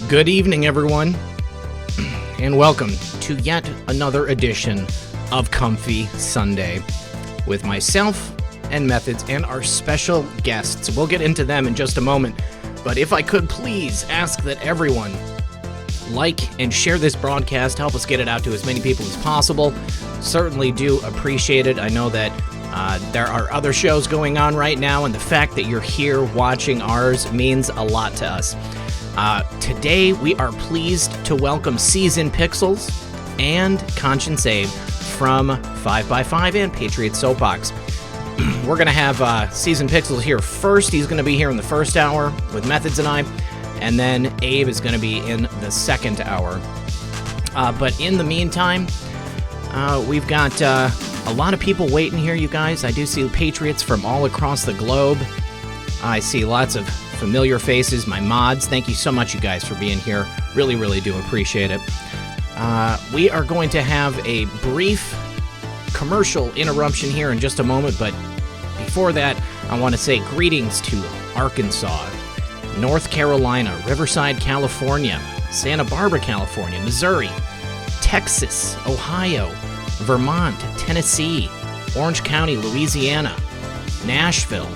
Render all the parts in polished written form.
Good evening, everyone, and welcome to yet another edition of Comfy Sunday with myself and Methods and our special guests. We'll get into them in just a moment, but if I could please ask that everyone like and share this broadcast, help us get it out to as many people as possible. Certainly do appreciate it. I know that there are other shows going on right now, and the fact that you're here watching ours means a lot to us. Today, we are pleased to welcome Abe Pixels and Conscience Abe from 5x5 and Patriot Soapbox. We're going to have Abe Pixels here first. He's going to be here in the first hour with Methods and I, and then Abe is going to be in the second hour. But in the meantime, we've got a lot of people waiting here, you guys. I do see Patriots from all across the globe. I see lots of familiar faces, my mods. Thank you so much, you guys, for being here. Really, really do appreciate it. We are going to have a brief commercial interruption here in just a moment, but before that, I want to say greetings to Arkansas, North Carolina, Riverside, California, Santa Barbara, California, Missouri, Texas, Ohio, Vermont, Tennessee, Orange County, Louisiana, Nashville,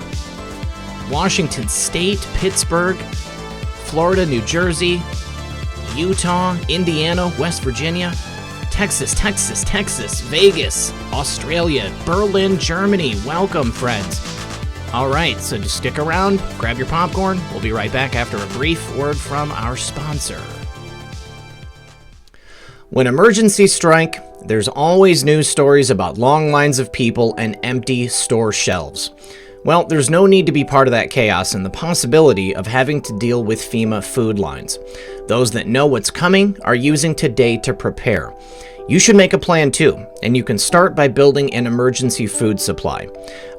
Washington State, Pittsburgh, Florida, New Jersey, Utah, Indiana, West Virginia, Texas, Vegas, Australia, Berlin, Germany. Welcome, friends. All right, so just stick around, grab your popcorn. We'll be right back after a brief word from our sponsor. When emergencies strike, there's always news stories about long lines of people and empty store shelves. Well, there's no need to be part of that chaos and the possibility of having to deal with FEMA food lines. Those that know what's coming are using today to prepare. You should make a plan too, and you can start by building an emergency food supply.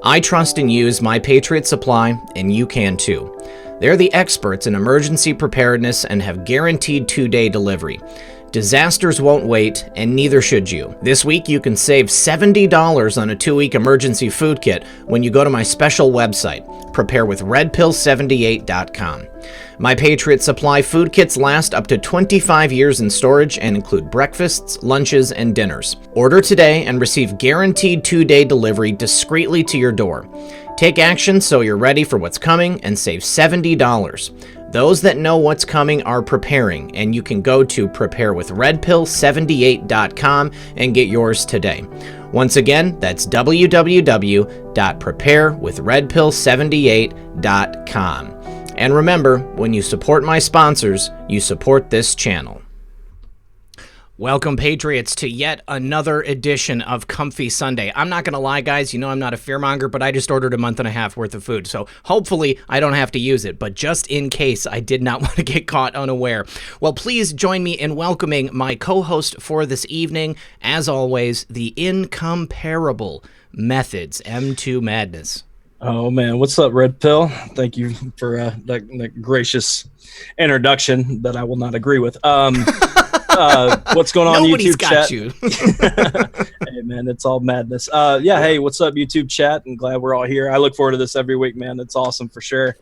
I trust and use My Patriot Supply, and you can too. They're the experts in emergency preparedness and have guaranteed 2-day delivery. Disasters won't wait, and neither should you. This week, you can save $70 on a 2-week emergency food kit when you go to my special website, preparewithredpill78.com. My Patriot Supply food kits last up to 25 years in storage and include breakfasts, lunches, and dinners. Order today and receive guaranteed 2-day delivery discreetly to your door. Take action so you're ready for what's coming and save $70. Those that know what's coming are preparing, and you can go to preparewithredpill78.com and get yours today. Once again, that's www.preparewithredpill78.com. And remember, when you support my sponsors, you support this channel. Welcome, Patriots, to yet another edition of Comfy Sunday. I'm not going to lie, guys. You know I'm not a fearmonger, but I just ordered a month and a half worth of food, so hopefully I don't have to use it. But just in case, I did not want to get caught unaware. Well, please join me in welcoming my co-host for this evening, as always, the incomparable Methods, M2 Madness. Oh, man. What's up, Red Pill? Thank you for that gracious introduction that I will not agree with. What's going on, Nobody's YouTube got chat? You. Hey, man, it's all madness. Hey, what's up, YouTube chat? I'm glad we're all here. I look forward to this every week, man. It's awesome for sure.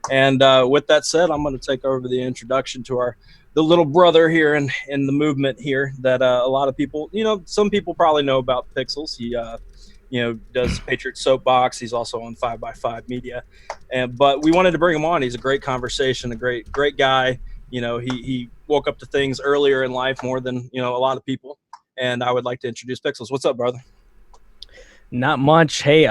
And with that said, I'm going to take over the introduction to the little brother here in the movement here that a lot of people, some people probably know about Pixels. He does Patriot Soapbox. He's also on 5x5 Media. But we wanted to bring him on. He's a great conversation, a great guy. He woke up to things earlier in life more than, a lot of people. And I would like to introduce Pixels. What's up, brother? Not much. Hey,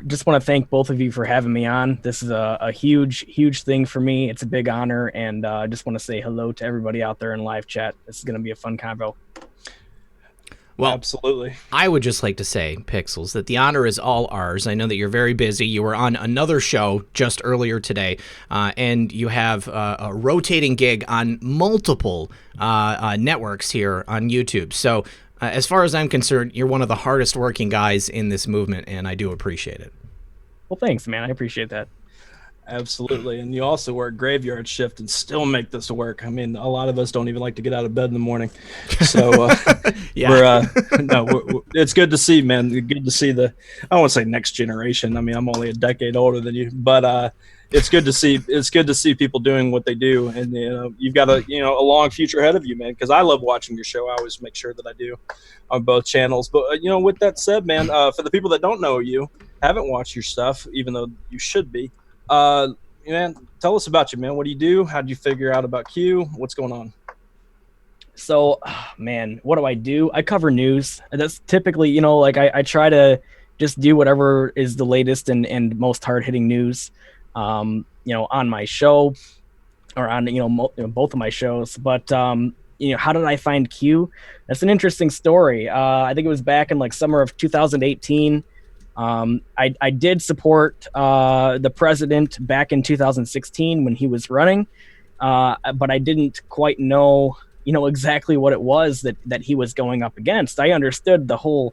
just want to thank both of you for having me on. This is a huge thing for me. It's a big honor. And I just want to say hello to everybody out there in live chat. This is going to be a fun convo. Well, absolutely. I would just like to say, Pixels, that the honor is all ours. I know that you're very busy. You were on another show just earlier today, and you have a rotating gig on multiple networks here on YouTube. So as far as I'm concerned, you're one of the hardest working guys in this movement, and I do appreciate it. Well, thanks, man. I appreciate that. Absolutely. And you also work graveyard shift and still make this work. I mean, a lot of us don't even like to get out of bed in the morning. So Yeah. it's good to see, man. Good to see I don't want to say next generation. I mean, I'm only a decade older than you, but it's good to see people doing what they do. And you've got a long future ahead of you, man, because I love watching your show. I always make sure that I do on both channels. But with that said, man, for the people that don't know you, haven't watched your stuff, even though you should be, man, tell us about you, man. What do you do? How did you figure out about Q? What's going on? So, man, what do? I cover news. That's typically, like I try to just do whatever is the latest and most hard-hitting news, on my show or on, both of my shows. But, how did I find Q? That's an interesting story. I think it was back in like summer of 2018. I did support the president back in 2016 when he was running, but I didn't quite know, exactly what it was that he was going up against. I understood the whole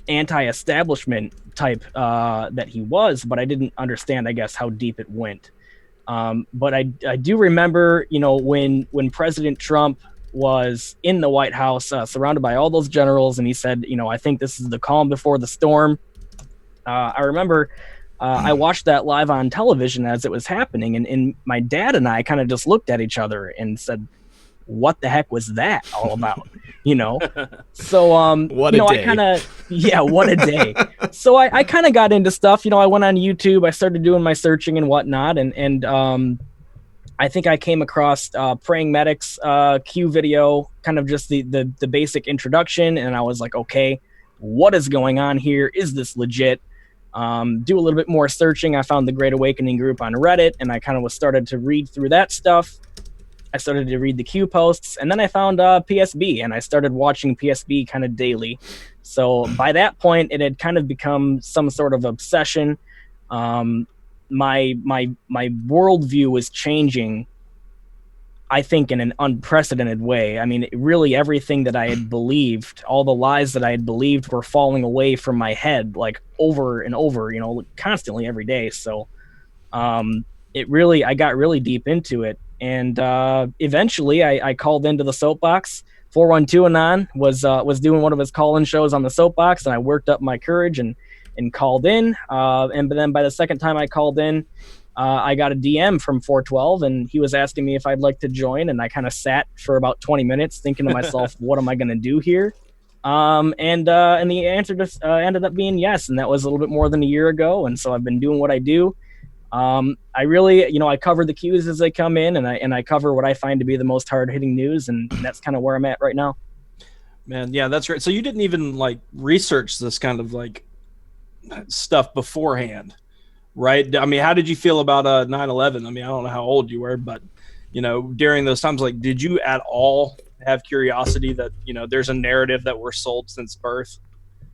anti-establishment type that he was, but I didn't understand, I guess, how deep it went. But I do remember, when President Trump was in the White House, surrounded by all those generals, and he said, I think this is the calm before the storm. I remember I watched that live on television as it was happening, and my dad and I kind of just looked at each other and said, what the heck was that all about? So what a day. What a day. So I kind of got into stuff. I went on YouTube, I started doing my searching and whatnot, and I think I came across Praying Medic's Q video, kind of just the basic introduction, and I was like, okay, what is going on here? Is this legit? Do a little bit more searching. I found the Great Awakening group on Reddit, and I kind of started to read through that stuff. I started to read the Q posts, and then I found PSB, and I started watching PSB kind of daily. So by that point, it had kind of become some sort of obsession. My worldview was changing, I think, in an unprecedented way. I mean, really everything that I had believed, all the lies that I had believed were falling away from my head, like over and over, constantly every day. So I got really deep into it. And eventually I called into the soapbox. 412 Anon was doing one of his call-in shows on the soapbox, and I worked up my courage and called in. And then by the second time I called in, I got a DM from 412, and he was asking me if I'd like to join. And I kind of sat for about 20 minutes thinking to myself, what am I going to do here? And the answer just ended up being yes. And that was a little bit more than a year ago. And so I've been doing what I do. I really, I cover the Qs as they come in, and I cover what I find to be the most hard-hitting news, and that's kind of where I'm at right now. Man, yeah, that's right. So you didn't even like research this kind of like stuff beforehand, right? I mean, how did you feel about 9/11? I mean, I don't know how old you were, but during those times, like, did you at all have curiosity that there's a narrative that we're sold since birth,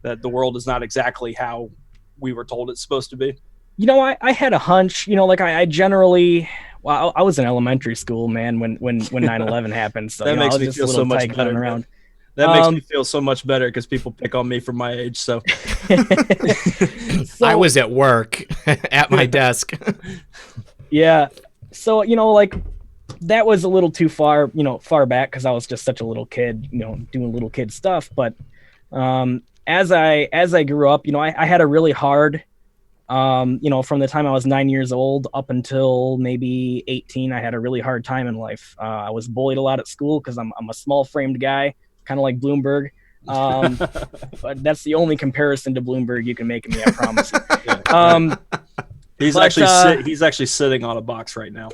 that the world is not exactly how we were told it's supposed to be? I had a hunch, like I generally, well, I was in elementary school, man, when 9/11 happened. So that makes me feel so much better. Around. That makes me feel so much better because people pick on me for my age. So, I was at work at my desk. Yeah. So, like that was a little too far, far back, because I was just such a little kid, doing little kid stuff. But as I grew up, I had a really hard, from the time I was 9 years old up until maybe 18, I had a really hard time in life. I was bullied a lot at school because I'm a small framed guy, kind of like Bloomberg. But that's the only comparison to Bloomberg you can make of me, I promise you. He's actually sitting on a box right now.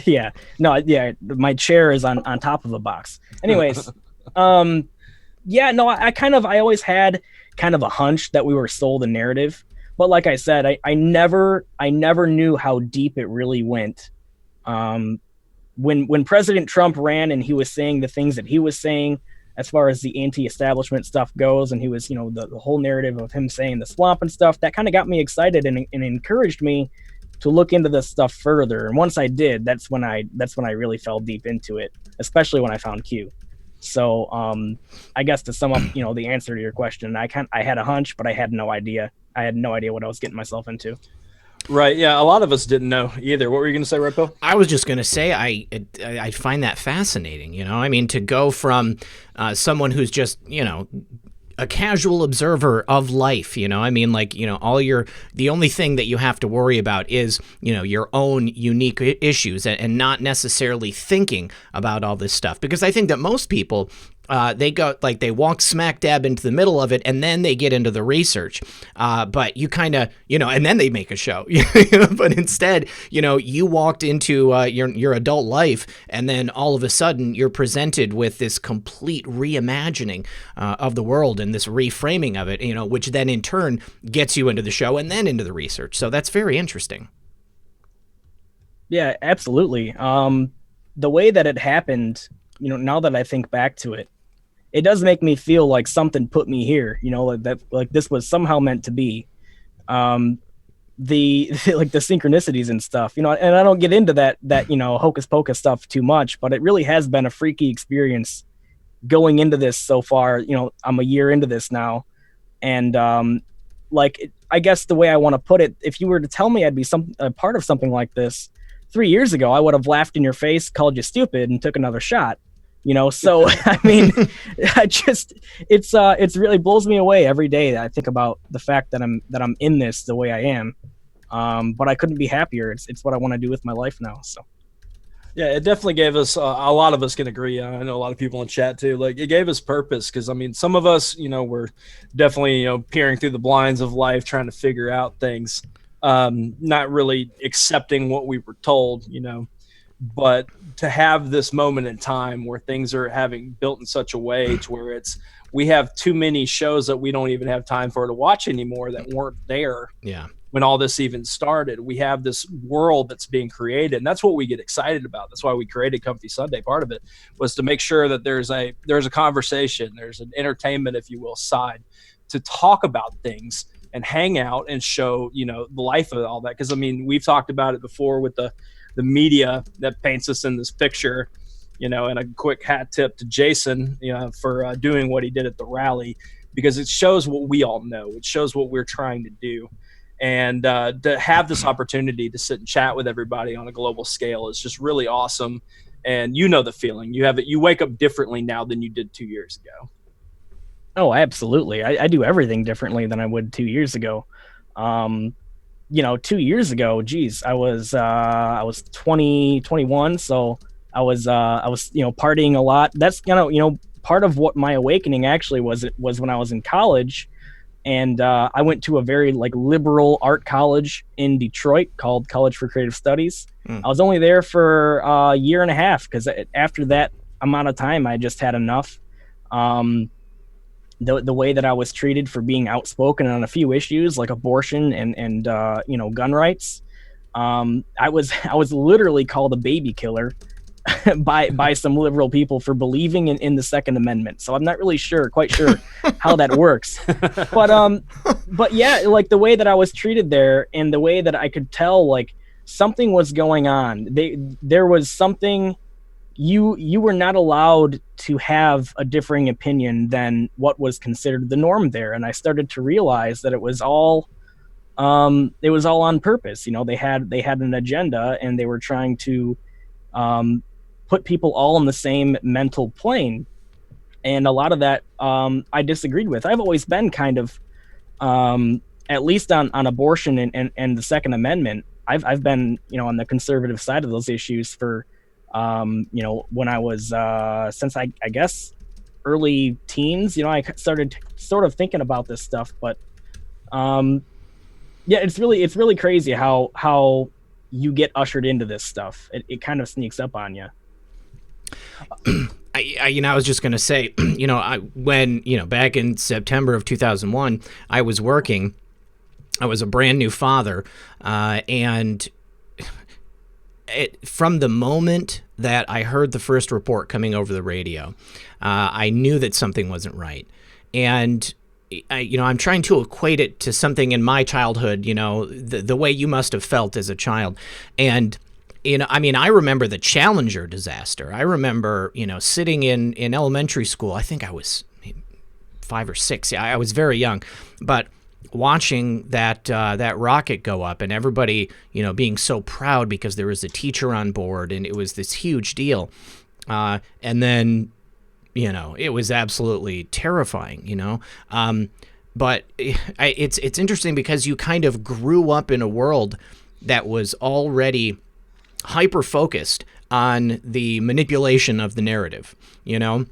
Yeah. No, yeah. My chair is on top of a box. Anyways. Yeah, no, I always had kind of a hunch that we were sold a narrative. But like I said, I never knew how deep it really went. When President Trump ran and he was saying the things that he was saying as far as the anti-establishment stuff goes, and he was, the whole narrative of him saying the swamp and stuff, that kind of got me excited and encouraged me to look into this stuff further. And once I did, that's when I really fell deep into it, especially when I found Q. So I guess to sum up, the answer to your question, I had a hunch, but I had no idea. I had no idea what I was getting myself into. Right. Yeah. A lot of us didn't know either. What were you going to say, Red Pill? I was just going to say I find that fascinating. I mean, to go from someone who's just a casual observer of life, I mean, like, the only thing that you have to worry about is, your own unique issues and not necessarily thinking about all this stuff. Because I think that most people, they walk smack dab into the middle of it, and then they get into the research. But you kind of, and then they make a show. But instead, you walked into your adult life, and then all of a sudden you're presented with this complete reimagining of the world and this reframing of it, which then in turn gets you into the show and then into the research. So that's very interesting. Yeah, absolutely. The way that it happened, now that I think back to it, it does make me feel like something put me here, like this was somehow meant to be. The like the synchronicities and stuff, and I don't get into that hocus pocus stuff too much, but it really has been a freaky experience going into this so far. I'm a year into this now, and I guess the way I want to put it, if you were to tell me I'd be a part of something like this 3 years ago, I would have laughed in your face, called you stupid, and took another shot. So I mean, it's really blows me away every day that I think about the fact that I'm in this the way I am. But I couldn't be happier. It's what I want to do with my life now. So. Yeah, it definitely gave us, a lot of us can agree. I know a lot of people in chat too, like it gave us purpose. Cause I mean, some of us, were definitely, peering through the blinds of life, trying to figure out things, not really accepting what we were told, but to have this moment in time where things are having built in such a way to where we have too many shows that we don't even have time for to watch anymore that weren't there. Yeah. When all this even started, we have this world that's being created, and that's what we get excited about. That's why we created Comfy Sunday. Part of it was to make sure that there's a conversation, there's an entertainment, if you will, side to talk about things and hang out and show, the life of all that. Because I mean, we've talked about it before with the media that paints us in this picture, and a quick hat tip to Jason, for doing what he did at the rally, because it shows what we all know. It shows what we're trying to do. And to have this opportunity to sit and chat with everybody on a global scale is just really awesome. And the feeling. You wake up differently now than you did 2 years ago. Oh, absolutely. I do everything differently than I would 2 years ago. 2 years ago, geez, I was 21, so I was partying a lot. That's part of what my awakening actually was when I was in college. And I went to a very liberal art college in Detroit called College for Creative Studies. I was only there for a year and a half because after that amount of time, I just had enough. The way that I was treated for being outspoken on a few issues like abortion and gun rights, I was literally called a baby killer by some liberal people for believing in the Second Amendment. So I'm not really quite sure how that works. But yeah, the way that I was treated there and the way that I could tell something was going on. There was something. You were not allowed to have a differing opinion than what was considered the norm there. And I started to realize that it was all on purpose. They had an agenda, and they were trying to put people all on the same mental plane. And a lot of that I disagreed with. I've always been kind of, at least on abortion and the Second Amendment, I've been, on the conservative side of those issues for, when I was, since I guess early teens, I started sort of thinking about this stuff, but, yeah, it's really crazy how you get ushered into this stuff. It kind of sneaks up on you. I was just going to say, when back in September of 2001, I was working, I was a brand new father, and from the moment that I heard the first report coming over the radio, I knew that something wasn't right. And I'm trying to equate it to something in my childhood, the way you must have felt as a child. And, I remember the Challenger disaster. I remember, sitting in elementary school. I think I was 5 or 6. Yeah, I was very young. But watching that that rocket go up and everybody, you know, being so proud because there was a teacher on board and it was this huge deal. And then, you know, it was absolutely terrifying, you know. But it's interesting because you kind of grew up in a world that was already hyper-focused on the manipulation of the narrative, you know.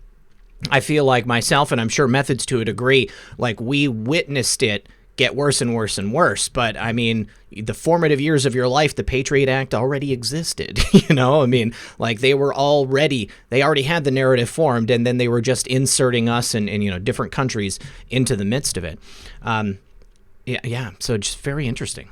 I feel like myself, and I'm sure Methods to a degree, like we witnessed it get worse and worse and worse. But I mean, the formative years of your life, the Patriot Act already existed, you know? I mean, like they already had the narrative formed, and then they were just inserting us and you know, different countries into the midst of it. Yeah. So just very interesting.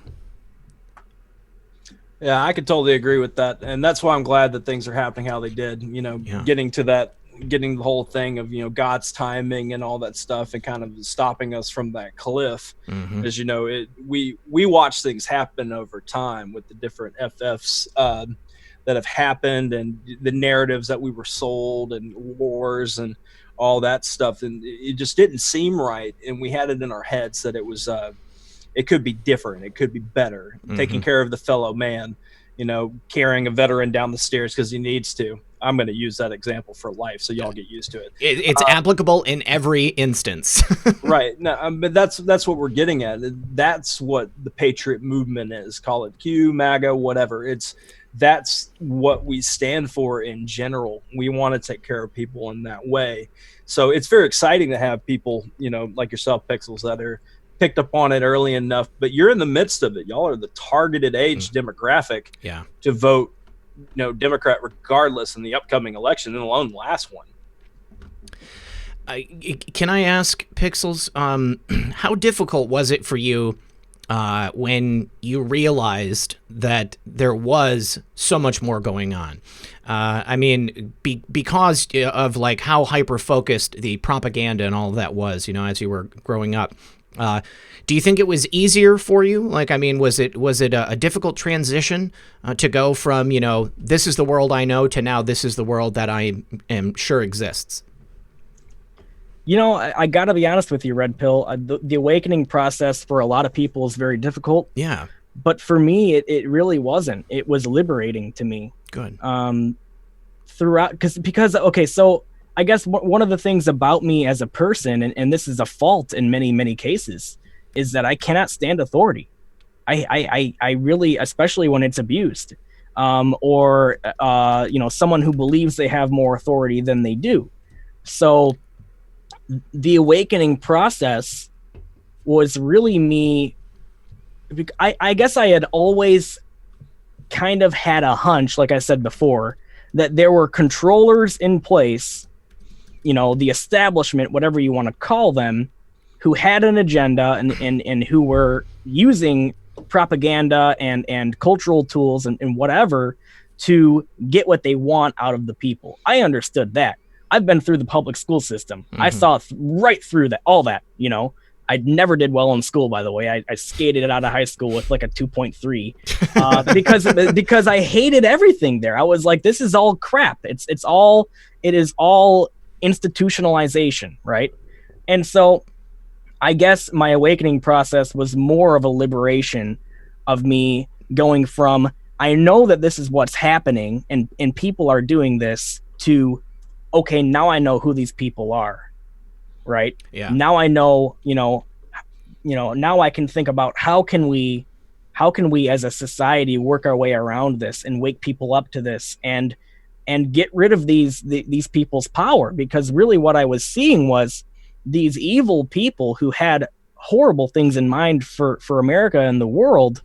Yeah, I could totally agree with that. And that's why I'm glad that things are happening how they did, you know, getting the whole thing of, you know, God's timing and all that stuff and kind of stopping us from that cliff. As you know, we watch things happen over time with the different FFs that have happened and the narratives that we were sold and wars and all that stuff. And it just didn't seem right. And we had it in our heads that it was, it could be different. It could be better. Taking care of the fellow man, you know, carrying a veteran down the stairs because he needs to. I'm going to use that example for life, so y'all get used to it. It's applicable in every instance. Right. No, but that's what we're getting at. That's what the Patriot movement is. Call it Q, MAGA, whatever. That's what we stand for in general. We want to take care of people in that way. So it's very exciting to have people, you know, like yourself, Pixels, that are picked up on it early enough, but you're in the midst of it. Y'all are the targeted age demographic to vote, you know, Democrat regardless in the upcoming election, and alone the last one. Can I ask, Pixels, how difficult was it for you when you realized that there was so much more going on? I mean, because of like how hyper-focused the propaganda and all of that was, you know, as you were growing up. Do you think it was easier for you? Like, I mean, was it a difficult transition to go from, you know, this is the world I know to now this is the world that I am sure exists? You know, I got to be honest with you, Red Pill. The awakening process for a lot of people is very difficult. Yeah. But for me, it really wasn't. It was liberating to me. Good. Throughout, because okay, so I guess one of the things about me as a person, and this is a fault in many, many cases, is that I cannot stand authority. I really, especially when it's abused, or you know, someone who believes they have more authority than they do. So the awakening process was really me. I guess I had always kind of had a hunch, like I said before, that there were controllers in place, you know, the establishment, whatever you want to call them, who had an agenda and who were using propaganda and cultural tools and whatever to get what they want out of the people. I understood that. I've been through the public school system. I saw right through that, all that, you know. I never did well in school, by the way. I skated it out of high school with like a 2.3 because I hated everything there. I was like, this is all crap. It is all institutionalization, right? And so I guess my awakening process was more of a liberation of me going from, I know that this is what's happening and people are doing this, to, okay, now I know who these people are. Right. Yeah. Now I know, you know, now I can think about how can we as a society work our way around this and wake people up to this and get rid of these people's power, because really what I was seeing was these evil people who had horrible things in mind for America and the world,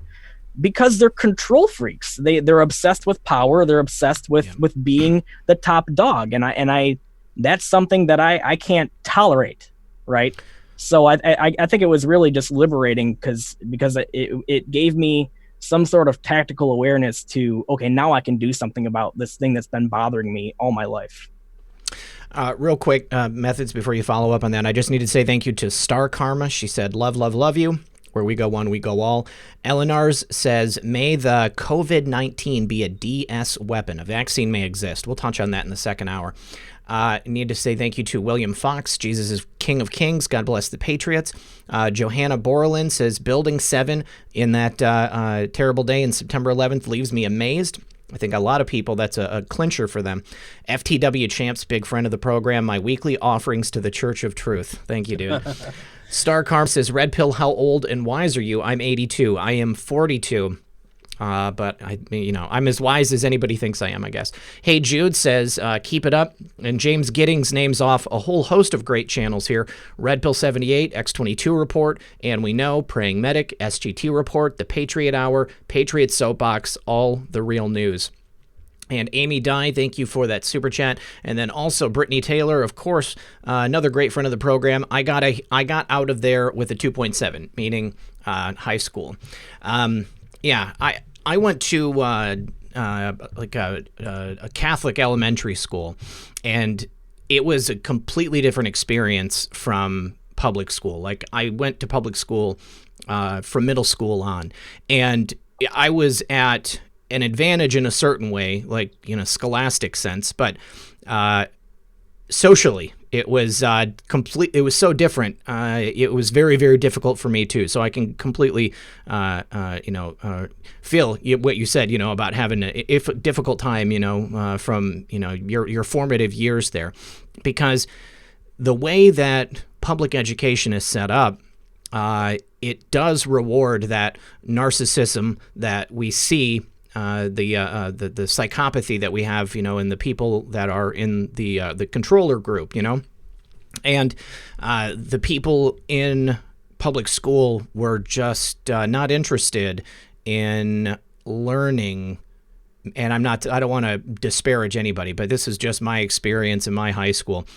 because they're control freaks. They're obsessed with power. They're obsessed with being the top dog. And I that's something that I can't tolerate, right? So I think it was really just liberating because it gave me some sort of tactical awareness to, okay, now I can do something about this thing that's been bothering me all my life. Real quick, Methods, before you follow up on that, I just need to say thank you to Star Karma. She said, love, love, love you. Where we go one, we go all. Elinars says, may the COVID-19 be a DS weapon. A vaccine may exist. We'll touch on that in the second hour. Need to say thank you to William Fox. Jesus is King of Kings. God bless the Patriots. Johanna Borlin says, Building 7 in that terrible day in September 11th leaves me amazed. I think a lot of people, that's a clincher for them. FTW Champs, big friend of the program. My weekly offerings to the Church of Truth. Thank you, dude. Star Carm says, Red Pill, how old and wise are you? I'm 82. I am 42. But I'm as wise as anybody thinks I am, I guess. Hey Jude says, keep it up. And James Giddings names off a whole host of great channels here. Red Pill 78, X22 Report, and we know, Praying Medic, SGT Report, The Patriot Hour, Patriot Soapbox, all the real news. And Amy Dye, thank you for that super chat. And then also Brittany Taylor, of course, another great friend of the program. I got out of there with a 2.7, meaning high school. I went to a Catholic elementary school, and it was a completely different experience from public school. Like, I went to public school from middle school on, and I was at an advantage in a certain way, like, scholastic sense, but socially, it was it was so different. It was very, very difficult for me too. So I can completely, feel what you said, about having a difficult time, from your formative years there, because the way that public education is set up, it does reward that narcissism that we see. The psychopathy that we have, in the people that are in the controller group, and the people in public school were just not interested in learning. And I don't want to disparage anybody, but this is just my experience in my high school.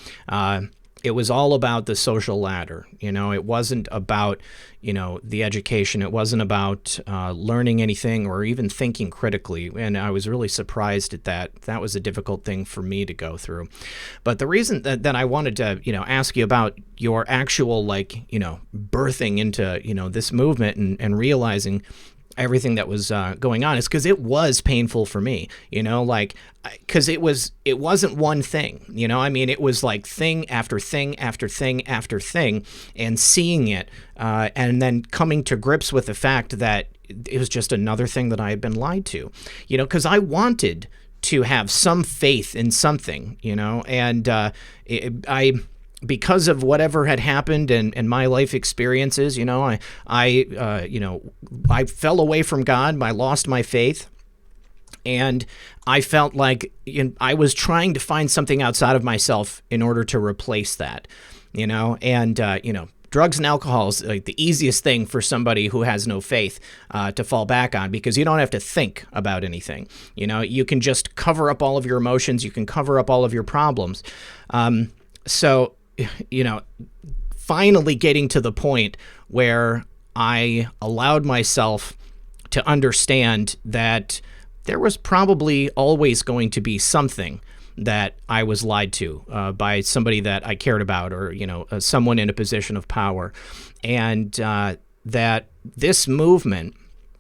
It was all about the social ladder. It wasn't about, the education. It wasn't about learning anything or even thinking critically. And I was really surprised at that. That was a difficult thing for me to go through. But the reason that I wanted to, ask you about your actual, birthing into, this movement and realizing everything that was going on is because it was painful for me, because it wasn't one thing, it was like thing after thing after thing after thing, and seeing it and then coming to grips with the fact that it was just another thing that I had been lied to, because I wanted to have some faith in something, and because of whatever had happened and my life experiences, I fell away from God. I lost my faith, and I felt like I was trying to find something outside of myself in order to replace that, drugs and alcohol is like the easiest thing for somebody who has no faith to fall back on, because you don't have to think about anything. You can just cover up all of your emotions. You can cover up all of your problems. So finally getting to the point where I allowed myself to understand that there was probably always going to be something that I was lied to by somebody that I cared about, or, someone in a position of power. And that this movement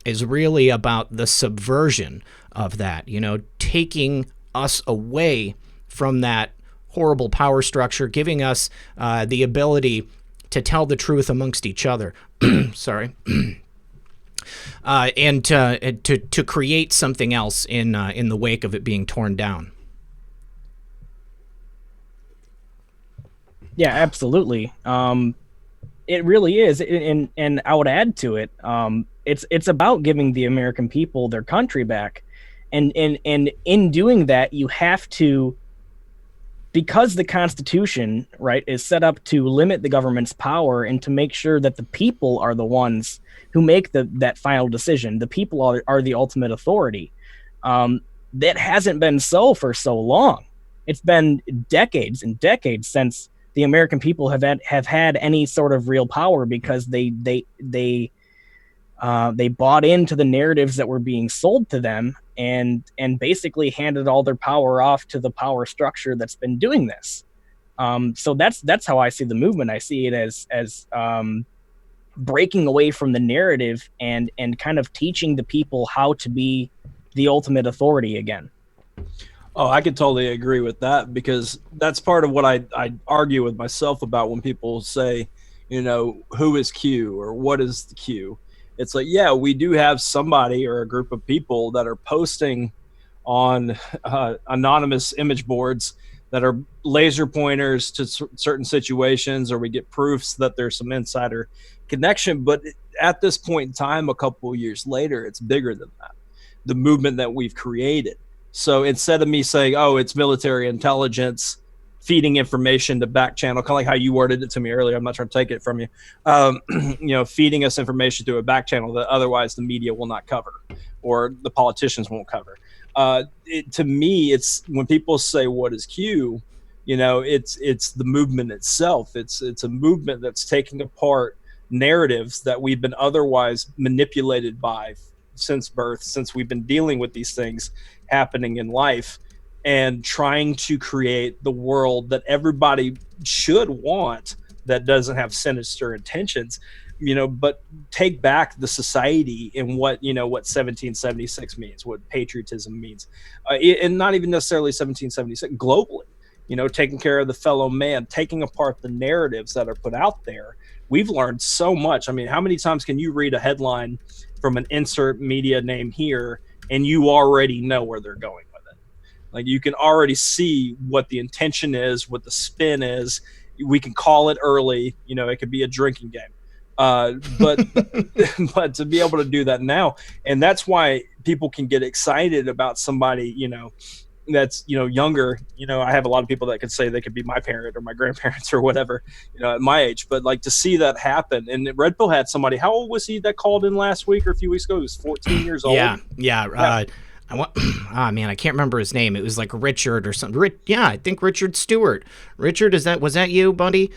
is really about the subversion of that, taking us away from that horrible power structure, giving us the ability to tell the truth amongst each other. Sorry. And to create something else in the wake of it being torn down. Yeah, absolutely. It really is, and I would add to it. It's about giving the American people their country back, and in doing that, you have to. Because the Constitution, right, is set up to limit the government's power and to make sure that the people are the ones who make that final decision. The people are the ultimate authority. That hasn't been so for so long. It's been decades and decades since the American people have had any sort of real power, because they bought into the narratives that were being sold to them, and basically handed all their power off to the power structure that's been doing this. So that's how I see the movement. I see it as breaking away from the narrative and kind of teaching the people how to be the ultimate authority again. Oh, I could totally agree with that, because that's part of what I argue with myself about when people say, you know, who is Q or what is the Q? It's like, yeah, we do have somebody or a group of people that are posting on anonymous image boards that are laser pointers to certain situations, or we get proofs that there's some insider connection. But at this point in time, a couple of years later, it's bigger than that. The movement that we've created. So instead of me saying, oh, it's military intelligence feeding information to back channel, kind of like how you worded it to me earlier, I'm not trying to take it from you, you know, feeding us information through a back channel that otherwise the media will not cover or the politicians won't cover. To me, it's when people say, what is Q? You know, it's the movement itself. It's a movement that's taking apart narratives that we've been otherwise manipulated by since birth, since we've been dealing with these things happening in life, and trying to create the world that everybody should want, that doesn't have sinister intentions, you know, but take back the society and what, you know, what 1776 means, what patriotism means, and not even necessarily 1776, globally, you know, taking care of the fellow man, taking apart the narratives that are put out there. We've learned so much. I mean, how many times can you read a headline from an insert media name here and you already know where they're going with it? Like, you can already see what the intention is, what the spin is. We can call it early, you know, it could be a drinking game. But but to be able to do that now, and that's why people can get excited about somebody, you know, that's, you know, younger. You know, I have a lot of people that could say they could be my parent or my grandparents or whatever, you know, at my age. But like, to see that happen, and Red Pill had somebody, how old was he that called in last week or a few weeks ago? He was 14 years old. Yeah. Man, I can't remember his name. It was like Richard or something. Yeah, I think Richard Stewart. Richard, was that you, buddy?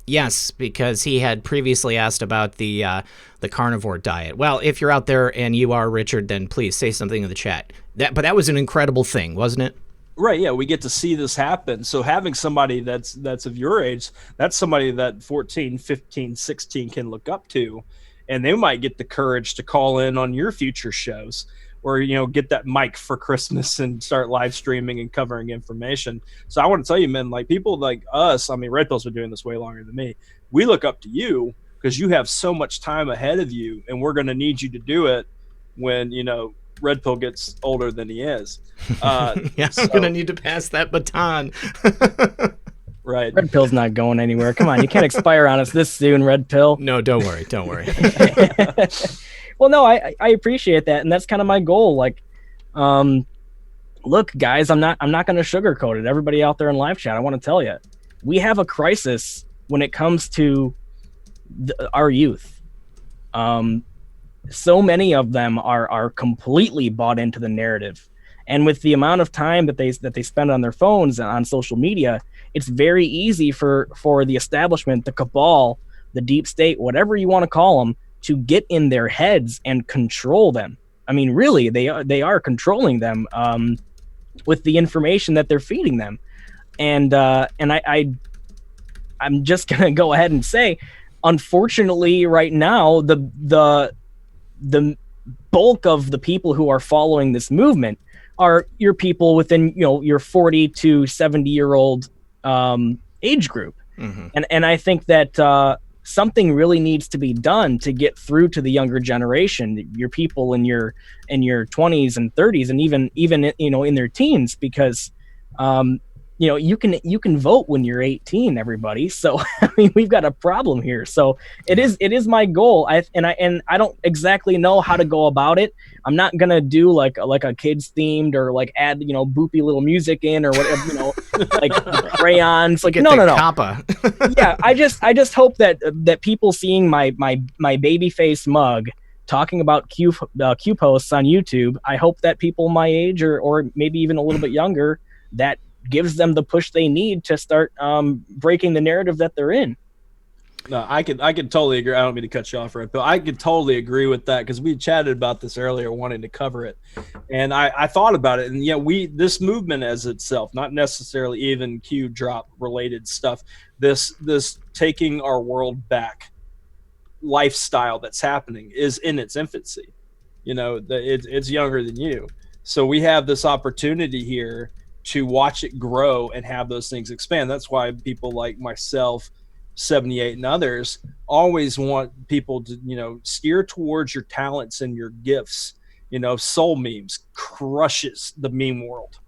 Yes, because he had previously asked about the carnivore diet. Well, if you're out there and you are Richard, then please say something in the chat. But that was an incredible thing, wasn't it? Right, yeah, we get to see this happen. So having somebody that's of your age, that's somebody that 14, 15, 16 can look up to, and they might get the courage to call in on your future shows, or, you know, get that mic for Christmas and start live streaming and covering information. So I want to tell you, man, like, people like us, I mean, Red Pill's been doing this way longer than me. We look up to you because you have so much time ahead of you, and we're going to need you to do it when, you know, Red Pill gets older than he is. Yeah, I'm going to need to pass that baton. Right. Red Pill's not going anywhere. Come on, you can't expire on us this soon, Red Pill. No, don't worry. Don't worry. Well, no, I appreciate that, and that's kind of my goal. Like, look, guys, I'm not going to sugarcoat it. Everybody out there in live chat, I want to tell you, we have a crisis when it comes to our youth. So many of them are completely bought into the narrative, and with the amount of time that they spend on their phones and on social media, it's very easy for the establishment, the cabal, the deep state, whatever you want to call them, to get in their heads and control them. I mean, really, they are controlling them with the information that they're feeding them. And I'm just gonna go ahead and say, unfortunately, right now, the bulk of the people who are following this movement are your people within, you know, your 40 to 70-year-old age group. Mm-hmm. And I think that something really needs to be done to get through to the younger generation, your people in your 20s and 30s, and even you know, in their teens, because you know, you can vote when you're 18, everybody. So I mean, we've got a problem here. So it is my goal. I don't exactly know how to go about it. I'm not gonna do like a kids themed, or like add, you know, boopy little music in, or whatever, you know, like crayons. Like, no. Kappa. Yeah, I just hope that people seeing my baby face mug talking about Q posts on YouTube, I hope that people my age or maybe even a little bit younger, that gives them the push they need to start breaking the narrative that they're in. No, I could totally agree. I don't mean to cut you off, Red Pill. I could totally agree with that, because we chatted about this earlier, wanting to cover it, and I thought about it, and yeah, this movement as itself, not necessarily even Q drop related stuff, this taking our world back lifestyle that's happening is in its infancy. It's younger than you. So we have this opportunity here to watch it grow and have those things expand. That's why people like myself, 78 and others always want people to, steer towards your talents and your gifts. Soul Memes crushes the meme world.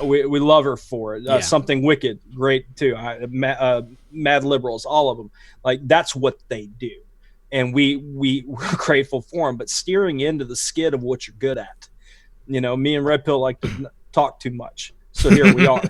We love her for it. Something Wicked, great too. Mad Liberals, all of them. Like, that's what they do. And we're grateful for them, but steering into the skid of what you're good at. Me and Red Pill like to talk too much. So here we are.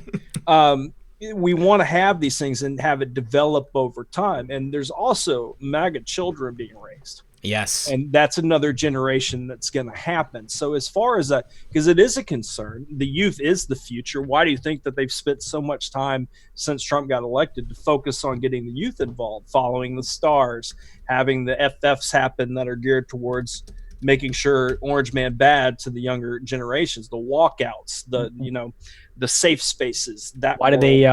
We want to have these things and have it develop over time. And there's also MAGA children being raised. Yes. And that's another generation that's going to happen. So as far as that, because it is a concern, the youth is the future. Why do you think that they've spent so much time since Trump got elected to focus on getting the youth involved, following the stars, having the FFs happen that are geared towards making sure Orange Man bad to the younger generations, the walkouts, the safe spaces. Why do they,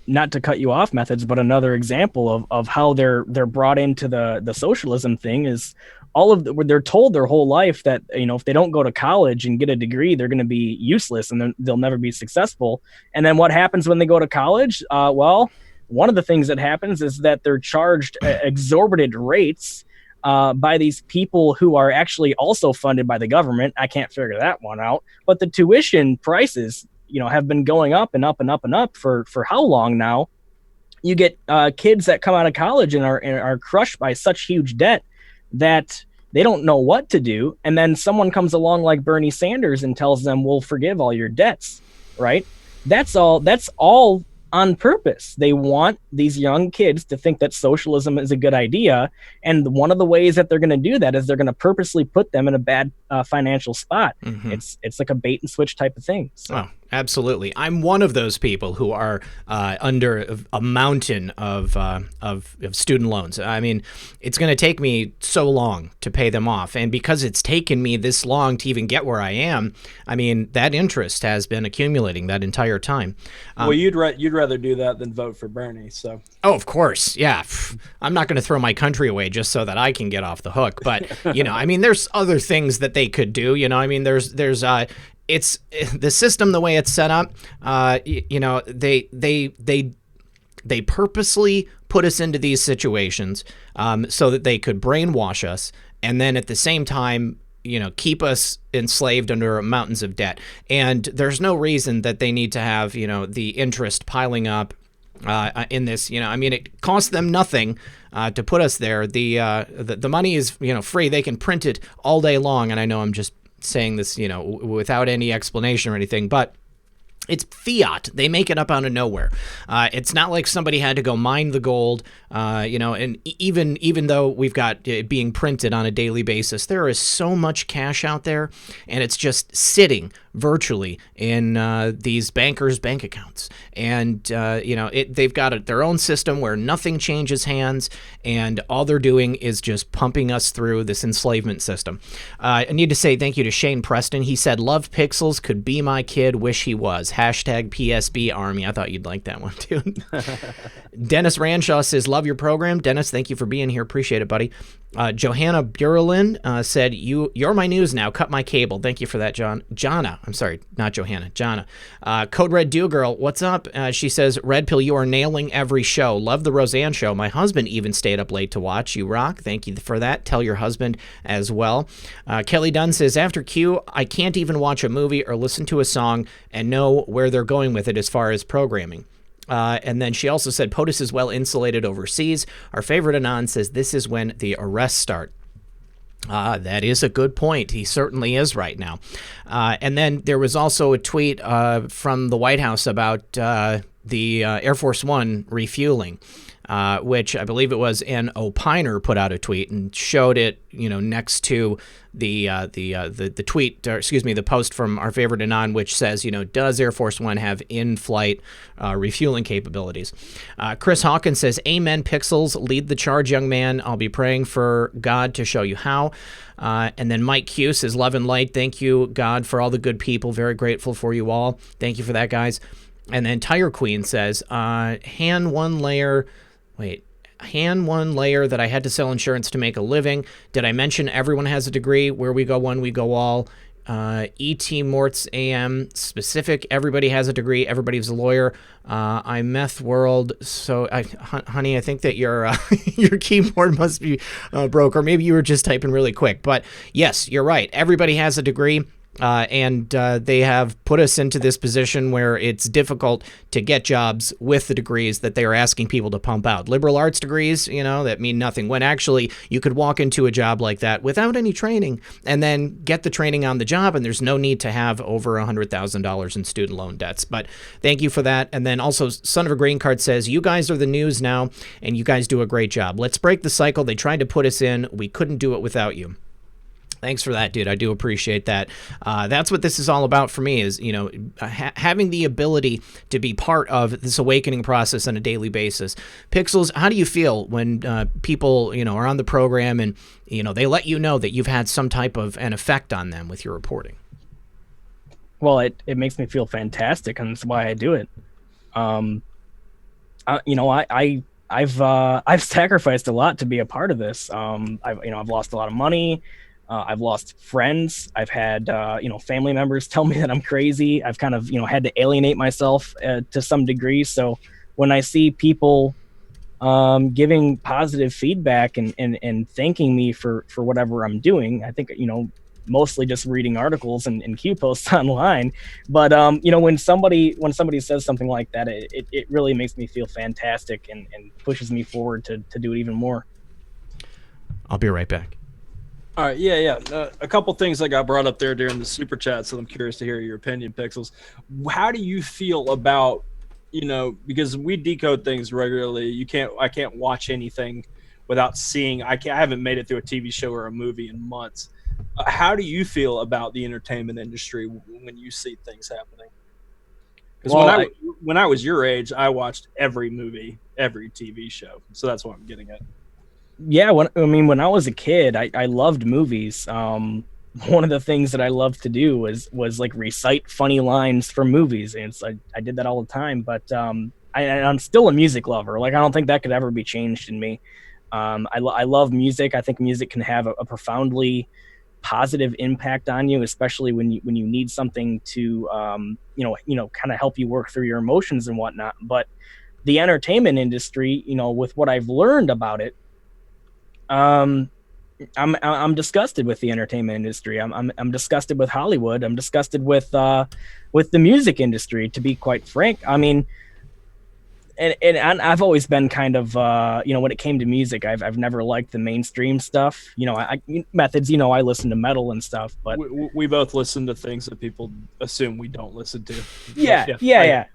not to cut you off, Methods, but another example of how they're brought into the socialism thing is they're told their whole life that, if they don't go to college and get a degree, they're going to be useless and they'll never be successful. And then what happens when they go to college? Well, one of the things that happens is that they're charged exorbitant rates by these people who are actually also funded by the government. I can't figure that one out. But the tuition prices, have been going up and up and up and up for how long now? You get kids that come out of college and are crushed by such huge debt that they don't know what to do. And then someone comes along like Bernie Sanders and tells them, we'll forgive all your debts, right? That's all on purpose. They want these young kids to think that socialism is a good idea. And one of the ways that they're going to do that is they're going to purposely put them in a bad financial spot. Mm-hmm. It's like a bait and switch type of thing. So. Oh, absolutely. I'm one of those people who are under a mountain of student loans. I mean, it's going to take me so long to pay them off. And because it's taken me this long to even get where I am, I mean, that interest has been accumulating that entire time. Well, you'd rather do that than vote for Bernie. So. Oh, of course. Yeah. I'm not going to throw my country away just so that I can get off the hook. But, I mean, there's other things that they could do. I mean, there's it's the system, the way it's set up. They purposely put us into these situations so that they could brainwash us, and then at the same time, keep us enslaved under mountains of debt. And there's no reason that they need to have the interest piling up in this. I mean, it costs them nothing to put us there. The money is free. They can print it all day long, and I know I'm just saying this, without any explanation or anything, but it's fiat. They make it up out of nowhere. It's not like somebody had to go mine the gold, and even though we've got it being printed on a daily basis, there is so much cash out there, and it's just sitting virtually in these bankers' bank accounts. And, they've got their own system where nothing changes hands, and all they're doing is just pumping us through this enslavement system. I need to say thank you to Shane Preston. He said, love Pixels, could be my kid, wish he was. Hashtag PSB Army. I thought you'd like that one, too. Dennis Ranshaw says, love your program. Dennis, thank you for being here. Appreciate it, buddy. Johanna Burlin said, you're my news now. Cut my cable. Thank you for that, Jonna. I'm sorry, not Johanna. Jonna. Code Red Dew Girl, what's up? She says, Red Pill, you are nailing every show. Love the Roseanne show. My husband even stayed up late to watch. You rock. Thank you for that. Tell your husband as well. Kelly Dunn says, after Q, I can't even watch a movie or listen to a song and know where they're going with it as far as programming. And then she also said, POTUS is well insulated overseas. Our favorite Anon says this is when the arrests start. That is a good point. He certainly is right now. And then there was also a tweet from the White House about the Air Force One refueling, which I believe it was an opiner put out a tweet and showed it, next to the tweet, or excuse me, the post from our favorite Anon, which says, does Air Force One have in-flight refueling capabilities? Chris Hawkins says, amen, Pixels, lead the charge, young man. I'll be praying for God to show you how. And then Mike Q says, love and light. Thank you, God, for all the good people. Very grateful for you all. Thank you for that, guys. And then Tire Queen says, hand one layer. Wait, one layer that I had to sell insurance to make a living. Did I mention everyone has a degree? Where we go one, we go all. E.T. Mort's AM specific. Everybody has a degree. Everybody's a lawyer. I'm Meth World. So, honey, I think that your your keyboard must be broke, or maybe you were just typing really quick. But yes, you're right. Everybody has a degree. And they have put us into this position where it's difficult to get jobs with the degrees that they are asking people to pump out. Liberal arts degrees, that mean nothing, when actually you could walk into a job like that without any training and then get the training on the job, and there's no need to have over $100,000 in student loan debts. But thank you for that. And then also, Son of a Green Card says, you guys are the news now, and you guys do a great job. Let's break the cycle. They tried to put us in. We couldn't do it without you. Thanks for that, dude. I do appreciate that. That's what this is all about for me, is, having the ability to be part of this awakening process on a daily basis. Pixels, how do you feel when people, are on the program and, they let you know that you've had some type of an effect on them with your reporting? Well, it makes me feel fantastic, and that's why I do it. I've sacrificed a lot to be a part of this. I've lost a lot of money. I've lost friends. I've had, family members tell me that I'm crazy. I've kind of, had to alienate myself to some degree. So when I see people giving positive feedback and thanking me for whatever I'm doing, I think, mostly just reading articles and Q posts online. But, when somebody says something like that, it really makes me feel fantastic and pushes me forward to do it even more. I'll be right back. All right, yeah. A couple things that got brought up there during the super chat, so I'm curious to hear your opinion, Pixels. How do you feel about, because we decode things regularly. I can't watch anything without seeing. I haven't made it through a TV show or a movie in months. How do you feel about the entertainment industry when you see things happening? Because when I was your age, I watched every movie, every TV show. So that's what I'm getting at. Yeah, when I was a kid, I loved movies. One of the things that I loved to do was like recite funny lines from movies, and I did that all the time. But I'm still a music lover. Like, I don't think that could ever be changed in me. I love music. I think music can have a profoundly positive impact on you, especially when you need something to kind of help you work through your emotions and whatnot. But the entertainment industry, with what I've learned about it, I'm disgusted with the entertainment industry. I'm disgusted with Hollywood. I'm disgusted with the music industry, to be quite frank. I mean, and I've always been kind of when it came to music, I've never liked the mainstream stuff. Methods. I listen to metal and stuff, but we both listen to things that people assume we don't listen to. Yeah.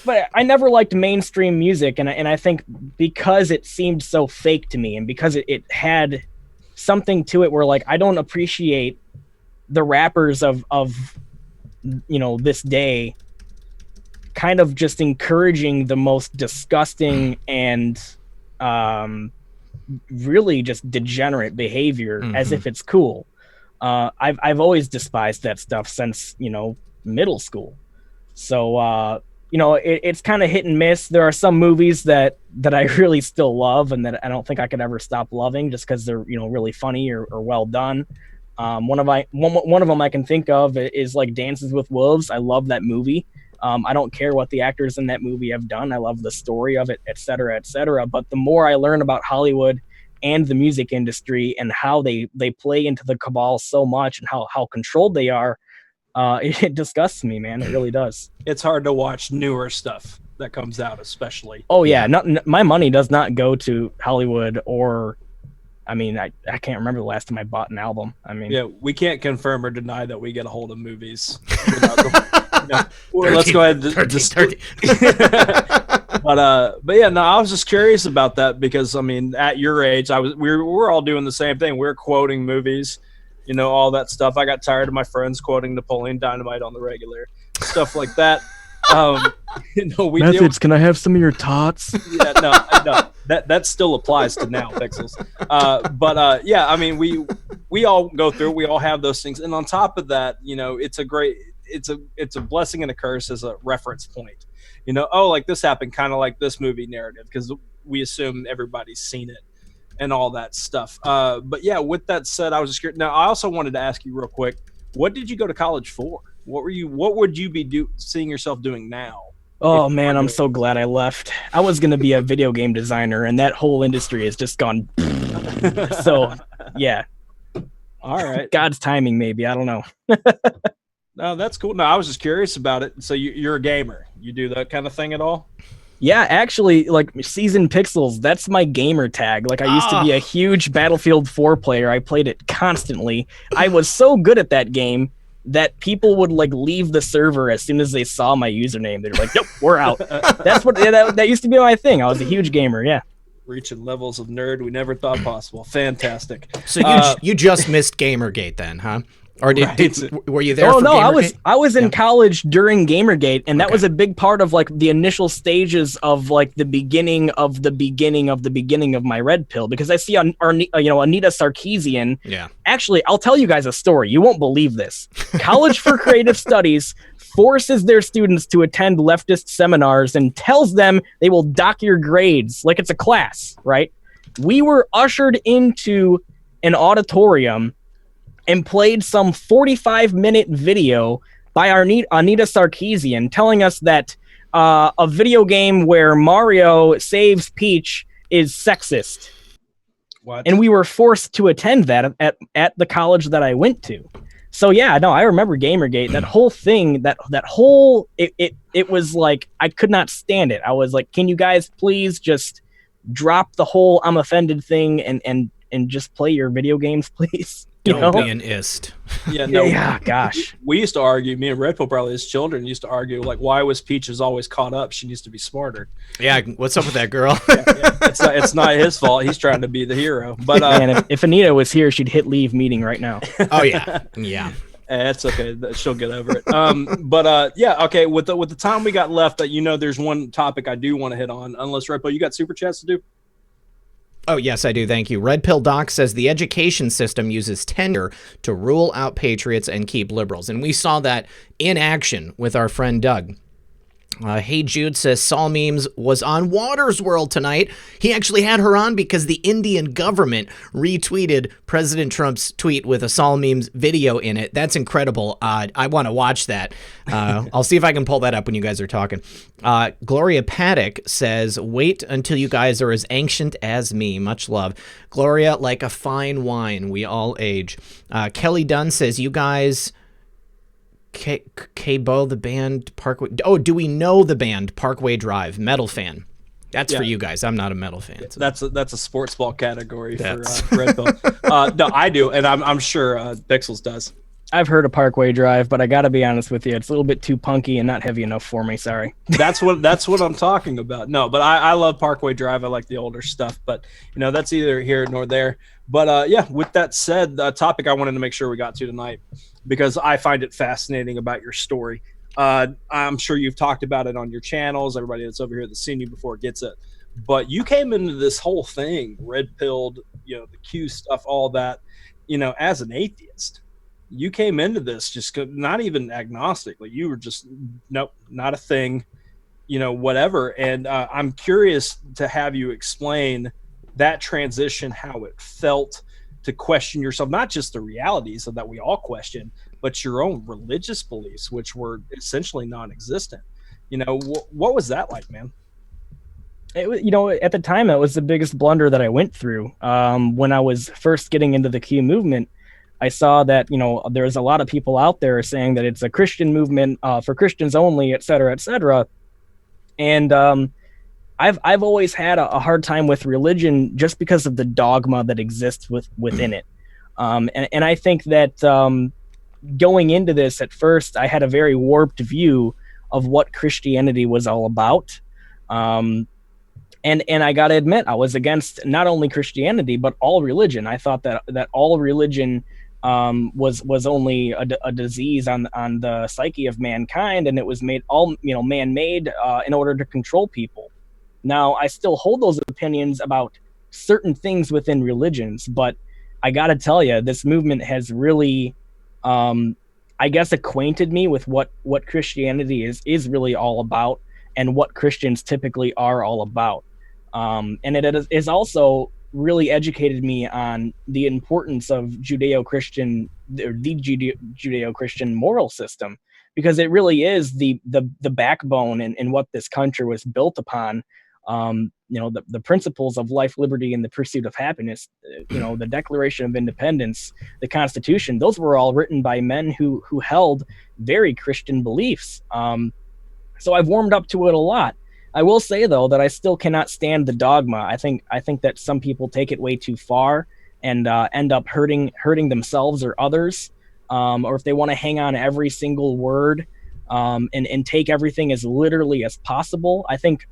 But I never liked mainstream music, and I think because it seemed so fake to me, and because it had something to it where, like, I don't appreciate the rappers of this day kind of just encouraging the most disgusting and really just degenerate behavior, as if it's cool. I've always despised that stuff since middle school. So it's kind of hit and miss. There are some movies that I really still love, and that I don't think I could ever stop loving, just because they're really funny or well done. One of them I can think of is like Dances with Wolves. I love that movie. I don't care what the actors in that movie have done. I love the story of it, et cetera, et cetera. But the more I learn about Hollywood and the music industry and how they play into the cabal so much, and how controlled they are, it disgusts me, man. It really does. It's hard to watch newer stuff that comes out, especially. Oh, yeah. My money does not go to Hollywood or... I mean, I can't remember the last time I bought an album. I mean... Yeah, we can't confirm or deny that we get a hold of movies. Let's go ahead. But yeah, no, I was just curious about that, because I mean, at your age, we're all doing the same thing. We're quoting movies, all that stuff. I got tired of my friends quoting Napoleon Dynamite on the regular, stuff like that. Methods, can I have some of your tots? Yeah, no, that still applies to now, Pixels. Yeah, I mean, we all go through. We all have those things, and on top of that, it's a blessing and a curse as a reference point. Like this happened, kind of like this movie narrative, because we assume everybody's seen it and all that stuff. But yeah, with that said, I was just curious. Now, I also wanted to ask you real quick, what did you go to college for? What would you be seeing yourself doing now? Oh man, I'm so glad I left. I was gonna be a video game designer, and that whole industry has just gone. So, yeah. All right. God's timing, maybe. I don't know. No, that's cool. No, I was just curious about it. So you're a gamer. You do that kind of thing at all? Yeah, actually, like Seasoned Pixels, that's my gamer tag. Like, I used to be a huge Battlefield 4 player. I played it constantly. I was so good at that game that people would like leave the server as soon as they saw my username. They're like, "Nope, we're out." That's what that used to be my thing. I was a huge gamer. Yeah. Reaching levels of nerd we never thought possible. Fantastic. So you just missed Gamergate then, huh? Or were you there? Oh for no, Gamergate? I was in college during Gamergate, and that was a big part of like the initial stages of like the beginning of my red pill, because I see Anita Sarkeesian. Yeah. Actually, I'll tell you guys a story. You won't believe this. College for Creative Studies forces their students to attend leftist seminars and tells them they will dock your grades like it's a class, right? We were ushered into an auditorium and played some 45-minute video by Anita Sarkeesian telling us that a video game where Mario saves Peach is sexist. What? And we were forced to attend that at the college that I went to. So yeah, no, I remember Gamergate. That whole thing, it was like I could not stand it. I was like, can you guys please just drop the whole I'm offended thing and just play your video games, please? Don't be an ist. Yeah, no. Yeah, gosh. We used to argue, me and Red Pill probably as children used to argue, like, why was Peaches always caught up? She needs to be smarter. Yeah, what's up with that girl? Yeah. It's not his fault. He's trying to be the hero. But man, if Anita was here, she'd hit leave meeting right now. Oh yeah. Yeah. That's okay. She'll get over it. Yeah, okay. With the time we got left, there's one topic I do want to hit on. Unless Red Pill, you got super chats to do? Oh, yes, I do. Thank you. Red Pill Doc says the education system uses tenure to rule out patriots and keep liberals. And we saw that in action with our friend Doug. Hey Jude says Saul Memes was on Waters World tonight. He actually had her on because the Indian government retweeted President Trump's tweet with a Saul Memes video in it. That's incredible. I want to watch that. I'll see if I can pull that up when you guys are talking. Gloria Paddock says, wait until you guys are as ancient as me. Much love. Gloria, like a fine wine, we all age. Kelly Dunn says, you guys... K-Bo, the band Parkway. Oh, do we know the band Parkway Drive? Metal fan. That's for you guys. I'm not a metal fan. So. That's a sports ball category for Red Pill. No, I do, and I'm sure Pixels does. I've heard of Parkway Drive, but I got to be honest with you, it's a little bit too punky and not heavy enough for me. Sorry. That's what I'm talking about. No, but I love Parkway Drive. I like the older stuff, but that's either here nor there. But yeah, with that said, the topic I wanted to make sure we got to tonight, because I find it fascinating about your story. I'm sure you've talked about it on your channels. Everybody that's over here that's seen you before gets it. But you came into this whole thing, red-pilled, the Q stuff, all that, as an atheist. You came into this just not even agnostic. Like you were just, nope, not a thing, whatever. And I'm curious to have you explain that transition, how it felt to question yourself, not just the realities of that we all question, but your own religious beliefs, which were essentially non-existent. What was that like, man? It was, at the time, that was the biggest blunder that I went through. When I was first getting into the Q movement, I saw that, there's a lot of people out there saying that it's a Christian movement for Christians only, et cetera, et cetera. And I've always had a hard time with religion just because of the dogma that exists within it. And I think that going into this at first, I had a very warped view of what Christianity was all about. And I got to admit, I was against not only Christianity, but all religion. I thought that all religion was only a disease on the psyche of mankind, and it was made man-made in order to control people. Now, I still hold those opinions about certain things within religions, but I got to tell you, this movement has really, I guess, acquainted me with what Christianity is really all about and what Christians typically are all about. And it is also really educated me on the importance of Judeo-Christian, or the Judeo-Christian moral system, because it really is the backbone and what this country was built upon. The principles of life, liberty, and the pursuit of happiness, the Declaration of Independence, the Constitution, those were all written by men who held very Christian beliefs. So I've warmed up to it a lot. I will say, though, that I still cannot stand the dogma. I think that some people take it way too far and end up hurting themselves or others, or if they want to hang on every single word and take everything as literally as possible. I think,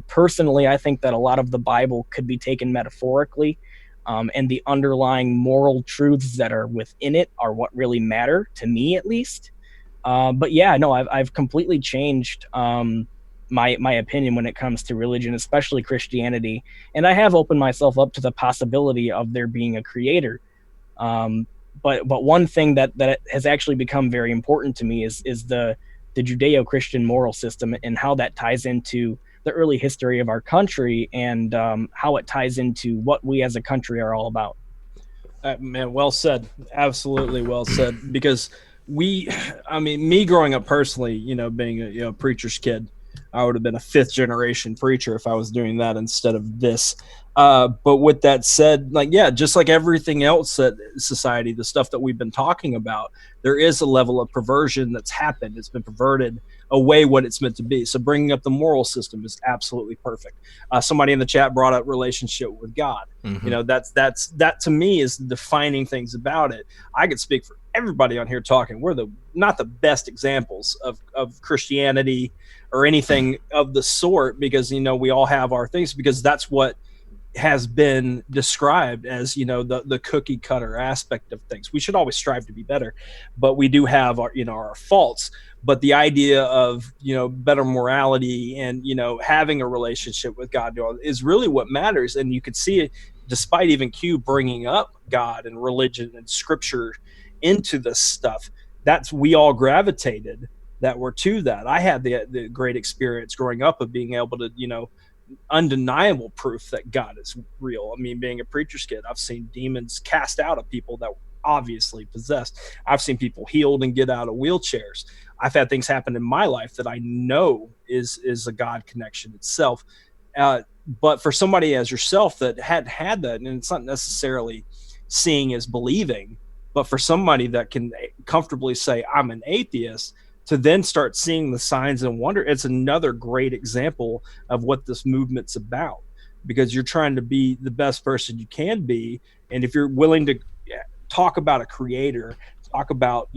personally, I think that a lot of the Bible could be taken metaphorically, and the underlying moral truths that are within it are what really matter, to me at least. But yeah, no, I've completely changed my opinion when it comes to religion, especially Christianity. And I have opened myself up to the possibility of there being a creator. But one thing that has actually become very important to me is the Judeo-Christian moral system and how that ties into the early history of our country and how it ties into what we as a country are all about. Man, well said. Absolutely well said. Because me growing up personally, being a preacher's kid, I would have been a 5th generation preacher if I was doing that instead of this. But with that said, just like everything else at society, the stuff that we've been talking about, there is a level of perversion that's happened. It's been perverted away what it's meant to be. So bringing up the moral system is absolutely perfect. Somebody in the chat brought up relationship with God. Mm-hmm. That to me is defining things about it. I could speak for everybody on here talking. We're not the best examples of Christianity or anything of the sort, because we all have our things, because that's what has been described as the cookie cutter aspect of things. We should always strive to be better, but we do have our faults. But the idea of better morality and having a relationship with God is really what matters. And you could see it, despite even Q bringing up God and religion and scripture into this stuff, we all gravitated that were to that. I had the great experience growing up of being able to undeniable proof that God is real. I mean, being a preacher's kid, I've seen demons cast out of people that were obviously possessed. I've seen people healed and get out of wheelchairs. I've had things happen in my life that I know is a God connection itself. But for somebody as yourself that had that, and it's not necessarily seeing as believing, but for somebody that can comfortably say, I'm an atheist, to then start seeing the signs and wonder, it's another great example of what this movement's about, because you're trying to be the best person you can be. And if you're willing to talk about a creator, talk about,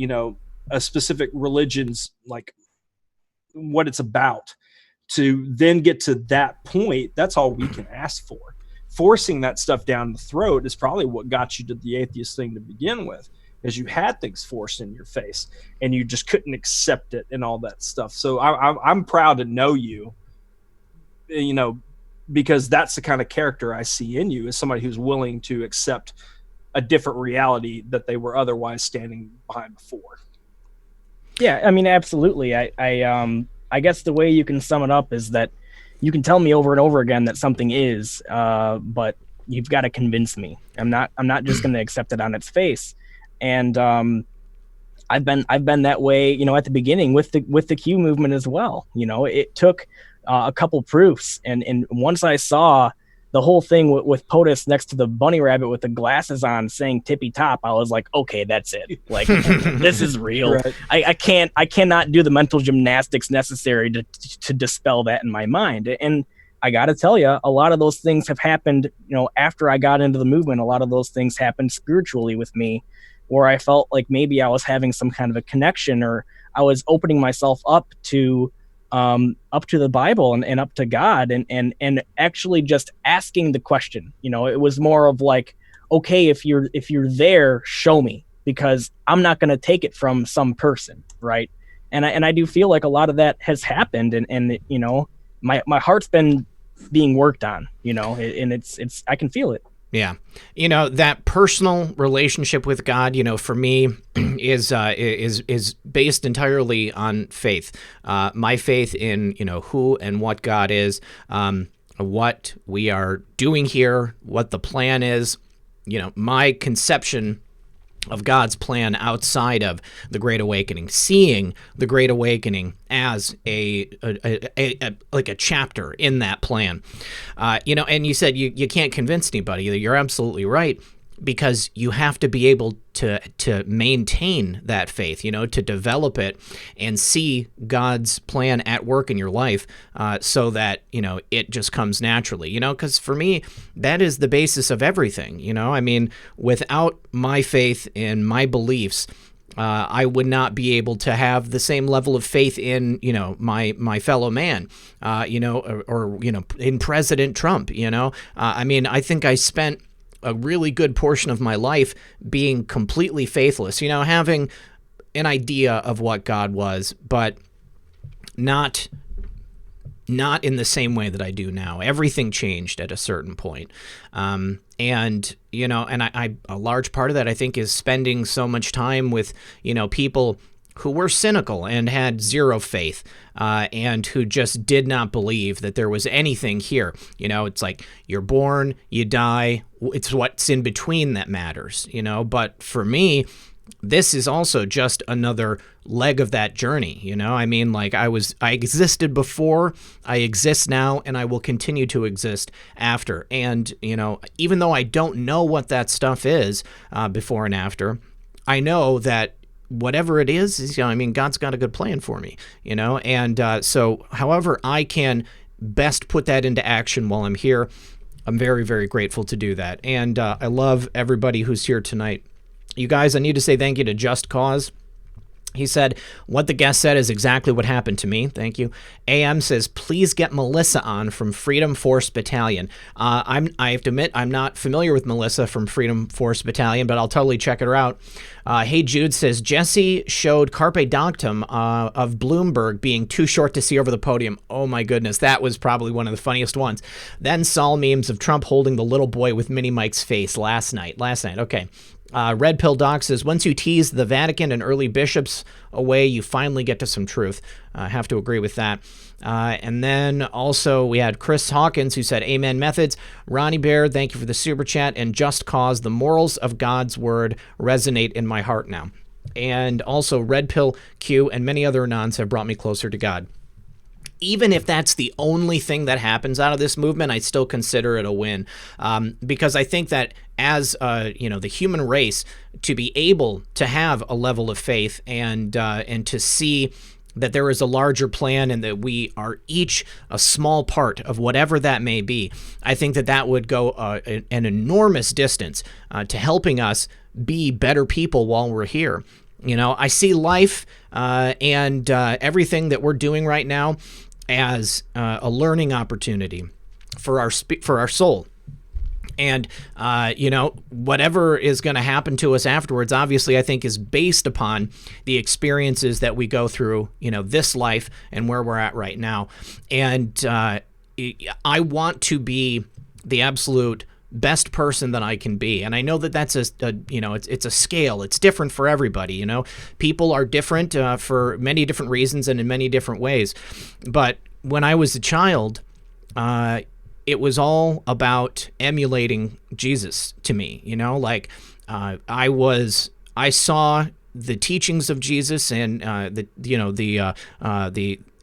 a specific religion's, like, what it's about, to then get to that point, that's all we can ask for. Forcing that stuff down the throat is probably what got you to the atheist thing to begin with, because you had things forced in your face and you just couldn't accept it and all that stuff. So I'm proud to know you, because that's the kind of character I see in you, as somebody who's willing to accept a different reality that they were otherwise standing behind before. Yeah, I mean, absolutely. I guess the way you can sum it up is that you can tell me over and over again that something is, but you've got to convince me. I'm not just going to accept it on its face. And I've been that way, at the beginning with the Q movement as well. It took a couple proofs, and once I saw the whole thing with POTUS next to the bunny rabbit with the glasses on saying tippy top, I was like, okay, that's it. Like, this is real. Right. I cannot do the mental gymnastics necessary to dispel that in my mind. And I got to tell you, a lot of those things have happened, after I got into the movement. A lot of those things happened spiritually with me, where I felt like maybe I was having some kind of a connection, or I was opening myself up to the Bible and up to God, and actually just asking the question. It was more of like, okay, if you're there, show me, because I'm not going to take it from some person, right? And I do feel like a lot of that has happened, and my heart's been being worked on, and it's I can feel it. Yeah. That personal relationship with God, for me is based entirely on faith. My faith in, who and what God is. what we are doing here, what the plan is. My conception of God's plan outside of the Great Awakening, seeing the Great Awakening as a chapter in that plan. And you said you can't convince anybody. You're absolutely right, because you have to be able to maintain that faith, to develop it and see God's plan at work in your life, so that, it just comes naturally, because for me, that is the basis of everything. Without my faith and my beliefs, I would not be able to have the same level of faith in, my fellow man, or in President Trump, I think I spent a really good portion of my life being completely faithless, having an idea of what God was, but not in the same way that I do now. Everything changed at a certain point. And a large part of that, I think, is spending so much time with, people who were cynical and had zero faith, and who just did not believe that there was anything here. It's like you're born, you die, it's what's in between that matters, But for me, this is also just another leg of that journey, I existed before, I exist now, and I will continue to exist after. And, even though I don't know what that stuff is, before and after, I know that whatever it is, God's got a good plan for me, and so however I can best put that into action while I'm here, I'm very, very grateful to do that. And I love everybody who's here tonight. You guys, I need to say thank you to Just Cause. He said, what the guest said is exactly what happened to me. Thank you. AM says, please get Melissa on from Freedom Force Battalion. I have to admit, I'm not familiar with Melissa from Freedom Force Battalion, but I'll totally check her out. Hey Jude says, Jesse showed Carpe Diem of Bloomberg being too short to see over the podium. Oh my goodness, that was probably one of the funniest ones. Then saw memes of Trump holding the little boy with Mini Mike's face last night. Okay. Red Pill Doc says, once you tease the Vatican and early bishops away, you finally get to some truth. I have to agree with that. And then also we had Chris Hawkins, who said, Amen Methods. Ronnie Bear, thank you for the super chat. And Just Cause, the morals of God's word resonate in my heart now. And also Red Pill Q and many other anons have brought me closer to God. Even if that's the only thing that happens out of this movement, I still consider it a win, because I think that as the human race, to be able to have a level of faith and to see that there is a larger plan and that we are each a small part of whatever that may be, I think that would go an enormous distance to helping us be better people while we're here. I see life and everything that we're doing right now as a learning opportunity for our soul. And, whatever is going to happen to us afterwards, obviously, I think is based upon the experiences that we go through, this life and where we're at right now. And I want to be the absolute best person that I can be. And I know that that's it's a scale. It's different for everybody. People are different for many different reasons and in many different ways. But when I was a child, it was all about emulating Jesus to me. I saw the teachings of Jesus and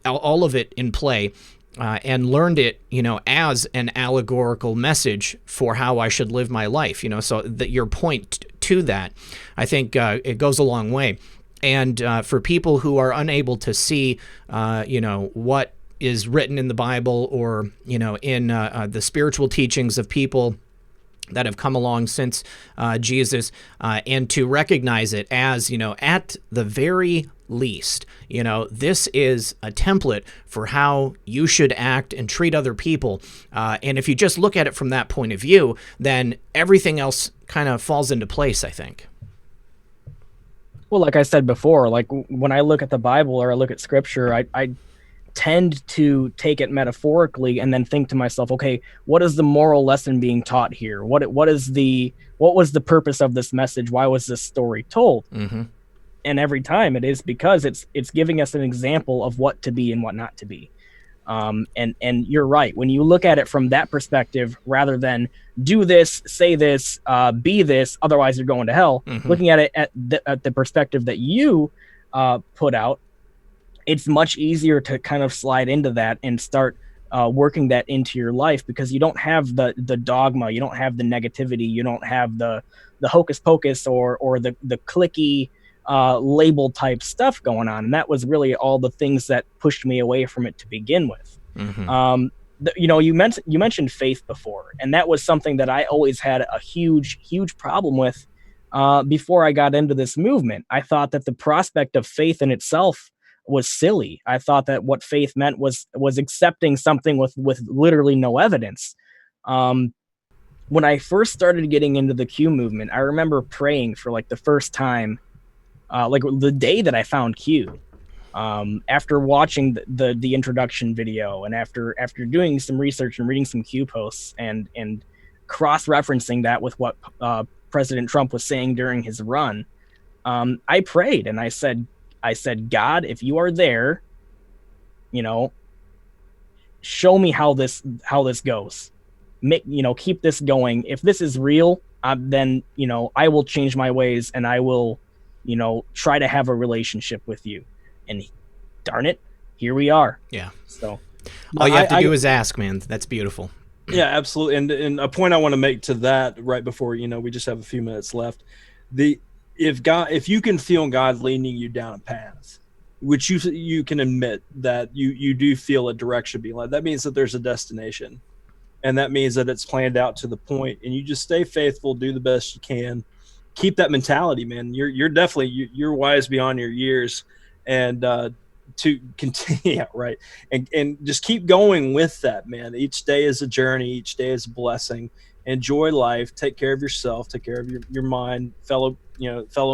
all of it in play. And learned it, as an allegorical message for how I should live my life, so that your point to that, I think it goes a long way. And for people who are unable to see, what is written in the Bible or, in the spiritual teachings of people that have come along since Jesus, and to recognize it as, at the very least, this is a template for how you should act and treat other people. And if you just look at it from that point of view, then everything else kind of falls into place, I think. Well, like I said before, like when I look at the Bible or I look at scripture, I tend to take it metaphorically and then think to myself, okay, what is the moral lesson being taught here? What was the purpose of this message? Why was this story told? Mm-hmm. And every time it is because it's giving us an example of what to be and what not to be. And you're right. When you look at it from that perspective, rather than do this, say this, be this, otherwise you're going to hell, looking at it at the perspective that you put out, it's much easier to kind of slide into that and start working that into your life, because you don't have the dogma, you don't have the negativity, you don't have the hocus pocus or the clicky label type stuff going on. And that was really all the things that pushed me away from it to begin with. You mentioned faith before, and that was something that I always had a huge problem with before I got into this movement. I thought that the prospect of faith in itself was silly. I thought that what faith meant was accepting something with literally no evidence. When I first started getting into the Q movement, I remember praying for like the first time, like the day that I found Q, after watching the introduction video, and after doing some research and reading some Q posts and cross-referencing that with what President Trump was saying during his run, I prayed and I said, God, if you are there, show me how this goes. Keep this going. If this is real, then I will change my ways and I will, try to have a relationship with you. And darn it, here we are. Yeah. So all you have to do is ask, man. That's beautiful. Yeah, absolutely. And a point I want to make to that right before, we just have a few minutes left. If you can feel God leading you down a path, which you can admit that you do feel a direction being led, that means that there's a destination, and that means that it's planned out to the point, and you just stay faithful, do the best you can, keep that mentality, man. You're definitely you're wise beyond your years, and to continue, yeah, right, and just keep going with that, man. Each day is a journey, each day is a blessing. Enjoy life, take care of yourself, take care of your mind, fellow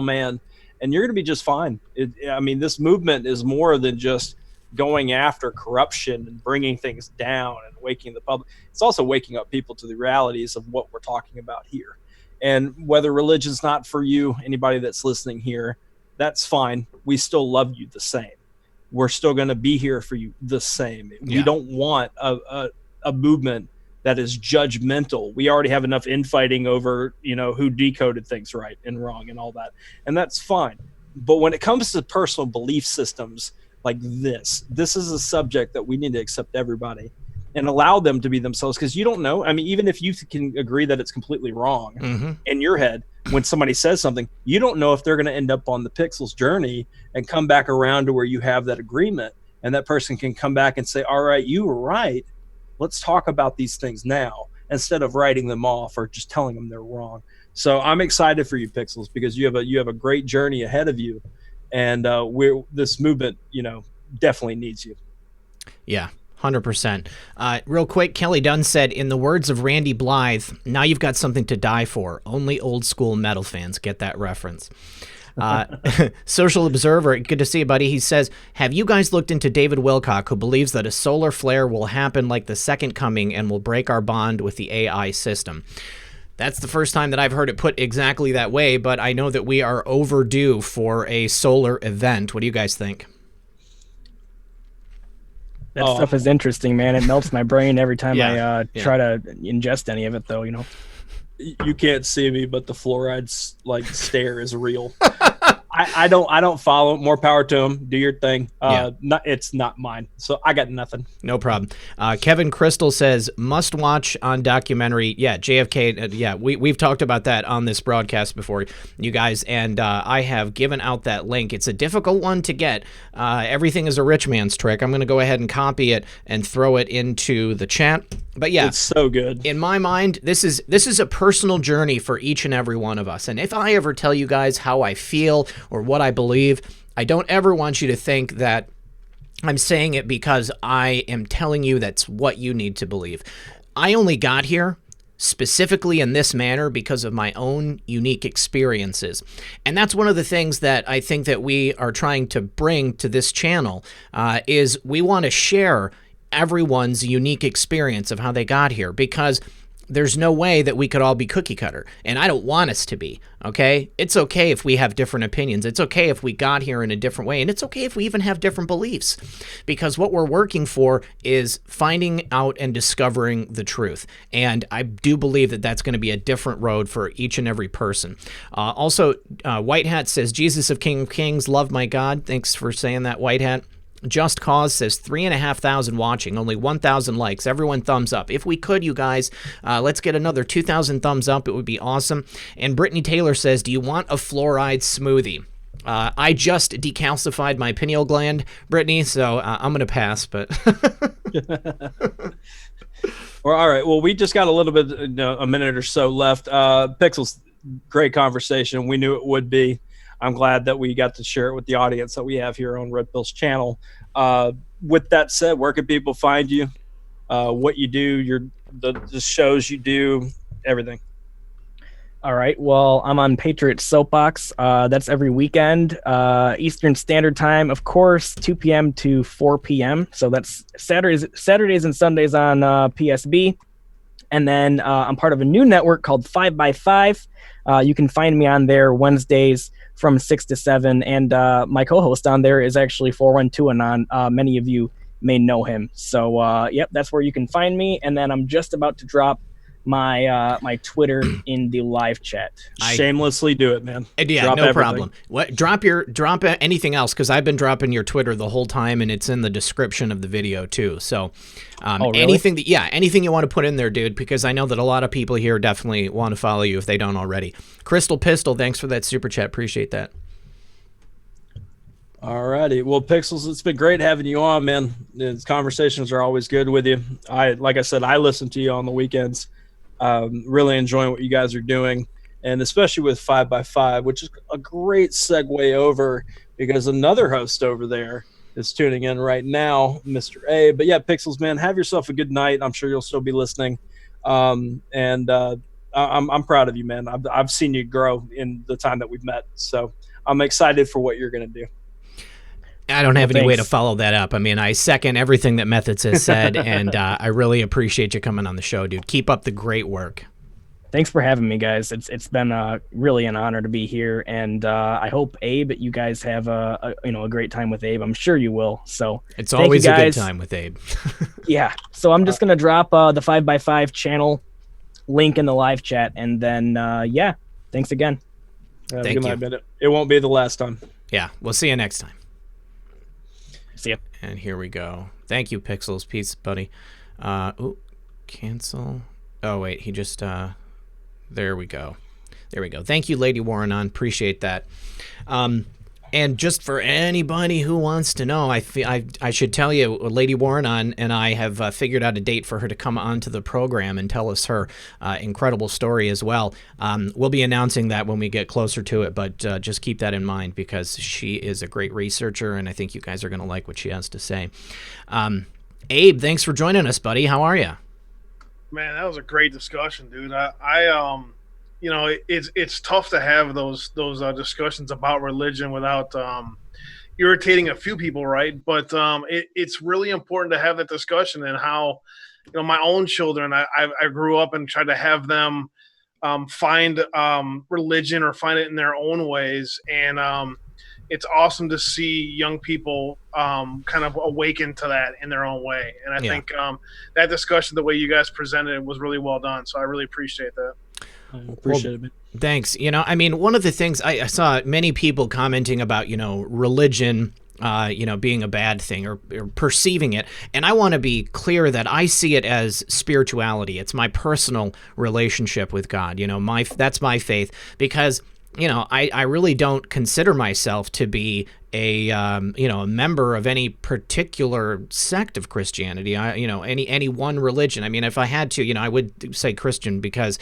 man, and you're going to be just fine. This movement is more than just going after corruption and bringing things down and waking the public. It's also waking up people to the realities of what we're talking about here. And whether religion's not for you, anybody that's listening here, that's fine. We still love you the same. We're still going to be here for you the same. Yeah. We don't want a movement that is judgmental. We already have enough infighting over, who decoded things right and wrong and all that. And that's fine. But when it comes to personal belief systems like this is a subject that we need to accept everybody and allow them to be themselves, because you don't know. Even if you can agree that it's completely wrong in your head, when somebody says something, you don't know if they're going to end up on the Pixels journey and come back around to where you have that agreement, and that person can come back and say, all right, you were right. Let's talk about these things now, instead of writing them off or just telling them they're wrong. So I'm excited for you, Pixels, because you have a great journey ahead of you, and this movement, definitely needs you. Yeah. 100%. Real quick, Kelly Dunn said, in the words of Randy Blythe, now you've got something to die for. Only old school metal fans get that reference. Social Observer, good to see you, buddy. He says, have you guys looked into David Wilcock, who believes that a solar flare will happen like the second coming and will break our bond with the AI system? That's the first time that I've heard it put exactly that way, but I know that we are overdue for a solar event. What do you guys think? That stuff is interesting, man. It melts my brain every time I try to ingest any of it, though. You can't see me, but the fluoride stare is real. I don't follow. More power to him. Do your thing. It's not mine, so I got nothing. No problem. Kevin Crystal says must watch on documentary. Yeah, JFK. We've talked about that on this broadcast before, you guys, and I have given out that link. It's a difficult one to get. Everything is a rich man's trick. I'm going to go ahead and copy it and throw it into the chat. But yeah, it's so good. In my mind, this is a personal journey for each and every one of us. And if I ever tell you guys how I feel or what I believe, I don't ever want you to think that I'm saying it because I am telling you that's what you need to believe. I only got here specifically in this manner because of my own unique experiences. And that's one of the things that I think that we are trying to bring to this channel, is we want to share everyone's unique experience of how they got here, because there's no way that we could all be cookie cutter, and I don't want us to be, okay? It's okay if we have different opinions. It's okay if we got here in a different way, and it's okay if we even have different beliefs, because what we're working for is finding out and discovering the truth, and I do believe that that's going to be a different road for each and every person. Also, White Hat says, Jesus of King of Kings, love my God. Thanks for saying that, White Hat. Just Cause says 3,500 watching, only 1,000 likes. Everyone thumbs up. If we could, you guys, let's get another 2,000 thumbs up. It would be awesome. And Brittany Taylor says, do you want a fluoride smoothie? I just decalcified my pineal gland, Brittany, so I'm going to pass. But Well, all right. Well, we just got a little bit, a minute or so left. Pixels, great conversation. We knew it would be. I'm glad that we got to share it with the audience that we have here on Red Pill's channel. With that said, where can people find you? What you do, the shows you do, everything. All right. Well, I'm on Patriot Soapbox. That's every weekend, Eastern Standard Time, of course, 2 p.m. to 4 p.m. So that's Saturdays and Sundays on PSB. And then I'm part of a new network called 5x5. You can find me on there Wednesdays from 6 to 7. And my co-host on there is actually 412 Anon. Many of you may know him. So, yep, that's where you can find me. And then I'm just about to drop my Twitter in the live chat. Shamelessly do it, man. Yeah, drop no everything. problem. What drop anything else, because I've been dropping your Twitter the whole time, and it's in the description of the video too. So really? anything you want to put in there, dude, because I know that a lot of people here definitely want to follow you if they don't already. Crystal Pistol, thanks for that super chat. Appreciate that. All righty. Well, Pixels, it's been great having you on, man. These conversations are always good with you. Like I said, I listen to you on the weekends. Really enjoying what you guys are doing, and especially with 5x5, which is a great segue over, because another host over there is tuning in right now, Mr. A. But yeah, Pixels, man, have yourself a good night. I'm sure you'll still be listening. I'm proud of you, man. I've seen you grow in the time that we've met, so I'm excited for what you're going to do. I don't have any way to follow that up. I mean, I second everything that Methods has said, and I really appreciate you coming on the show, dude. Keep up the great work. Thanks for having me, guys. It's been really an honor to be here, and I hope Abe, you guys have a great time with Abe. I'm sure you will. So it's always a good time with Abe. Yeah. So I'm just gonna drop the 5x5 channel link in the live chat, and then yeah, thanks again. Thank you. It won't be the last time. Yeah, we'll see you next time. See ya. And here we go. Thank you, Pixels. Peace, buddy. Cancel. Oh, wait. He just... there we go. There we go. Thank you, Lady Warrenon. Appreciate that. And just for anybody who wants to know, I should tell you, Lady Warrenon and I have figured out a date for her to come onto the program and tell us her incredible story as well. We'll be announcing that when we get closer to it, but just keep that in mind, because she is a great researcher, and I think you guys are going to like what she has to say. Abe, thanks for joining us, buddy. How are you? Man, that was a great discussion, dude. It's tough to have those discussions about religion without irritating a few people, right? But it's really important to have that discussion, and how, my own children, I grew up and tried to have them find religion or find it in their own ways, and it's awesome to see young people kind of awaken to that in their own way. And I think that discussion, the way you guys presented it, was really well done. So I really appreciate that. I appreciate it, man. Thanks. I mean, one of the things I saw many people commenting about, religion, being a bad thing or perceiving it. And I want to be clear that I see it as spirituality. It's my personal relationship with God. That's my faith, because I really don't consider myself to be a member of any particular sect of Christianity. Any one religion. I mean, if I had to, I would say Christian, because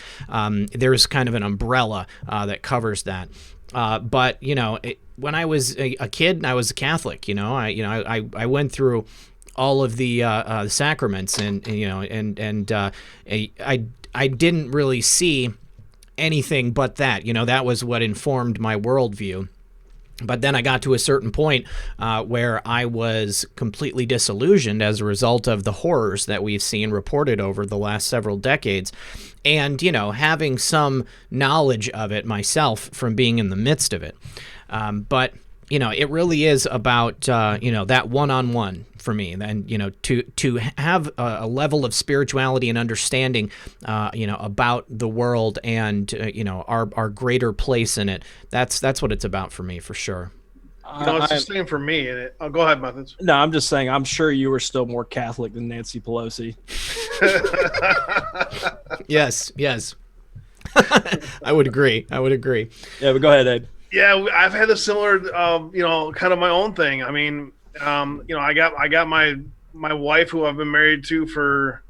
there's kind of an umbrella that covers that. But when I was a kid, I was a Catholic. I went through all of the sacraments, and I didn't really see anything but that. That was what informed my worldview. But then I got to a certain point where I was completely disillusioned as a result of the horrors that we've seen reported over the last several decades. And, you know, having some knowledge of it myself from being in the midst of it. But, you know, it really is about, you know, that one-on-one for me. And, you know, to have a level of spirituality and understanding, you know, about the world and, you know, our greater place in it. That's what it's about for me, for sure. You know, it's the same for me. And go ahead, Methods. No, I'm just saying, I'm sure you were still more Catholic than Nancy Pelosi. Yes. I would agree. Yeah, but go ahead, Abe. Yeah, I've had a similar, you know, kind of my own thing. I mean, you know, I got my wife, who I've been married to for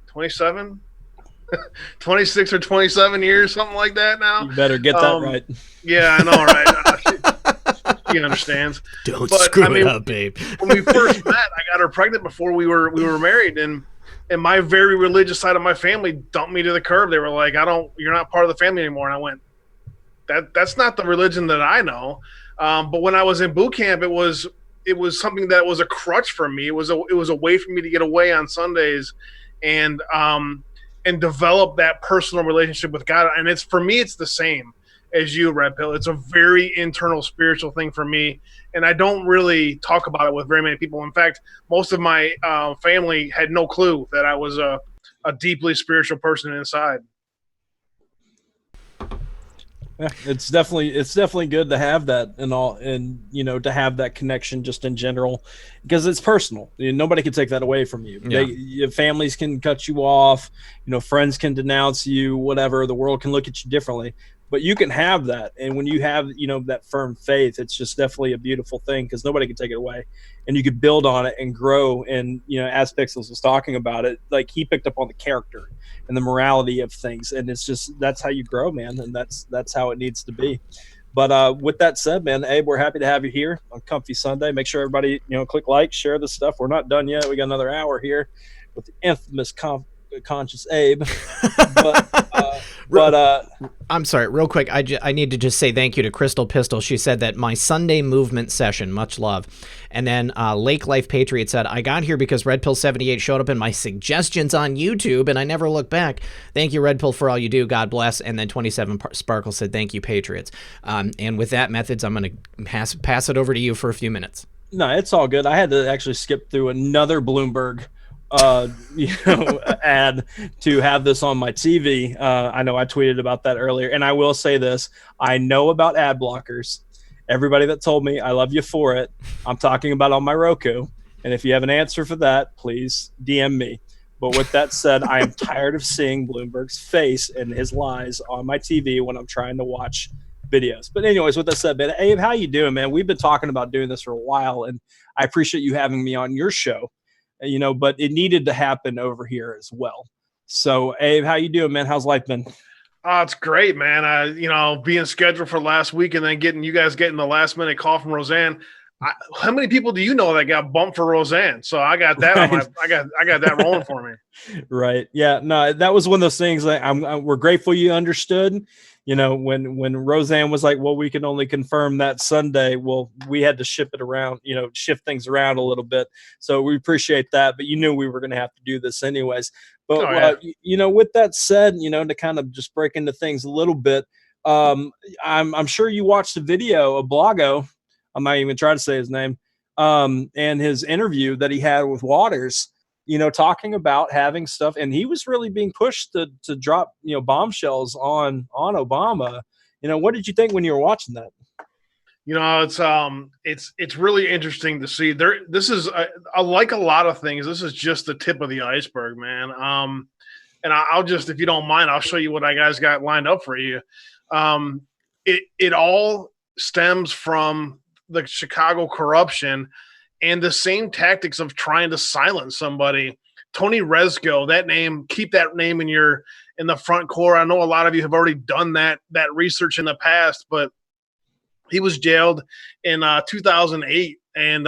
26 or 27 years, something like that now. You better get that right. Yeah, I know, right? She understands. Don't screw it up, babe. When we first met, I got her pregnant before we were married, and my very religious side of my family dumped me to the curb. They were like, you're not part of the family anymore. And I went, that's not the religion that I know. But when I was in boot camp, it was something that was a crutch for me. It was a way for me to get away on Sundays and develop that personal relationship with God. And for me, it's the same as you, Red Pill. It's a very internal spiritual thing for me. And I don't really talk about it with very many people. In fact, most of my family had no clue that I was a deeply spiritual person inside. Yeah, it's definitely good to have that and you know, to have that connection just in general, because it's personal. You know, nobody can take that away from you. Yeah. Your families can cut you off, you know, friends can denounce you, whatever. The world can look at you differently, but you can have that. And when you have, you know, that firm faith, it's just definitely a beautiful thing, because nobody can take it away, and you could build on it and grow. And, you know, as Pixels was talking about it, like, he picked up on the character and the morality of things, and it's just, that's how you grow, man, and that's how it needs to be. But with that said, man, Abe, we're happy to have you here on Comfy Sunday. Make sure everybody, you know, click like, share this stuff. We're not done yet. We got another hour here with the infamous conscious Abe. but I'm sorry, real quick. I need to just say thank you to Crystal Pistol. She said that my Sunday movement session, much love. And then Lake Life Patriot said, I got here because Red Pill 78 showed up in my suggestions on YouTube, and I never looked back. Thank you, Red Pill, for all you do. God bless. And then 27 Sparkle said, thank you, Patriots. And with that, Methods, I'm going to pass it over to you for a few minutes. No, it's all good. I had to actually skip through another Bloomberg you know, ad to have this on my TV. I know I tweeted about that earlier, and I will say this: I know about ad blockers. Everybody that told me, I love you for it. I'm talking about on my Roku, and if you have an answer for that, please DM me. But with that said, I am tired of seeing Bloomberg's face and his lies on my TV when I'm trying to watch videos. But anyways, with that said, man, Abe, how you doing, man? We've been talking about doing this for a while, and I appreciate you having me on your show. You know, but it needed to happen over here as well. So, Abe, how you doing, man? How's life been? Oh, it's great, man. You know, being scheduled for last week and then getting the last minute call from Roseanne. How many people do you know that got bumped for Roseanne? So I got that right. I got that rolling for me. Right. Yeah. No, that was one of those things that we're grateful you understood. You know, when Roseanne was like, well, we can only confirm that Sunday. Well, we had to shift things around a little bit. So we appreciate that. But you knew we were going to have to do this anyways. But, you know, with that said, you know, to kind of just break into things a little bit, I'm sure you watched the video of Blago. I'm not even trying to say his name, and his interview that he had with Waters, you know, talking about having stuff, and he was really being pushed to drop, you know, bombshells on Obama. You know, what did you think when you were watching that? You know, it's really interesting to see. This is like a lot of things. This is just the tip of the iceberg, man. And I'll just, if you don't mind, I'll show you what I guys got lined up for you. It all stems from the Chicago corruption and the same tactics of trying to silence somebody. Tony Rezko, that name, keep that name in the front core. I know a lot of you have already done that research in the past, but he was jailed in 2008 and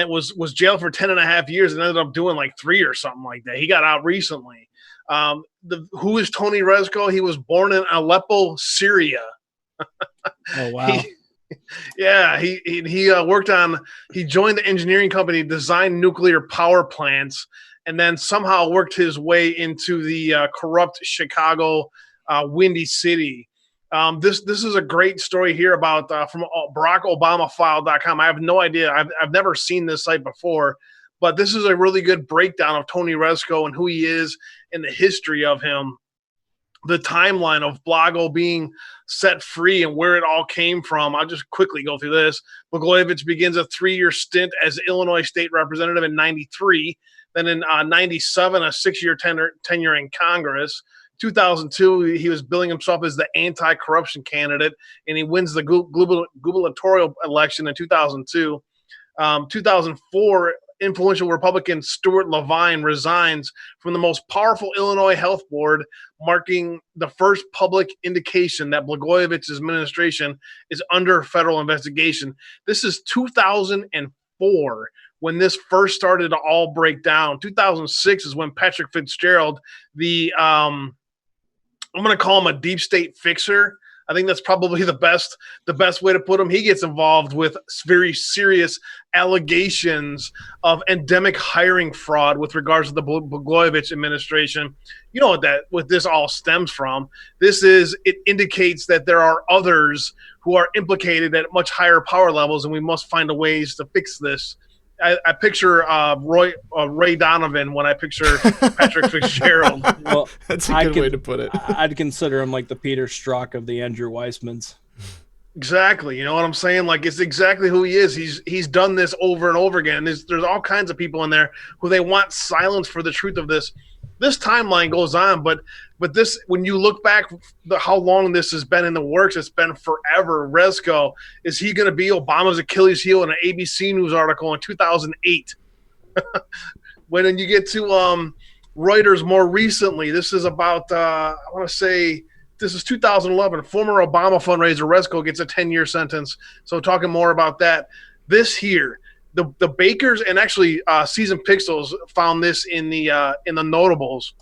was jailed for 10 and a half years and ended up doing like 3 or something like that. He got out recently. Who is Tony Rezko? He was born in Aleppo, Syria. Oh, wow. Yeah, he worked on. He joined the engineering company, designed nuclear power plants, and then somehow worked his way into the corrupt Chicago Windy City. This is a great story here about from BarackObamaFile.com. I have no idea. I've never seen this site before, but this is a really good breakdown of Tony Rezko and who he is and the history of him. The timeline of Blago being set free and where it all came from. I'll just quickly go through this. Blagojevich begins a 3-year stint as Illinois state representative in 93. Then in 97, a 6-year tenure in Congress. 2002, he was billing himself as the anti-corruption candidate, and he wins the gubernatorial election in 2002. 2004, influential Republican Stuart Levine resigns from the most powerful Illinois health board, marking the first public indication that Blagojevich's administration is under federal investigation. This is 2004 when this first started to all break down. 2006 is when Patrick Fitzgerald, I'm going to call him a deep state fixer. I think that's probably the best way to put him. He gets involved with very serious allegations of endemic hiring fraud with regards to the Blagojevich administration. You know what this all stems from. It indicates that there are others who are implicated at much higher power levels, and we must find a ways to fix this. I picture Ray Donovan when I picture Patrick Fitzgerald. Well, that's a good way to put it. I'd consider him like the Peter Strzok of the Andrew Weissmans. Exactly. You know what I'm saying? Like, it's exactly who he is. He's done this over and over again. There's all kinds of people in there who they want silence for the truth of this. This timeline goes on, but this, when you look back how long this has been in the works, it's been forever. Rezko, is he going to be Obama's Achilles heel in an ABC News article in 2008? When you get to Reuters more recently, this is about, I want to say, this is 2011. Former Obama fundraiser Rezko gets a 10-year sentence. So talking more about that. This here, the Bakers, and actually Season Pixels found this in the notables.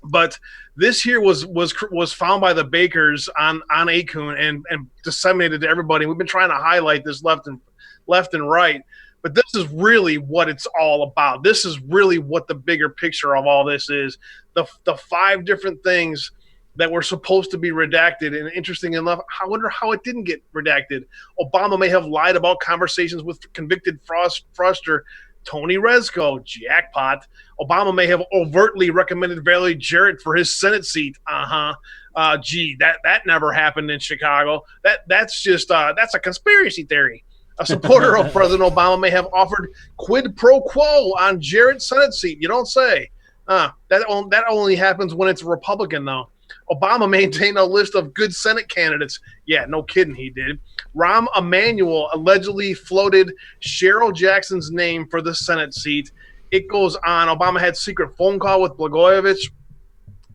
But this here was found by the Bakers on Acun and disseminated to everybody. We've been trying to highlight this left and right. But this is really what it's all about. This is really what the bigger picture of all this is. The 5 different things that were supposed to be redacted. And interesting enough, I wonder how it didn't get redacted. Obama may have lied about conversations with convicted fraudster Tony Rezko. Jackpot. Obama may have overtly recommended Valerie Jarrett for his Senate seat. Gee, that never happened in Chicago. That's a conspiracy theory. A supporter of President Obama may have offered quid pro quo on Jarrett's Senate seat. You don't say. That only happens when it's a Republican, though. Obama maintained a list of good Senate candidates. Yeah, no kidding, he did. Rahm Emanuel allegedly floated Cheryl Jackson's name for the Senate seat. It goes on. Obama had secret phone call with Blagojevich.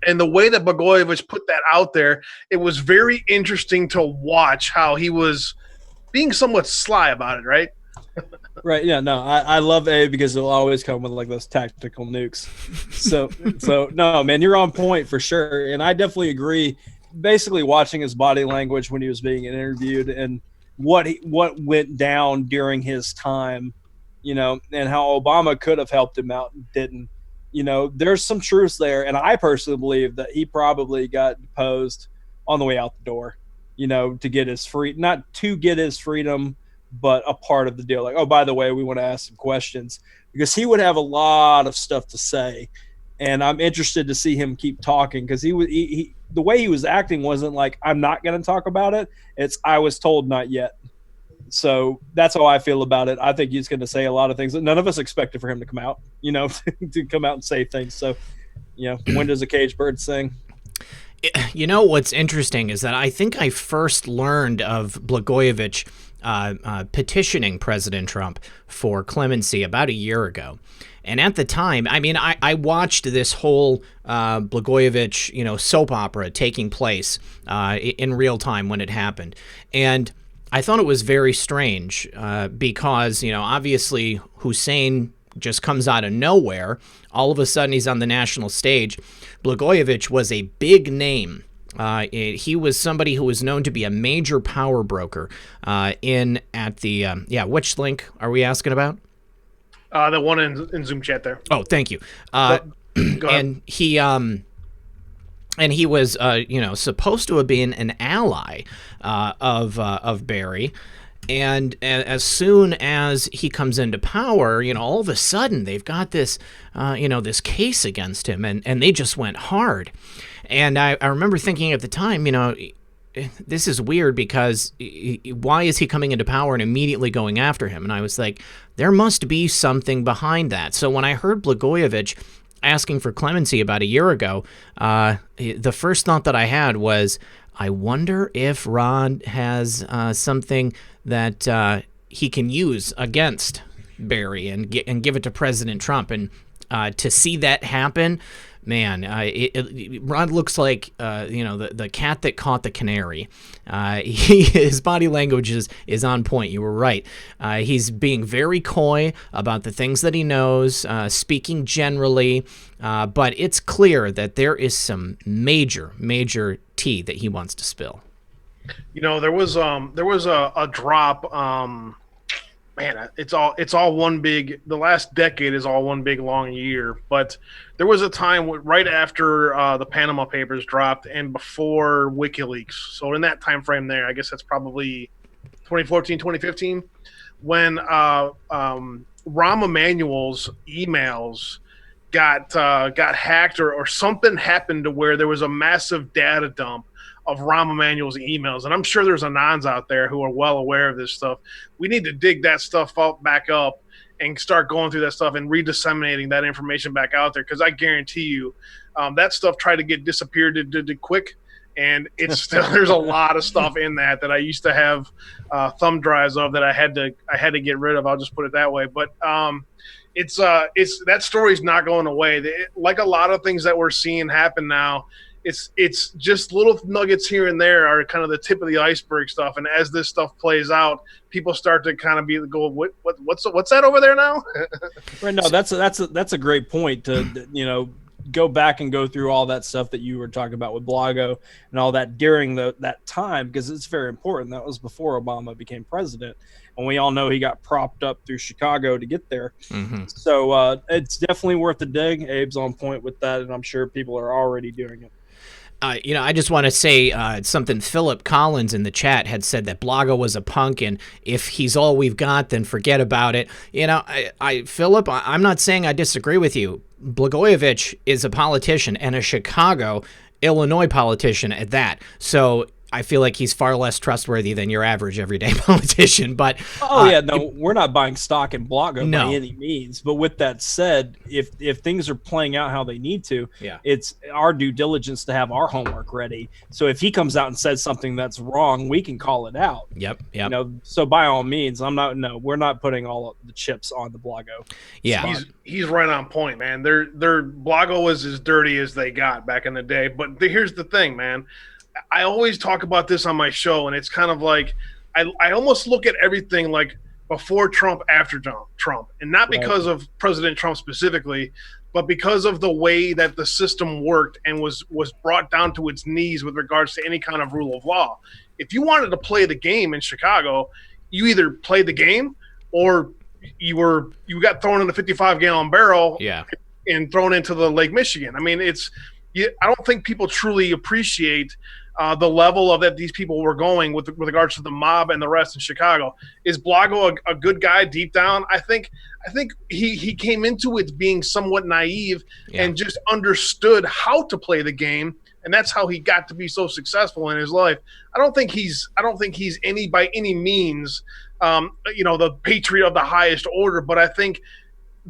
And the way that Blagojevich put that out there, it was very interesting to watch how he was being somewhat sly about it, right? Right. Yeah. No, I love Abe because he'll always come with like those tactical nukes. So no, man, you're on point for sure. And I definitely agree. Basically watching his body language when he was being interviewed and what went down during his time, and how Obama could have helped him out and didn't. There's some truths there. And I personally believe that he probably got deposed on the way out the door, to get his not to get his freedom, but a part of the deal. Like, oh, by the way, we want to ask some questions, because he would have a lot of stuff to say. And I'm interested to see him keep talking, because he the way he was acting wasn't like, I'm not going to talk about it. It's, I was told not yet. So that's how I feel about it. I think he's going to say a lot of things that none of us expected for him to come out, to come out and say things. So, when does a caged bird sing? What's interesting is that I think I first learned of Blagojevich petitioning President Trump for clemency about a year ago. And at the time, I watched this whole Blagojevich, soap opera taking place in real time when it happened. And I thought it was very strange because, obviously Hussein just comes out of nowhere. All of a sudden, he's on the national stage. Blagojevich was a big name He was somebody who was known to be a major power broker which link are we asking about? The one in Zoom chat there. Oh, thank you. Go ahead. And he was, supposed to have been an ally of Barry. And as soon as he comes into power, all of a sudden they've got this, this case against him, and they just went hard. And I remember thinking at the time, this is weird because why is he coming into power and immediately going after him? And I was like, there must be something behind that. So when I heard Blagojevich asking for clemency about a year ago, the first thought that I had was, I wonder if Rod has something that he can use against Barry and give it to President Trump. And to see that happen, man, Rod looks like the cat that caught the canary. His body language is on point. You were right. He's being very coy about the things that he knows, speaking generally, but it's clear that there is some major tea that he wants to spill. There was a drop. Man, it's all one big. The last decade is all one big long year. But there was a time right after the Panama Papers dropped and before WikiLeaks. So in that time frame there, I guess that's probably 2014, 2015, when Rahm Emanuel's emails got hacked or something happened to where there was a massive data dump of Rahm Emanuel's emails. And I'm sure there's Anons out there who are well aware of this stuff. We need to dig that stuff back up and start going through that stuff and redisseminating that information back out there. Because I guarantee you that stuff tried to get disappeared did quick. And it's still, there's a lot of stuff in that I used to have thumb drives of that I had to get rid of. I'll just put it that way. But it's that story's not going away. Like a lot of things that we're seeing happen now, it's just little nuggets here and there are kind of the tip of the iceberg stuff. And as this stuff plays out, people start to kind of what's that over there now? Right. No, that's a great point to, go back and go through all that stuff that you were talking about with Blago and all that during that time, because it's very important. That was before Obama became president. And we all know he got propped up through Chicago to get there. Mm-hmm. So it's definitely worth the dig. Abe's on point with that, and I'm sure people are already doing it. I just want to say something. Philip Collins in the chat had said that Blago was a punk, and if he's all we've got, then forget about it. Philip, I'm not saying I disagree with you. Blagojevich is a politician and a Chicago, Illinois politician at that. So I feel like he's far less trustworthy than your average everyday politician. But we're not buying stock in Blago by any means. But with that said, if things are playing out how they need to, it's our due diligence to have our homework ready. So if he comes out and says something that's wrong, we can call it out. Yep. So by all means, we're not putting all of the chips on the Blago. Yeah, he's right on point, man. Their Blago was as dirty as they got back in the day. But here's the thing, man. I always talk about this on my show, and it's kind of like I almost look at everything like before Trump, after Trump, and not because of President Trump specifically, but because of the way that the system worked and was brought down to its knees with regards to any kind of rule of law. If you wanted to play the game in Chicago, you either played the game or you got thrown in a 55-gallon barrel and thrown into the Lake Michigan. I mean, I don't think people truly appreciate the level of that these people were going with regards to the mob and the rest in Chicago. Is Blago a good guy deep down? I think he came into it being somewhat naive and just understood how to play the game, and that's how he got to be so successful in his life. I don't think he's by any means the patriot of the highest order, but I think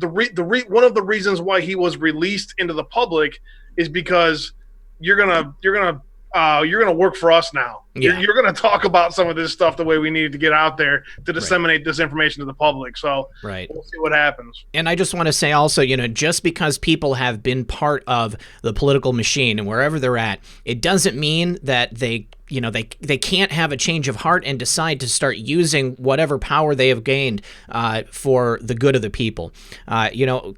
one of the reasons why he was released into the public is because you're gonna work for us now. Yeah. You're gonna talk about some of this stuff the way we needed to get out there to disseminate this information to the public. So we'll see what happens. And I just want to say also, just because people have been part of the political machine and wherever they're at, it doesn't mean that they they can't have a change of heart and decide to start using whatever power they have gained for the good of the people.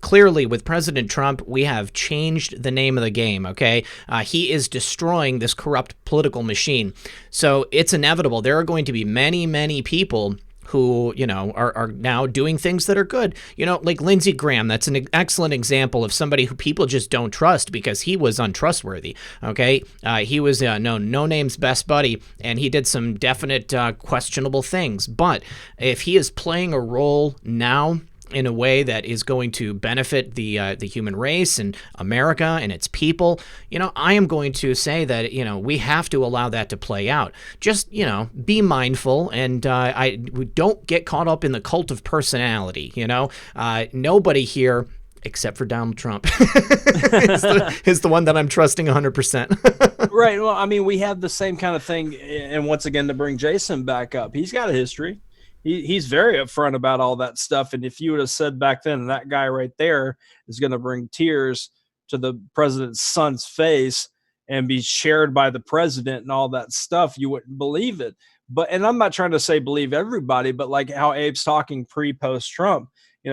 Clearly with President Trump, we have changed the name of the game, okay? He is destroying this corrupt political machine. So it's inevitable. There are going to be many, many people who, are now doing things that are good. Like Lindsey Graham, that's an excellent example of somebody who people just don't trust because he was untrustworthy, okay? He was No Name's best buddy, and he did some definite questionable things. But if he is playing a role now in a way that is going to benefit the human race and America and its people, I am going to say that, we have to allow that to play out. Just, be mindful and we don't get caught up in the cult of personality, Nobody here, except for Donald Trump, is the one that I'm trusting 100%. Right. Well, I mean, we have the same kind of thing. And once again, to bring Jason back up, he's got a history. He's very upfront about all that stuff. And if you would have said back then, that guy right there is going to bring tears to the president's son's face and be shared by the president and all that stuff, you wouldn't believe it. And I'm not trying to say believe everybody, but like how Abe's talking post Trump,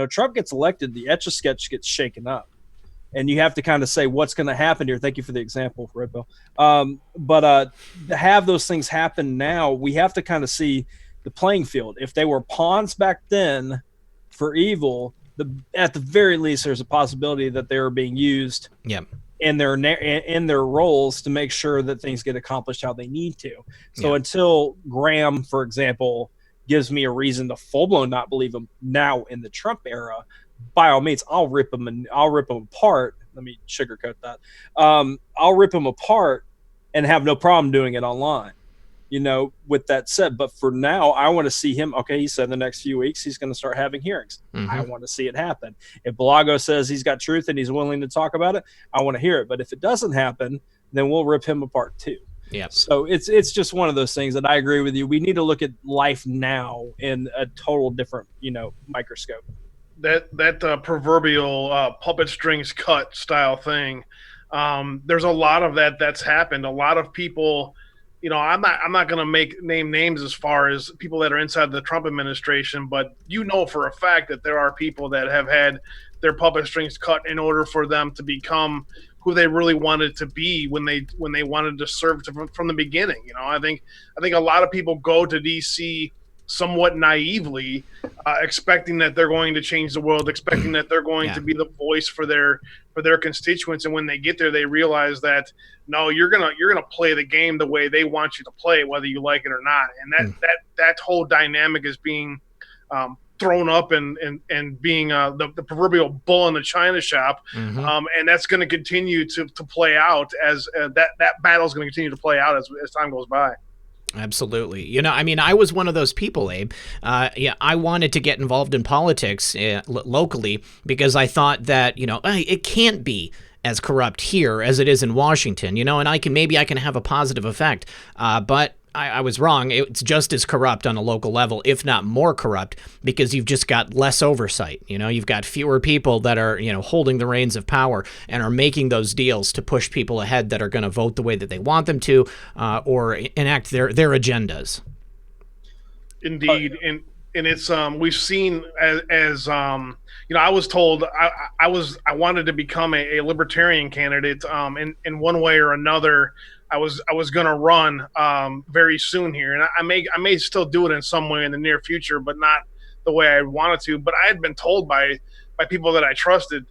Trump gets elected, the Etch-a-Sketch gets shaken up. And you have to kind of say what's going to happen here. Thank you for the example, Red Bill. To have those things happen now, we have to kind of see the playing field. If they were pawns back then for evil, at the very least, there's a possibility that they were being used in their roles to make sure that things get accomplished how they need to. So until Graham, for example, gives me a reason to full blown not believe him now in the Trump era, by all means, I'll rip him apart. Let me sugarcoat that. I'll rip him apart and have no problem doing it online. With that said, but for now, I want to see him. Okay, he said in the next few weeks he's going to start having hearings. Mm-hmm. I want to see it happen. If Balago says he's got truth and he's willing to talk about it, I want to hear it. But if it doesn't happen, then we'll rip him apart too. Yeah. So it's just one of those things that I agree with you. We need to look at life now in a total different, microscope. That proverbial puppet strings cut style thing. There's a lot of that's happened. A lot of people. I'm not going to name names as far as people that are inside the Trump administration, but for a fact that there are people that have had their puppet strings cut in order for them to become who they really wanted to be when they wanted to serve from the beginning. I think a lot of people go to DC somewhat naively, expecting that they're going to change the world, expecting that they're going to be the voice for their constituents, and when they get there, they realize that no, you're gonna play the game the way they want you to play it, whether you like it or not. And that whole dynamic is being thrown up and being the proverbial bull in the china shop, and that's going to continue to play out as that battle is going to continue to play out as time goes by. Absolutely. I was one of those people, Abe. I wanted to get involved in politics locally because I thought that, it can't be as corrupt here as it is in Washington, and I can have a positive effect. But I was wrong. It's just as corrupt on a local level, if not more corrupt, because you've just got less oversight. You've got fewer people that are, holding the reins of power and are making those deals to push people ahead that are going to vote the way that they want them to, or enact their agendas. Indeed. And it's, we've seen as I was told I wanted to become a libertarian candidate, in one way or another. I was going to run very soon here, and I may still do it in some way in the near future, but not the way I wanted to. But I had been told by people that I trusted,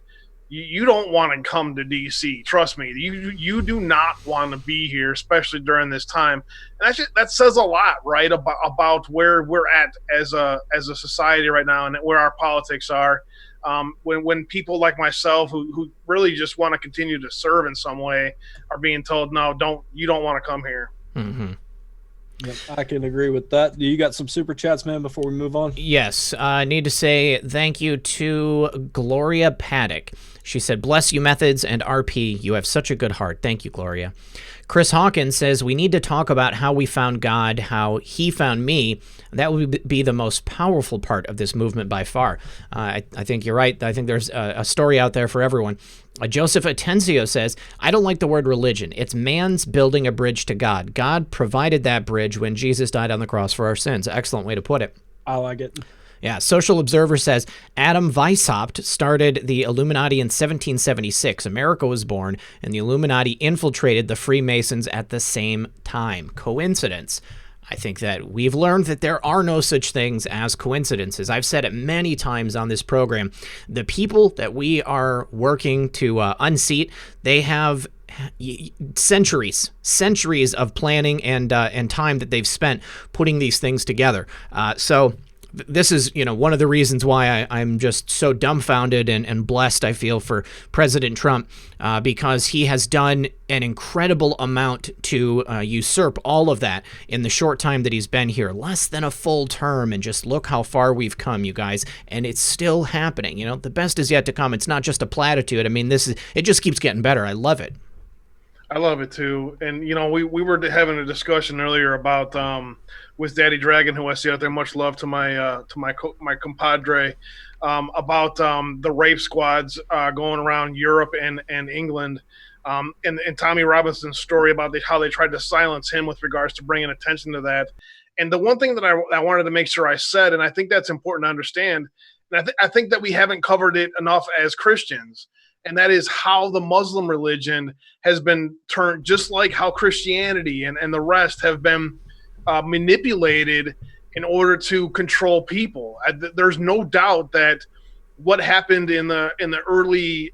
you don't want to come to DC. Trust me, you do not want to be here, especially during this time. And that says a lot, right, about where we're at as a society right now and where our politics are. When people like myself who really just want to continue to serve in some way are being told, no, you don't want to come here. Mm-hmm. Yep, I can agree with that. You got some super chats, man, before we move on? Yes. I need to say thank you to Gloria Paddock. She said, bless you, Methods and RP. You have such a good heart. Thank you, Gloria. Chris Hawkins says, we need to talk about how we found God, how he found me. That would be the most powerful part of this movement by far. I think you're right. I think there's a story out there for everyone. Joseph Atencio says, I don't like the word religion. It's man's building a bridge to God. God provided that bridge when Jesus died on the cross for our sins. Excellent way to put it. I like it. Yeah, Social Observer says, Adam Weishaupt started the Illuminati in 1776. America was born, and the Illuminati infiltrated the Freemasons at the same time. Coincidence? I think that we've learned that there are no such things as coincidences. I've said it many times on this program. The people that we are working to unseat, they have centuries of planning and time that they've spent putting these things together. So this is, one of the reasons why I'm just so dumbfounded and blessed, I feel, for President Trump, because he has done an incredible amount to usurp all of that in the short time that he's been here. Less than a full term, and just look how far we've come, you guys. And it's still happening. The best is yet to come. It's not just a platitude. I mean, it just keeps getting better. I love it. I love it too. And we were having a discussion earlier about with Daddy Dragon, who I see out there. Much love to my compadre, about the rape squads going around Europe and England, and Tommy Robinson's story about how they tried to silence him with regards to bringing attention to that. And the one thing that I wanted to make sure I said, and I think that's important to understand, and I think that we haven't covered it enough as Christians, and that is how the Muslim religion has been turned, just like how Christianity and the rest have been manipulated in order to control people. There's no doubt that what happened in the early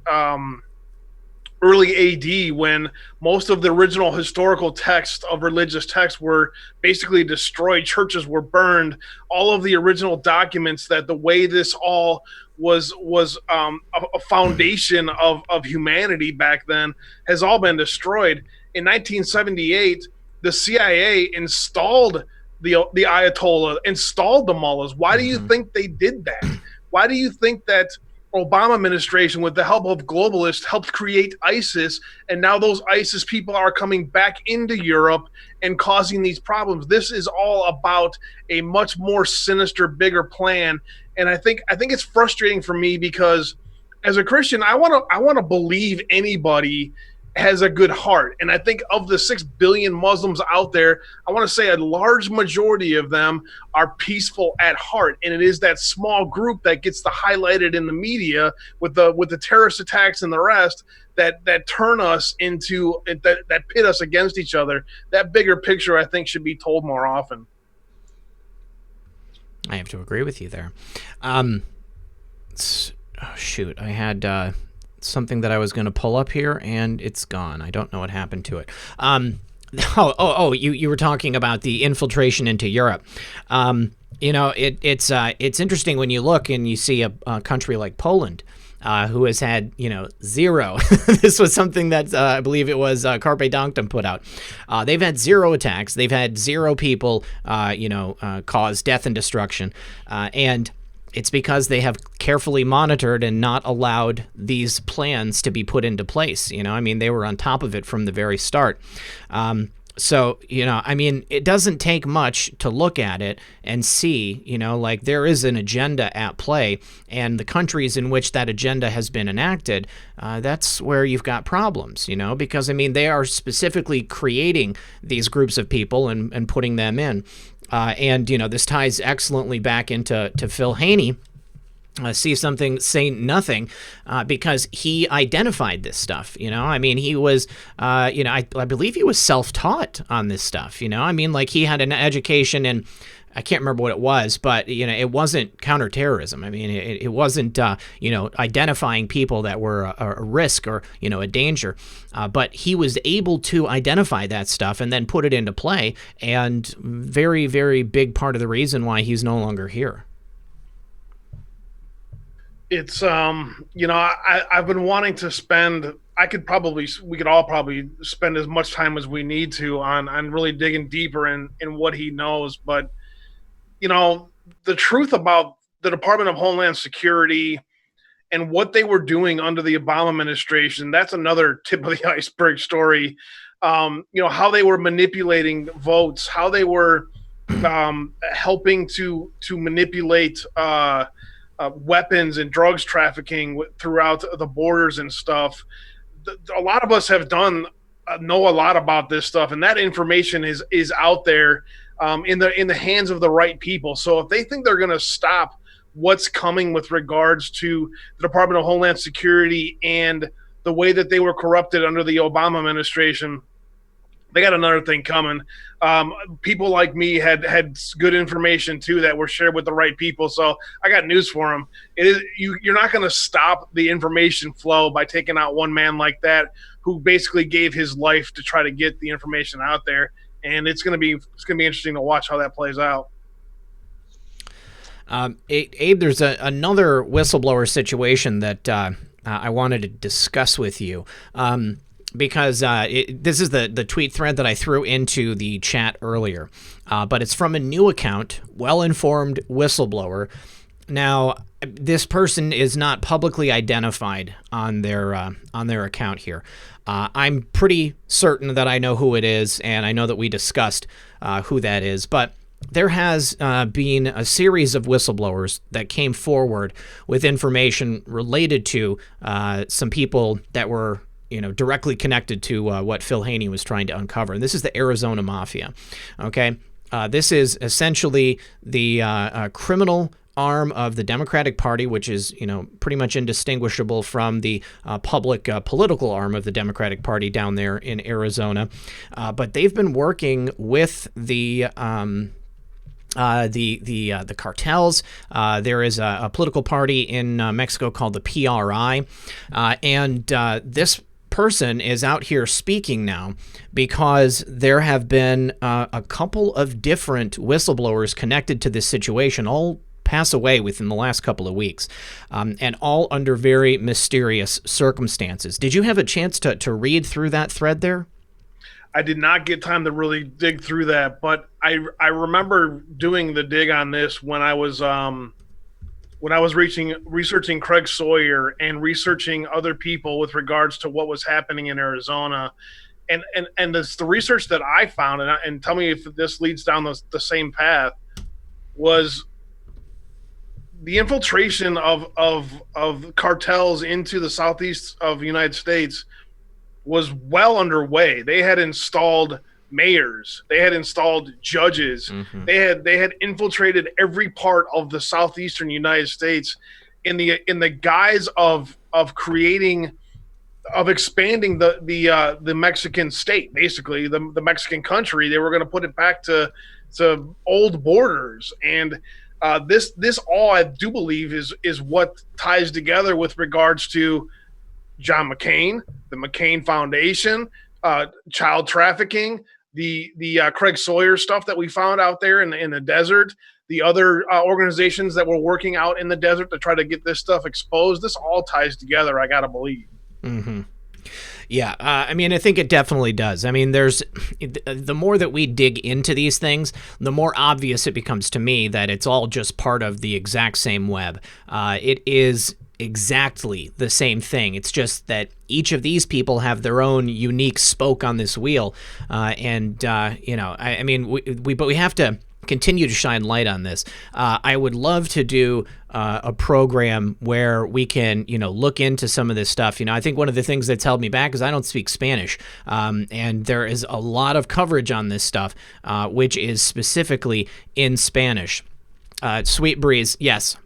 AD, when most of the original historical texts of religious texts were basically destroyed, churches were burned, all of the original documents, that the way this all was a foundation of humanity back then has all been destroyed. In 1978, the CIA installed the Ayatollah, installed the mullahs. Why do you think they did that? Why do you think that Obama administration, with the help of globalists, helped create ISIS, and now those ISIS people are coming back into Europe and causing these problems? This is all about a much more sinister, bigger plan. And I think it's frustrating for me, because as a Christian, I want to believe anybody has a good heart. And I think of the 6 billion Muslims out there, I want to say a large majority of them are peaceful at heart. And it is that small group that gets highlighted in the media with the terrorist attacks and the rest that turn us into, that pit us against each other. That bigger picture, I think, should be told more often. I have to agree with you there. Shoot, I had something that I was going to pull up here, and it's gone. I don't know what happened to it. You were talking about the infiltration into Europe. It's interesting when you look and you see a country like Poland, who has had, zero. This was something that I believe it was Carpe Donktum put out. They've had 0 attacks. They've had 0 people, cause death and destruction. And it's because they have carefully monitored and not allowed these plans to be put into place. They were on top of it from the very start. It doesn't take much to look at it and see, there is an agenda at play, and the countries in which that agenda has been enacted, that's where you've got problems, because, they are specifically creating these groups of people and putting them in. This ties excellently back into Phil Haney. See something, say nothing, because he identified this stuff. He was, I believe he was self-taught on this stuff. He had an education in, I can't remember what it was, but it wasn't counterterrorism. It wasn't identifying people that were a risk or a danger. But he was able to identify that stuff and then put it into play. And very, very big part of the reason why he's no longer here. It's I've been wanting to spend. We could all probably spend as much time as we need to on really digging deeper in what he knows, but. The truth about the Department of Homeland Security and what they were doing under the Obama administration, that's another tip of the iceberg story. How they were manipulating votes, how they were helping to manipulate weapons and drugs trafficking throughout the borders and stuff. A lot of us have know a lot about this stuff, and that information is out there in the hands of the right people. So if they think they're going to stop what's coming with regards to the Department of Homeland Security and the way that they were corrupted under the Obama administration, they got another thing coming. People like me had good information too that were shared with the right people. So I got news for them. You're not going to stop the information flow by taking out one man like that, who basically gave his life to try to get the information out there. And it's going to be interesting to watch how that plays out. Abe, there's another whistleblower situation that I wanted to discuss with you. Because this is the tweet thread that I threw into the chat earlier. But it's from a new account, well-informed whistleblower. Now, this person is not publicly identified on their account here. I'm pretty certain that I know who it is, and I know that we discussed who that is. But there has been a series of whistleblowers that came forward with information related to some people that were directly connected to what Phil Haney was trying to uncover. And this is the Arizona Mafia. Okay. This is essentially the criminal arm of the Democratic Party, which is, pretty much indistinguishable from the public political arm of the Democratic Party down there in Arizona. But they've been working with the cartels. There is a political party in Mexico called the PRI. And this person is out here speaking now because there have been a couple of different whistleblowers connected to this situation, all pass away within the last couple of weeks, and all under very mysterious circumstances. Did you have a chance to read through that thread there? I did not get time to really dig through that, but I remember doing the dig on this when I was researching Craig Sawyer and researching other people with regards to what was happening in Arizona, and the research that I found, and tell me if this leads down the same path, was the infiltration of cartels into the southeast of the United States was well underway. They had installed mayors, they had installed judges, mm-hmm. they had infiltrated every part of the southeastern United States in the guise of expanding the Mexican state, basically the Mexican country. They were going to put it back to old borders, and this all, I do believe, is what ties together with regards to John McCain, the McCain Foundation, child trafficking, the Craig Sawyer stuff that we found out there in the desert, the other organizations that were working out in the desert to try to get this stuff exposed. This all ties together, I gotta believe. Mm-hmm. Yeah, I think it definitely does. There's the more that we dig into these things, the more obvious it becomes to me that it's all just part of the exact same web. It is exactly the same thing. It's just that each of these people have their own unique spoke on this wheel, but we have to continue to shine light on this. I would love to do a program where we can, look into some of this stuff. I think one of the things that's held me back is I don't speak Spanish, and there is a lot of coverage on this stuff, which is specifically in Spanish. Sweet Breeze, yes.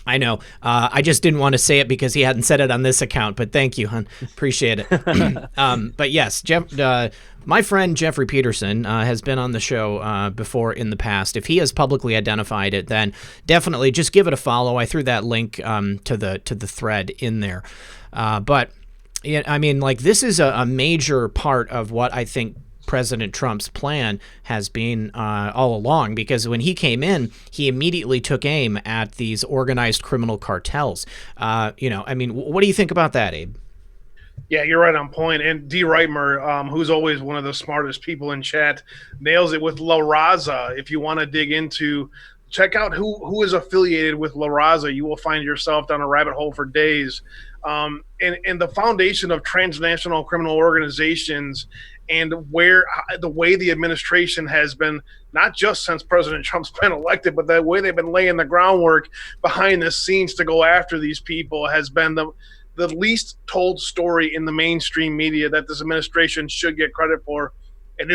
I know. I just didn't want to say it because he hadn't said it on this account, but thank you, hon. Appreciate it. But yes, my friend Jeffrey Peterson has been on the show before in the past. If he has publicly identified it, then definitely just give it a follow. I threw that link to the thread in there. But yeah, this is a major part of what I think President Trump's plan has been all along, because when he came in, he immediately took aim at these organized criminal cartels. What do you think about that, Abe? Yeah, you're right on point. And D. Reitmer, who's always one of the smartest people in chat, nails it with La Raza. If you want to dig into check out who is affiliated with La Raza. You will find yourself down a rabbit hole for days. And the foundation of transnational criminal organizations, and where the way the administration has been, not just since President Trump's been elected, but the way they've been laying the groundwork behind the scenes to go after these people, has been the least told story in the mainstream media that this administration should get credit for. And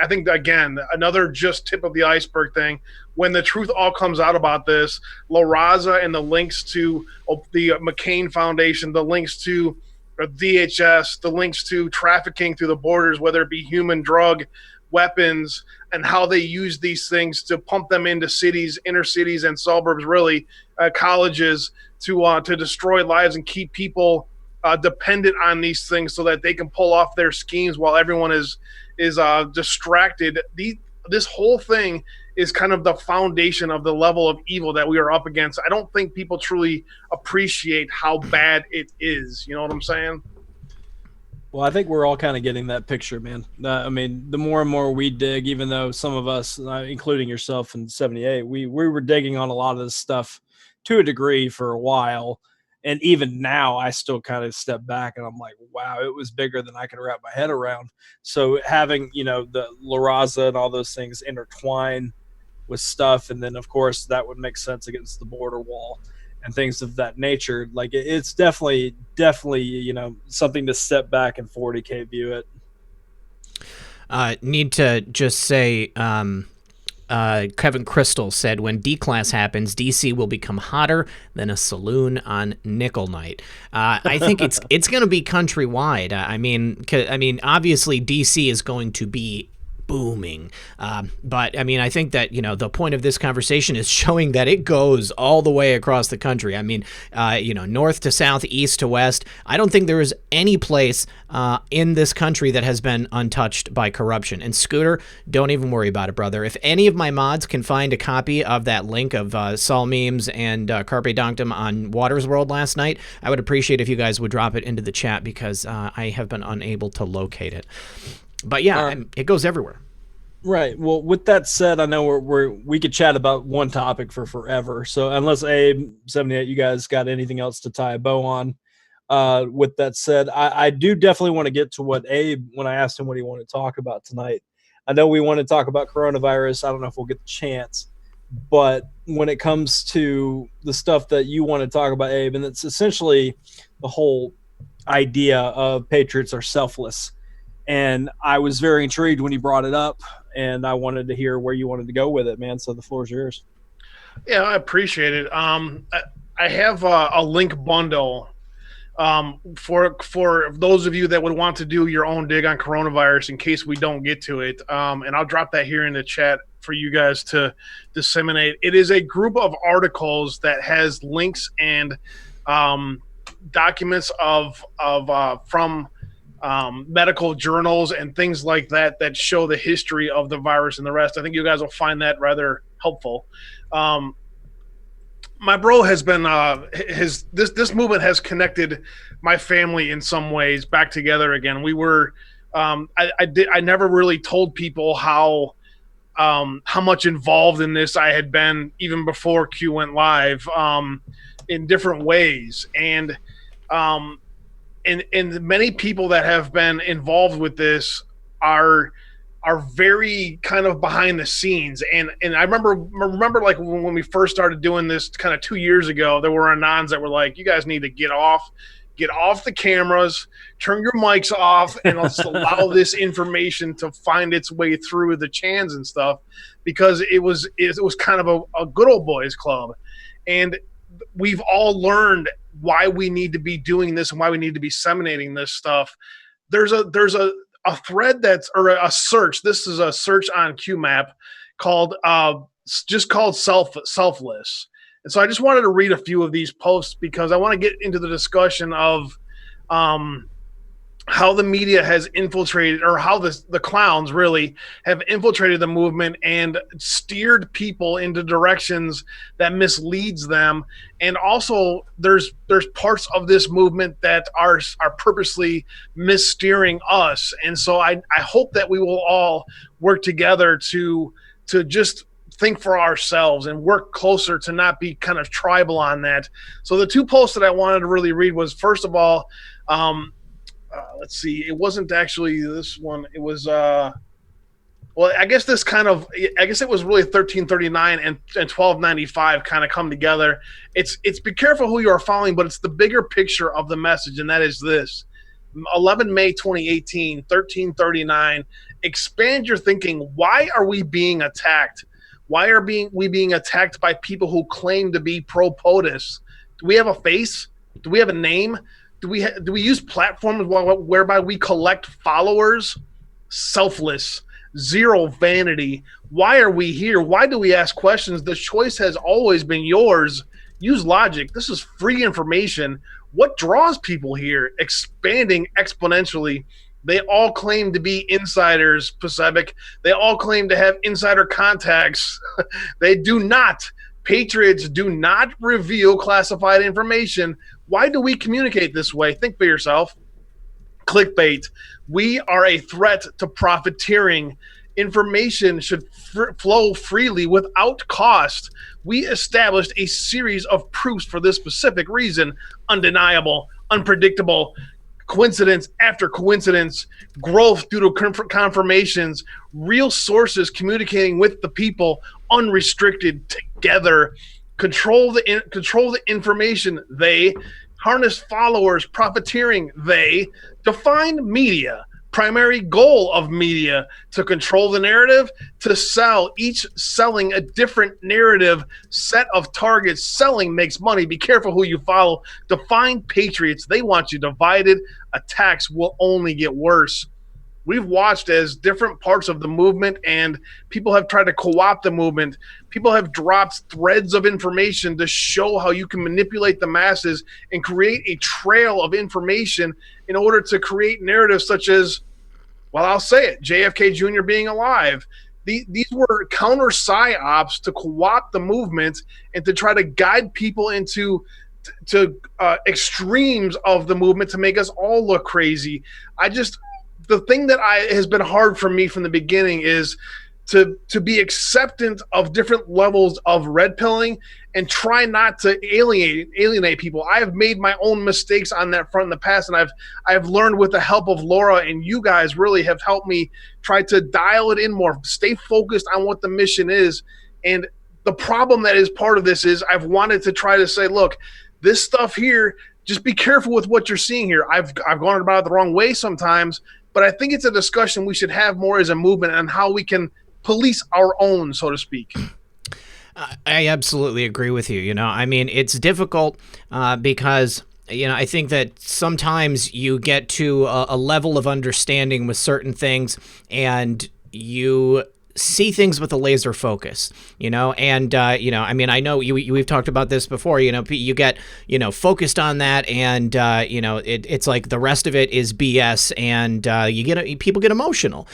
I think, again, another just tip of the iceberg thing. When the truth all comes out about this, La Raza and the links to the McCain Foundation, the links to DHS, the links to trafficking through the borders, whether it be human, drug, weapons, and how they use these things to pump them into cities, inner cities and suburbs, really, colleges, to destroy lives and keep people dependent on these things so that they can pull off their schemes while everyone is distracted. This whole thing is kind of the foundation of the level of evil that we are up against. I don't think people truly appreciate how bad it is. You know what I'm saying? Well, I think we're all kind of getting that picture, man. I mean, the more and more we dig, even though some of us, including yourself in 78, we were digging on a lot of this stuff to a degree for a while. And even now, I still kind of step back and I'm like, wow, it was bigger than I could wrap my head around. So having, the La Raza and all those things intertwine with stuff. And then, of course, that would make sense against the border wall and things of that nature. Like, it's definitely, something to step back and 40K view it. Need to just say, Kevin Crystal said, when D-Class happens, DC will become hotter than a saloon on nickel night. I think it's going to be countrywide. I mean, obviously DC is going to be booming. But I mean, I think that, the point of this conversation is showing that it goes all the way across the country. I mean, north to south, east to west. I don't think there is any place in this country that has been untouched by corruption. And Scooter, don't even worry about it, brother. If any of my mods can find a copy of that link of Saul Memes and Carpe Donktum on Waters World last night, I would appreciate if you guys would drop it into the chat, because I have been unable to locate it. But yeah, it goes everywhere. Right. Well, with that said, I know we could chat about one topic for forever. So unless Abe78, you guys got anything else to tie a bow on? With that said, I do definitely want to get to what Abe, when I asked him what he wanted to talk about tonight. I know we want to talk about coronavirus. I don't know if we'll get the chance, but when it comes to the stuff that you want to talk about, Abe, and it's essentially the whole idea of patriots are selfless. And I was very intrigued when you brought it up, and I wanted to hear where you wanted to go with it, man. So the floor is yours. Yeah, I appreciate it. I have a link bundle for those of you that would want to do your own dig on coronavirus in case we don't get to it. And I'll drop that here in the chat for you guys to disseminate. It is a group of articles that has links and documents from medical journals and things like that show the history of the virus and the rest. I think you guys will find that rather helpful. My bro has been this movement has connected my family in some ways back together again. We were I never really told people how much involved in this I had been even before Q went live, in different ways. And many people that have been involved with this are very kind of behind the scenes. And I remember like when we first started doing this kind of 2 years ago, there were anons that were like, you guys need to get off the cameras, turn your mics off, and let's allow this information to find its way through the chans and stuff, because it was kind of a good old boys club. And we've all learned why we need to be doing this and why we need to be disseminating this stuff. There's a thread or a search. This is a search on QMap called selfless. And so I just wanted to read a few of these posts because I want to get into the discussion of how the media has infiltrated, or how the clowns really have infiltrated the movement and steered people into directions that misleads them. And also there's parts of this movement that are purposely missteering us. And so I hope that we will all work together to just think for ourselves and work closer to not be kind of tribal on that. So the two posts that I wanted to really read was, first of all, let's see, it wasn't actually this one. It was, well, I guess it was really 1339 and 1295 kind of come together. It's be careful who you are following, but it's the bigger picture of the message, and that is this. 11 May 2018, 1339. Expand your thinking. Why are we being attacked? Why are we being attacked by people who claim to be pro-POTUS? Do we have a face? Do we have a name? Do we use platforms whereby we collect followers? Selfless. Zero vanity. Why are we here? Why do we ask questions? The choice has always been yours. Use logic. This is free information. What draws people here? Expanding exponentially. They all claim to be insiders, Pacific. They all claim to have insider contacts. They do not. Patriots do not reveal classified information. Why do we communicate this way? Think for yourself. Clickbait. We are a threat to profiteering. Information should flow freely without cost. We established a series of proofs for this specific reason. Undeniable, unpredictable, coincidence after coincidence, growth due to confirmations, real sources communicating with the people, unrestricted, together. Control the information, they. Harness followers, profiteering, they. Define media. Primary goal of media: to control the narrative, to sell, each selling a different narrative, set of targets. Selling makes money. Be careful who you follow. Define patriots. They want you divided. Attacks will only get worse. We've watched as different parts of the movement and people have tried to co-opt the movement. People have dropped threads of information to show how you can manipulate the masses and create a trail of information in order to create narratives such as, well, I'll say it, JFK Jr. being alive. These were counter psyops to co-opt the movement and to try to guide people into extremes of the movement to make us all look crazy. The thing that has been hard for me from the beginning is to be acceptant of different levels of red pilling and try not to alienate people. I have made my own mistakes on that front in the past, and I've learned with the help of Laura, and you guys really have helped me try to dial it in more, stay focused on what the mission is. And the problem that is part of this is I've wanted to try to say, look, this stuff here, just be careful with what you're seeing here. I've gone about it the wrong way sometimes, but I think it's a discussion we should have more as a movement on how we can police our own, so to speak. I absolutely agree with you. I mean, it's difficult because, I think that sometimes you get to a level of understanding with certain things and you see things with a laser focus, and, I mean, I know we've talked about this before, you get, focused on that and, it's like the rest of it is BS and people get emotional,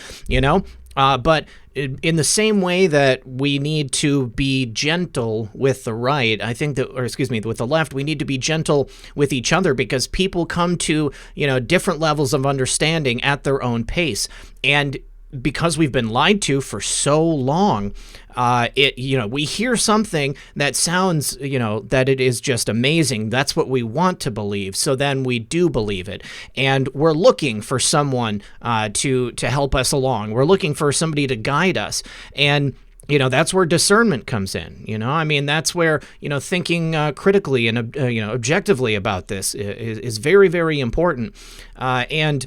but in the same way that we need to be gentle with the right, I think that, with the left, we need to be gentle with each other because people come to, different levels of understanding at their own pace. And because we've been lied to for so long, we hear something that sounds, that it is just amazing. That's what we want to believe. So then we do believe it. And we're looking for someone to help us along. We're looking for somebody to guide us. And that's where discernment comes in. I mean, that's where, thinking critically and, objectively about this is very, very important. And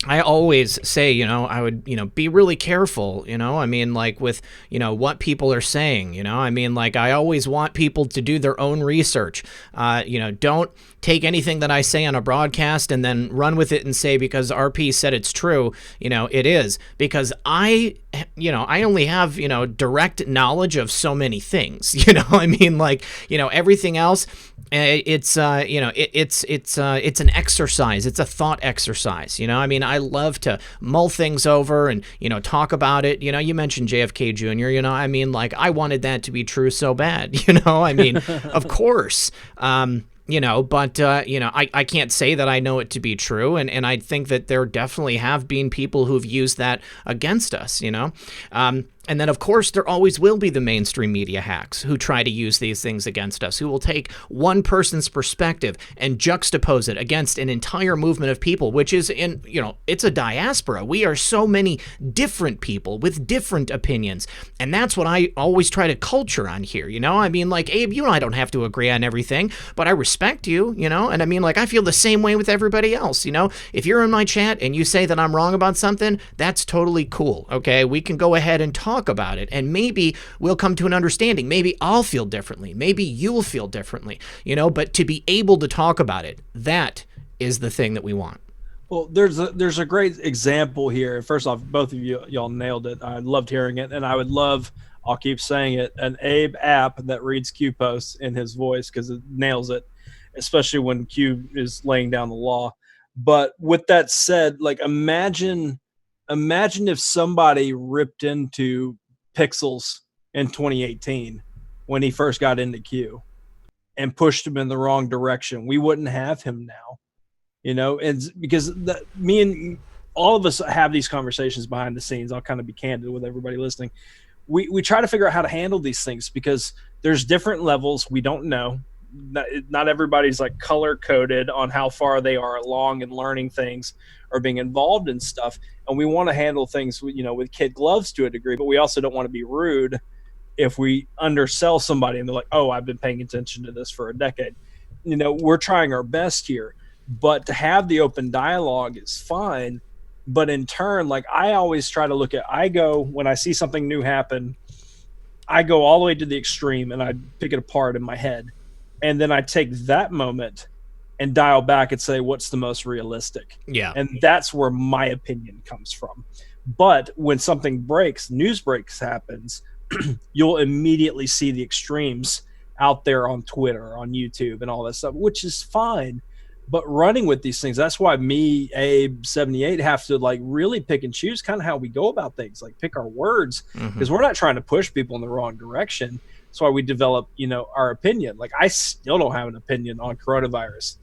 I always say, I would, be really careful, I mean, like with, what people are saying, I mean, like I always want people to do their own research. Don't take anything that I say on a broadcast and then run with it and say, because RP said it's true, it is, because I only have, direct knowledge of so many things, I mean, like, everything else, it's an exercise. It's a thought exercise. I mean, I love to mull things over and, talk about it. You mentioned JFK Jr., I mean, like I wanted that to be true so bad, I mean, of course, but, I can't say that I know it to be true. And I think that there definitely have been people who've used that against us, And then, of course, there always will be the mainstream media hacks who try to use these things against us, who will take one person's perspective and juxtapose it against an entire movement of people, which is it's a diaspora. We are so many different people with different opinions. And that's what I always try to culture on here, I mean, like, Abe, you and I don't have to agree on everything, but I respect you, and I mean, like, I feel the same way with everybody else, If you're in my chat and you say that I'm wrong about something, that's totally cool, okay? We can go ahead and talk about it, and maybe we'll come to an understanding. Maybe I'll feel differently. Maybe you'll feel differently, but to be able to talk about it, that is the thing that we want. Well, there's a great example here. First off, both of y'all nailed it. I loved hearing it, and I would love, I'll keep saying it, an Abe app that reads Q posts in his voice, because it nails it, especially when Q is laying down the law. But with that said, like, imagine if somebody ripped into Pixels in 2018 when he first got into Q and pushed him in the wrong direction. We wouldn't have him now, and because me and all of us have these conversations behind the scenes. I'll kind of be candid with everybody listening. We try to figure out how to handle these things, because there's different levels. We don't know. Not everybody's like color coded on how far they are along in learning things or being involved in stuff. And we want to handle things, with kid gloves to a degree, but we also don't want to be rude if we undersell somebody and they're like, oh, I've been paying attention to this for a decade. We're trying our best here, but to have the open dialogue is fine. But in turn, like, I always try to when I see something new happen, I go all the way to the extreme and I pick it apart in my head. And then I take that moment and dial back and say, what's the most realistic? Yeah. And that's where my opinion comes from. But when something news breaks happens, you'll immediately see the extremes out there on Twitter, on YouTube, and all that stuff, which is fine. But running with these things, that's why me, Abe78, have to like really pick and choose kind of how we go about things, like pick our words, because we're not trying to push people in the wrong direction. That's why we develop, our opinion. Like, I still don't have an opinion on coronavirus.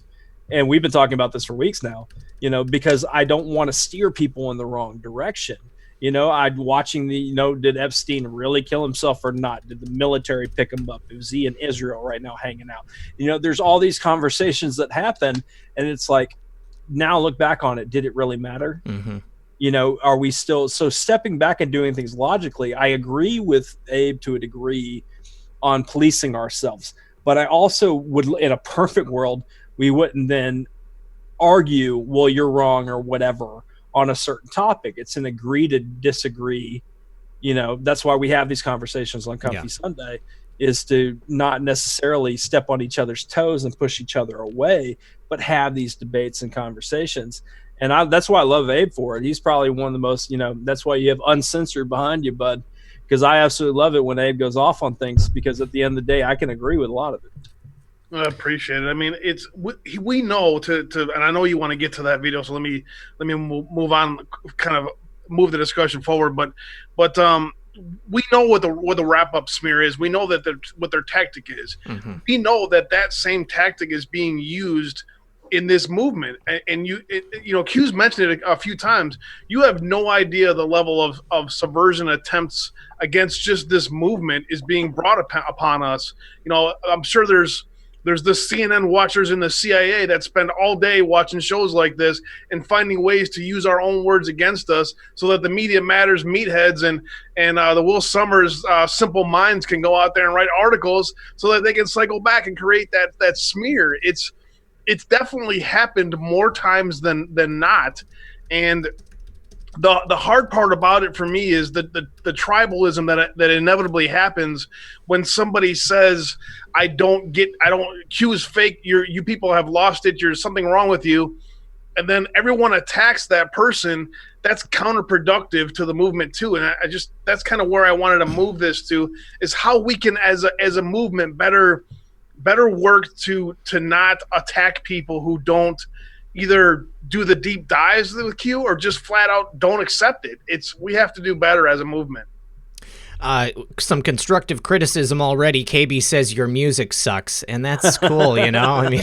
And we've been talking about this for weeks now, because I don't want to steer people in the wrong direction. I'd watching did Epstein really kill himself or not? Did the military pick him up? Is he in Israel right now hanging out? There's all these conversations that happen, and it's like, now look back on it. Did it really matter? Are we still, so stepping back and doing things logically? I agree with Abe to a degree on policing ourselves, but I also would, in a perfect world, we wouldn't then argue, well, you're wrong or whatever on a certain topic. It's an agree to disagree. That's why we have these conversations on Comfy Sunday, is to not necessarily step on each other's toes and push each other away, but have these debates and conversations. And that's why I love Abe for it. He's probably one of the most, that's why you have Uncensored behind you, bud, because I absolutely love it when Abe goes off on things, because at the end of the day, I can agree with a lot of it. I appreciate it. I mean, we know and I know you want to get to that video, so let me move on, kind of move the discussion forward. But we know what the wrap up smear is. We know that what their tactic is. We know that same tactic is being used in this movement, and Q's mentioned it a few times. You have no idea the level of subversion attempts against just this movement is being brought upon us. I'm sure there's the CNN watchers in the CIA that spend all day watching shows like this and finding ways to use our own words against us, so that the Media Matters meatheads and the Will Summers simple minds can go out there and write articles so that they can cycle back and create that smear. It's definitely happened more times than not, and the hard part about it for me is the tribalism that inevitably happens when somebody says, Q is fake, you people have lost it, there's something wrong with you, and then everyone attacks that person. That's counterproductive to the movement too. And that's kind of where I wanted to move this to, is how we can as a movement better work to not attack people who don't either do the deep dives with Q or just flat out don't accept it. We have to do better as a movement. Some constructive criticism already. KB says your music sucks, and that's cool, I mean,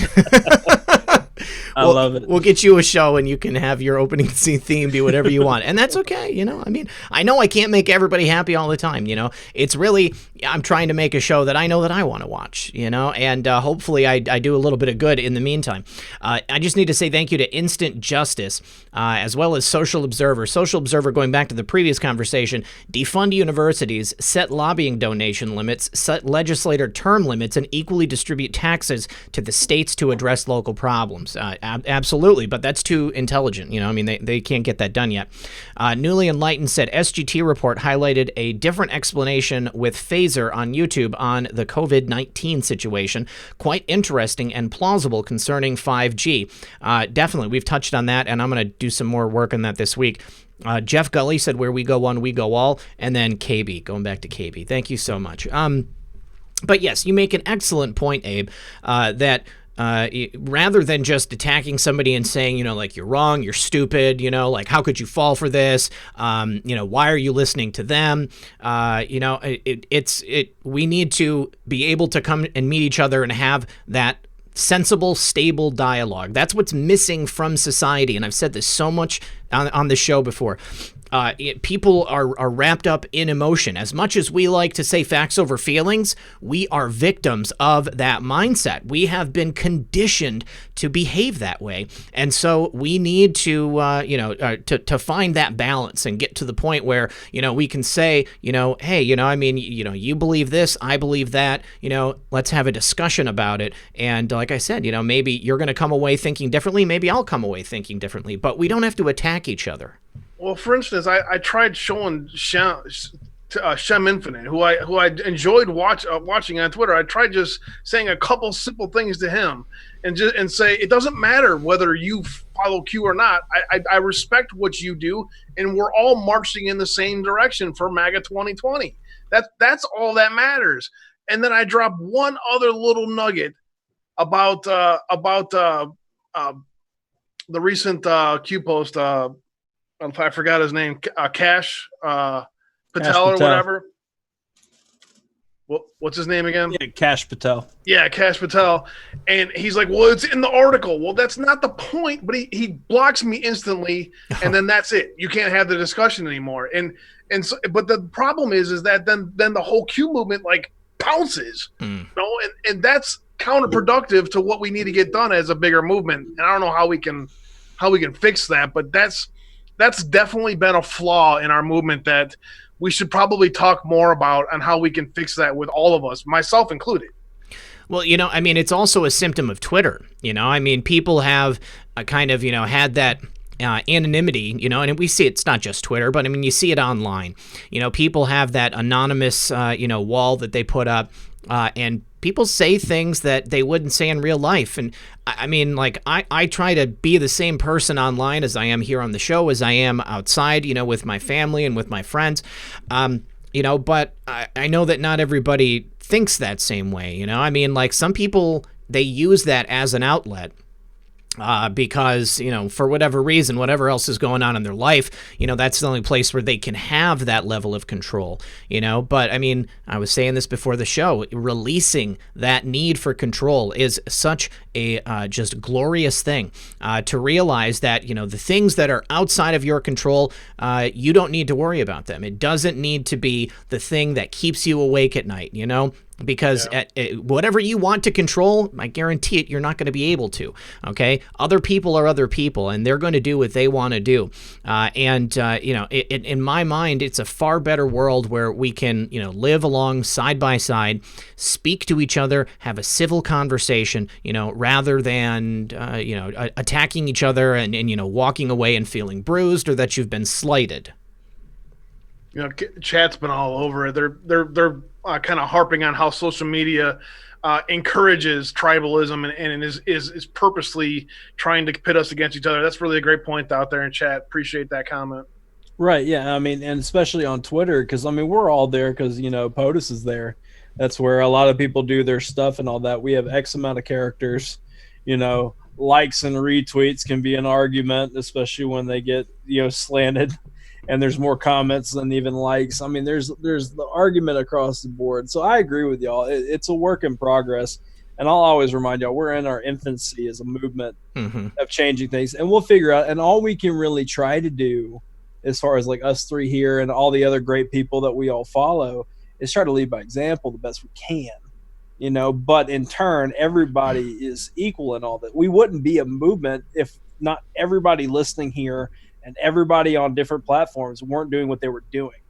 I love it. We'll get you a show, and you can have your opening scene theme be whatever you want, and that's okay. I mean, I know I can't make everybody happy all the time. It's really, I'm trying to make a show that I know that I want to watch. And hopefully I do a little bit of good in the meantime. I just need to say thank you to Instant Justice, as well as Social Observer. Social Observer, going back to the previous conversation, defund universities, set lobbying donation limits, set legislator term limits, and equally distribute taxes to the states to address local problems. Absolutely, but that's too intelligent. I mean, they can't get that done yet. Newly Enlightened said SGT report highlighted a different explanation with Phaser on YouTube on the COVID-19 situation. Quite interesting and plausible concerning 5G. Definitely, we've touched on that, and I'm going to do some more work on that this week. Jeff Gully said, where we go one, we go all. And then KB, going back to KB. Thank you so much. But yes, you make an excellent point, Abe, that rather than just attacking somebody and saying, like, you're wrong, you're stupid, like, how could you fall for this? Why are you listening to them? We need to be able to come and meet each other and have that sensible, stable dialogue. That's what's missing from society. And I've said this so much on the show before. People are wrapped up in emotion. As much as we like to say facts over feelings, we are victims of that mindset. We have been conditioned to behave that way. And so we need to, to find that balance and get to the point where, we can say, hey, I mean, you believe this, I believe that, let's have a discussion about it. And like I said, maybe you're going to come away thinking differently. Maybe I'll come away thinking differently, but we don't have to attack each other. Well, for instance, I tried showing Shem Infinite, who I enjoyed watching on Twitter. I tried just saying a couple simple things to him, and say it doesn't matter whether you follow Q or not. I respect what you do, and we're all marching in the same direction for MAGA 2020. That's all that matters. And then I dropped one other little nugget about the recent Q post. I forgot his name, Cash Patel or whatever. What's his name again? Yeah, Cash Patel. Yeah, Cash Patel. And he's like, well, it's in the article. Well, that's not the point, but he blocks me instantly, and then that's it. You can't have the discussion anymore. And so, but the problem is that then the whole Q movement like pounces. And that's counterproductive to what we need to get done as a bigger movement. And I don't know how we can fix that, but that's definitely been a flaw in our movement that we should probably talk more about and how we can fix that with all of us, myself included. Well, I mean, it's also a symptom of Twitter. I mean, people have kind of, had that anonymity, and we see it's not just Twitter, but I mean, you see it online. People have that anonymous, wall that they put up, and people say things that they wouldn't say in real life. And I mean, like, I try to be the same person online as I am here on the show, as I am outside, with my family and with my friends. But I know that not everybody thinks that same way. I mean, like, some people, they use that as an outlet. Because, for whatever reason, whatever else is going on in their life, that's the only place where they can have that level of control, But, I mean, I was saying this before the show, releasing that need for control is such a just glorious thing to realize that, the things that are outside of your control, you don't need to worry about them. It doesn't need to be the thing that keeps you awake at night, Because whatever you want to control, I guarantee it, you're not going to be able to. Okay, other people are other people, and they're going to do what they want to do. In my mind, it's a far better world where we can, live along side by side, speak to each other, have a civil conversation, rather than attacking each other and walking away and feeling bruised or that you've been slighted. Chat's been all over it. They're kind of harping on how social media encourages tribalism and is purposely trying to pit us against each other. That's really a great point out there in chat. Appreciate that comment. Right. Yeah. I mean, and especially on Twitter, because I mean, we're all there because POTUS is there. That's where a lot of people do their stuff and all that. We have X amount of characters. Likes and retweets can be an argument, especially when they get slanted. And there's more comments than even likes. I mean, there's the argument across the board. So I agree with y'all. It's a work in progress. And I'll always remind y'all, we're in our infancy as a movement Mm-hmm. of changing things, and we'll figure out. And all we can really try to do, as far as like us three here and all the other great people that we all follow, is try to lead by example the best we can. You know, but in turn, everybody is equal in all that. We wouldn't be a movement if not everybody listening here and everybody on different platforms weren't doing what they were doing.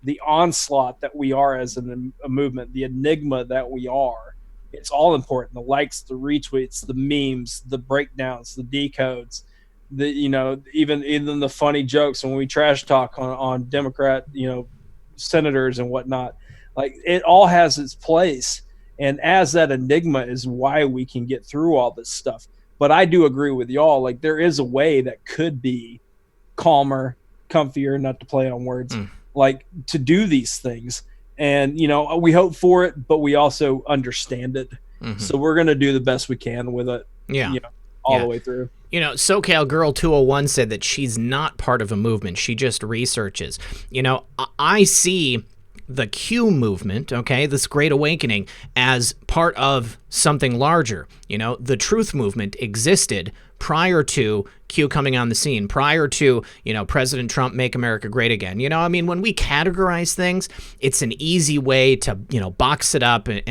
The onslaught that we are as a movement, the enigma that we are, it's all important. The likes, the retweets, the memes, the breakdowns, the decodes, the, you know, even the funny jokes when we trash talk on Democrat, you know, senators and whatnot. Like, it all has its place. And as that enigma is why we can get through all this stuff. But I do agree with y'all. Like, there is a way that could be calmer, comfier, not to play on words, like, to do these things. And, you know, we hope for it, but we also understand it. Mm-hmm. So we're going to do the best we can with it. Yeah. You know, all the way through. You know, SoCal Girl 201 said that she's not part of a movement. She just researches. You know, I see the Q movement, okay, this Great Awakening, as part of something larger. You know, the truth movement existed prior to Q coming on the scene, prior to, you know, President Trump Make America Great Again. You know, I mean, when we categorize things, it's an easy way to, you know, box it up and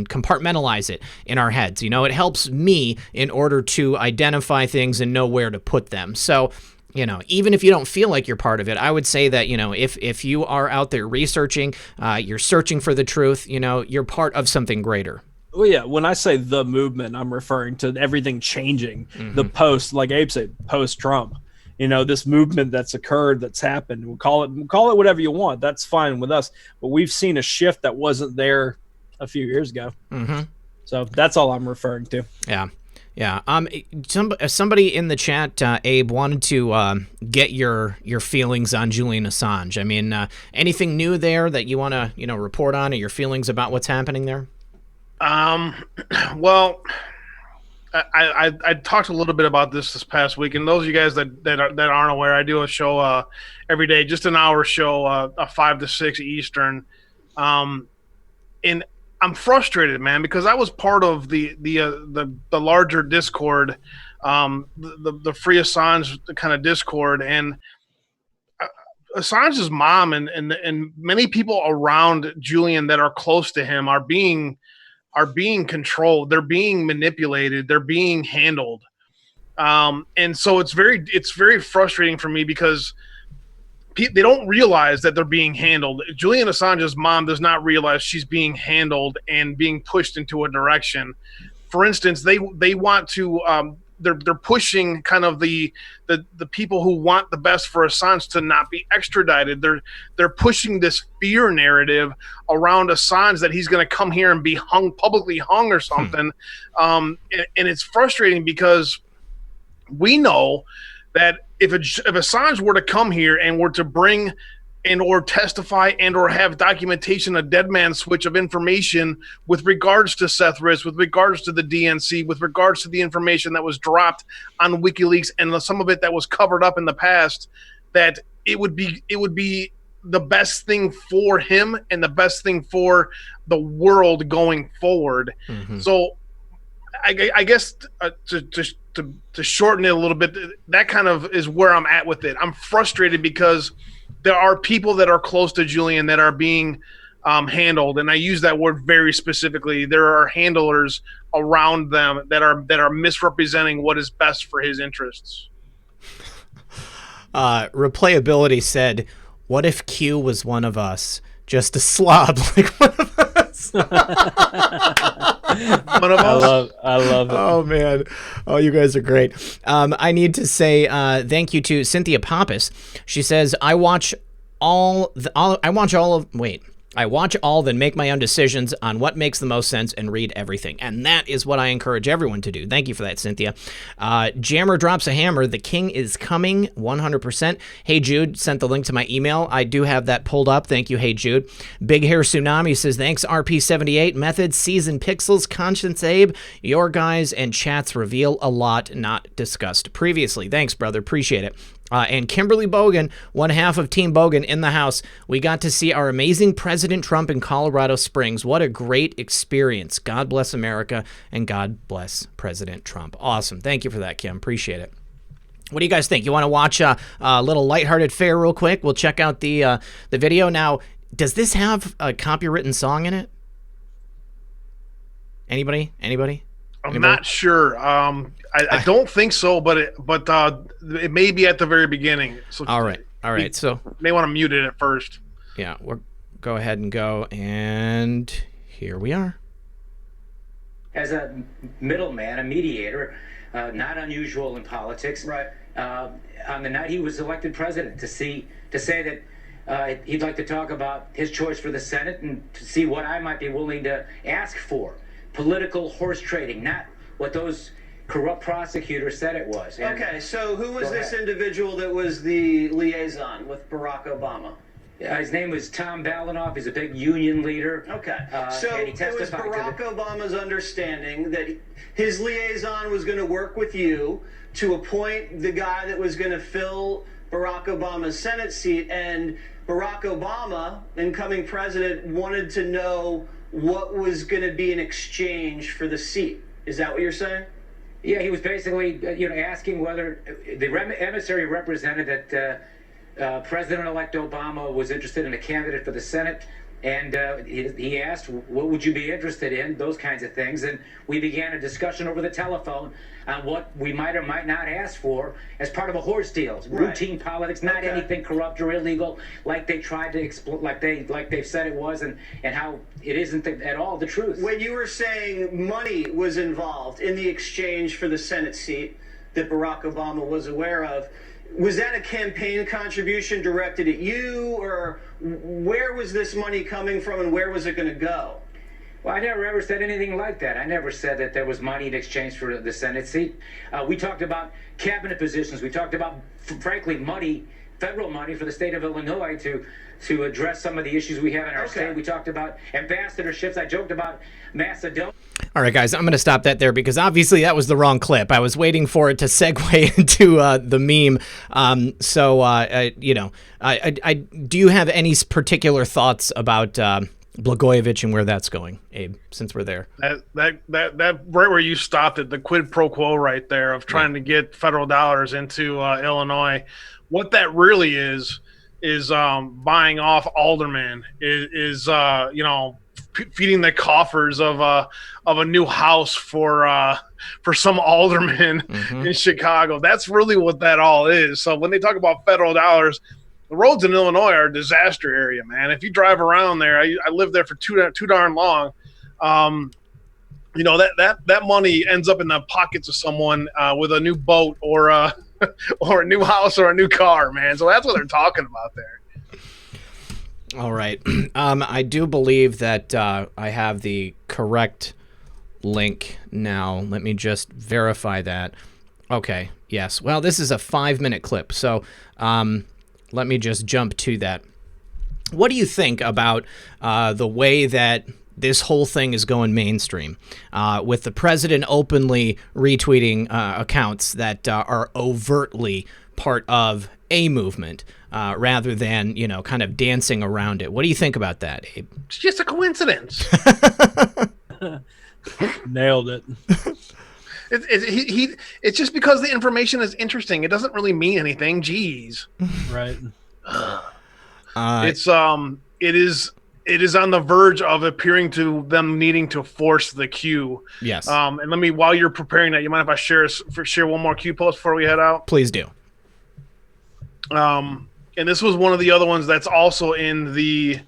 compartmentalize it in our heads. You know, it helps me in order to identify things and know where to put them. So, you know, even if you don't feel like you're part of it, I would say that, you know, if you are out there researching, you're searching for the truth, you know, you're part of something greater. Well, yeah, when I say the movement, I'm referring to everything changing. Mm-hmm. The post, like Abe said, post-Trump. You know, this movement that's occurred, that's happened. We'll call it whatever you want. That's fine with us. But we've seen a shift that wasn't there a few years ago. Mm-hmm. So that's all I'm referring to. Yeah. Yeah. Somebody in the chat, Abe, wanted to get your feelings on Julian Assange. I mean, anything new there that you want to, you know, report on, or your feelings about what's happening there? Well, I talked a little bit about this past week, and those of you guys that aren't aware, I do a show every day, just an hour show, 5 to 6 Eastern, and I'm frustrated, man, because I was part of the larger Discord, the Free Assange kind of Discord, and Assange's mom and many people around Julian that are close to him are being controlled. They're being manipulated. They're being handled, and so it's very frustrating for me because they don't realize that they're being handled. Julian Assange's mom does not realize she's being handled and being pushed into a direction. For instance, they want to they're pushing kind of the people who want the best for Assange to not be extradited. They're pushing this fear narrative around Assange that he's going to come here and be publicly hung or something. And it's frustrating because we know that if Assange were to come here and were to bring and or testify and or have documentation, a dead man switch of information with regards to Seth Rich, with regards to the DNC, with regards to the information that was dropped on WikiLeaks and some of it that was covered up in the past, that it would be the best thing for him and the best thing for the world going forward. Mm-hmm. So I guess to shorten it a little bit, that kind of is where I'm at with it. I'm frustrated because there are people that are close to Julian that are being handled, and I use that word very specifically. There are handlers around them that are misrepresenting what is best for his interests. Replayability said, "What if Q was one of us, just a slob like one of us?" One of us. I love it. Oh man, oh, you guys are great. I need to say thank you to Cynthia Pappas. She says, I watch all, then make my own decisions on what makes the most sense and read everything. And that is what I encourage everyone to do. Thank you for that, Cynthia. Jammer drops a hammer. The king is coming, 100%. Hey Jude sent the link to my email. I do have that pulled up. Thank you, Hey Jude. Big Hair Tsunami says, thanks RP78, Methods, Season Pixels, Conscience Abe. Your guys and chats reveal a lot not discussed previously. Thanks, brother. Appreciate it. And Kimberly Bogan, one half of Team Bogan in the house. We got to see our amazing President Trump in Colorado Springs. What a great experience. God bless America, and God bless President Trump. Awesome. Thank you for that, Kim. Appreciate it. What do you guys think? You want to watch a little lighthearted fare real quick? We'll check out the video. Now, does this have a copywritten song in it? Anybody? I'm not sure. I don't think so, but it may be at the very beginning. So all right. So may want to mute it at first. Yeah, we'll go ahead and go, and here we are. As a middleman, a mediator, not unusual in politics. Right. On the night he was elected president, to say that he'd like to talk about his choice for the Senate and to see what I might be willing to ask for. Political horse trading, not what those corrupt prosecutors said it was. And okay, so who was this individual that was the liaison with Barack Obama? his name was Tom Balinoff. He's a big union leader. Okay, so and he it was testified Barack Obama's understanding that his liaison was going to work with you to appoint the guy that was going to fill Barack Obama's Senate seat, and Barack Obama, incoming president, wanted to know what was going to be in exchange for the seat. Is that what you're saying? Yeah, he was basically, asking whether the emissary represented that President-elect Obama was interested in a candidate for the Senate, and he asked, what would you be interested in, those kinds of things, and we began a discussion over the telephone on what we might or might not ask for as part of a horse deal. Right. Routine politics, not anything corrupt or illegal, like they tried to like they've said it was, and how it isn't at all the truth. When you were saying money was involved in the exchange for the Senate seat that Barack Obama was aware of, was that a campaign contribution directed at you, or where was this money coming from and where was it going to go? Well, I never ever said anything like that. I never said that there was money in exchange for the Senate seat. We talked about cabinet positions. We talked about, frankly, money, federal money for the state of Illinois to address some of the issues we have in our state. We talked about ambassadorships. I joked about Macedonia. All right, guys, I'm going to stop that there because obviously that was the wrong clip. I was waiting for it to segue into the meme. Do you have any particular thoughts about Blagojevich and where that's going, Abe, since we're there? That right where you stopped it, the quid pro quo right there of trying to get federal dollars into Illinois. What that really is buying off aldermen, is feeding the coffers of a new house for some aldermen in Chicago. That's really what that all is. So when they talk about federal dollars, the roads in Illinois are a disaster area, man. If you drive around there, I lived there for too darn long. That money ends up in the pockets of someone with a new boat or a new house or a new car, man. So that's what they're talking about there. All right. I do believe that I have the correct link now. Let me just verify that. Okay. Yes. Well, this is a 5-minute clip, so let me just jump to that. What do you think about the way that this whole thing is going mainstream, with the president openly retweeting accounts that are overtly part of a movement rather than, kind of dancing around it? What do you think about that, Abe? It's just a coincidence. Nailed it. It's just because the information is interesting. It doesn't really mean anything. Jeez. Right. It is on the verge of appearing to them needing to force the queue. Yes. And let me, while you're preparing that, you mind if I share one more queue post before we head out? Please do. And this was one of the other ones that's also in the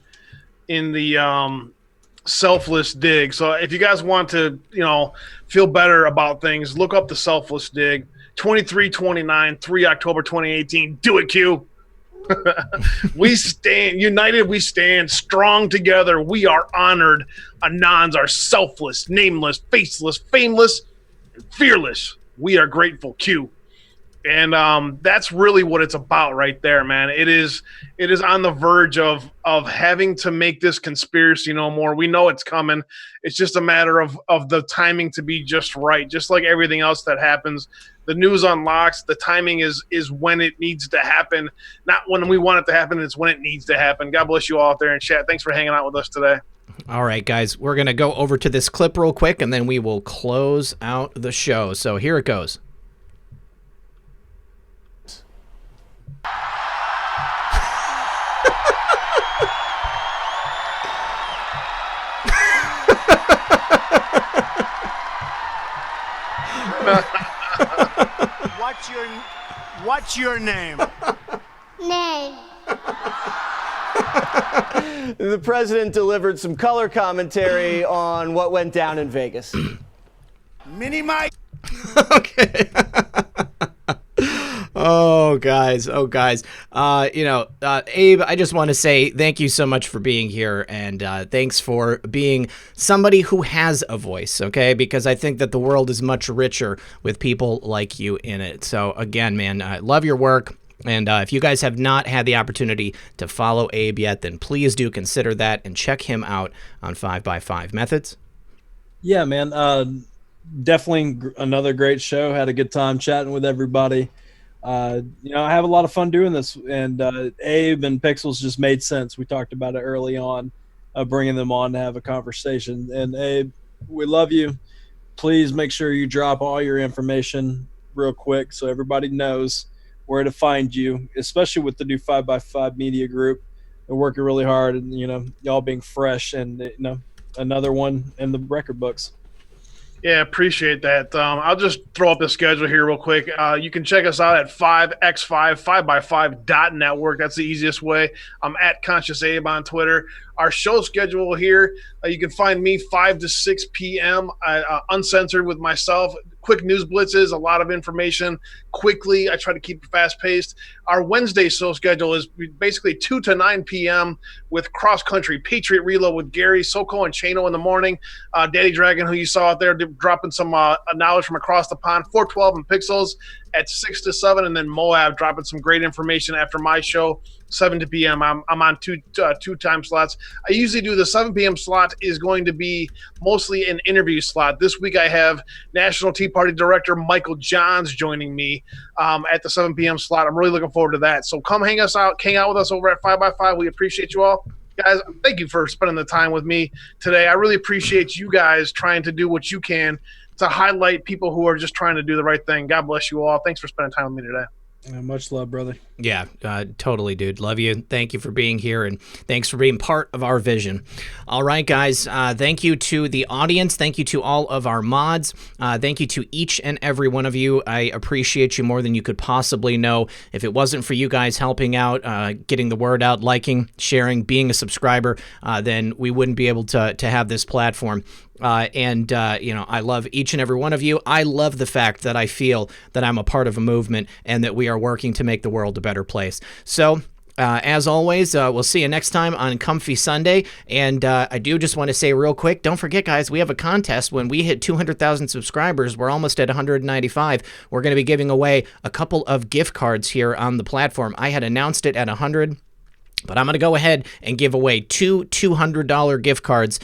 selfless dig. So if you guys want to, feel better about things, look up the selfless dig. 2329, 3 October 2018. Do it, Q. We stand united. We stand strong together. We are honored. Anons are selfless, nameless, faceless, fameless, and fearless. We are grateful. Q. And that's really what it's about right there, man. It is on the verge of having to make this conspiracy no more. We know it's coming. It's just a matter of the timing to be just right. Just like everything else that happens, the news unlocks. The timing is when it needs to happen, not when we want it to happen. It's when it needs to happen. God bless you all out there in chat. Thanks for hanging out with us today. All right, guys, we're going to go over to this clip real quick, and then we will close out the show. So here it goes. What's your name? Name. The president delivered some color commentary on what went down in Vegas. Mini Mike. Okay. Oh, guys. Abe, I just want to say thank you so much for being here, and thanks for being somebody who has a voice, okay? Because I think that the world is much richer with people like you in it. So, again, man, I love your work. And if you guys have not had the opportunity to follow Abe yet, then please do consider that and check him out on 5x5 Methods. Yeah, man. Definitely another great show. Had a good time chatting with everybody. I have a lot of fun doing this, and Abe and Pixels just made sense. We talked about it early on, bringing them on to have a conversation. And Abe, we love you. Please make sure you drop all your information real quick so everybody knows where to find you, especially with the new 5x5 Media Group. They're working really hard, and y'all being fresh, and another one in the record books. Yeah, appreciate that. I'll just throw up the schedule here real quick. You can check us out at 5x5, 5x5.network. That's the easiest way. I'm at Conscious Abe on Twitter. Our show schedule here, you can find me 5 to 6 p.m. Uncensored with myself. Quick news blitzes, a lot of information quickly. I try to keep it fast-paced. Our Wednesday show schedule is basically 2 to 9 p.m. with Cross Country, Patriot Reload with Gary, Soko, and Chano in the morning. Daddy Dragon, who you saw out there, dropping some knowledge from across the pond. 412 and Pixels at 6 to 7, and then Moab dropping some great information after my show, 7 to p.m. I'm on two time slots. I usually do the 7 p.m. slot is going to be mostly an interview slot. This week I have National Tea Party Director Michael Johns joining me at the 7 p.m. slot. I'm really looking forward to that. So come hang out with us over at 5x5. We appreciate you all. Guys, thank you for spending the time with me today. I really appreciate you guys trying to do what you can to highlight people who are just trying to do the right thing. God bless you all. Thanks for spending time with me today. Much love, brother. Yeah, totally, dude. Love you. Thank you for being here, and thanks for being part of our vision. All right, guys. Thank you to the audience. Thank you to all of our mods. Thank you to each and every one of you. I appreciate you more than you could possibly know. If it wasn't for you guys helping out, getting the word out, liking, sharing, being a subscriber, then we wouldn't be able to have this platform. I love each and every one of you. I love the fact that I feel that I'm a part of a movement and that we are working to make the world a better place. So, as always, we'll see you next time on Comfy Sunday. And I do just want to say real quick, don't forget, guys, we have a contest. When we hit 200,000 subscribers, we're almost at 195. We're going to be giving away a couple of gift cards here on the platform. I had announced it at 100. But I'm going to go ahead and give away two $200 gift cards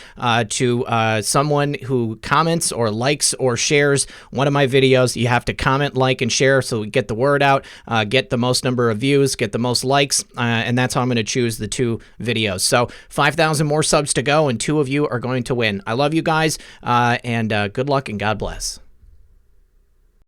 to someone who comments or likes or shares one of my videos. You have to comment, like, and share so we get the word out, get the most number of views, get the most likes, and that's how I'm going to choose the 2 videos. So 5,000 more subs to go, and 2 of you are going to win. I love you guys, and good luck and God bless.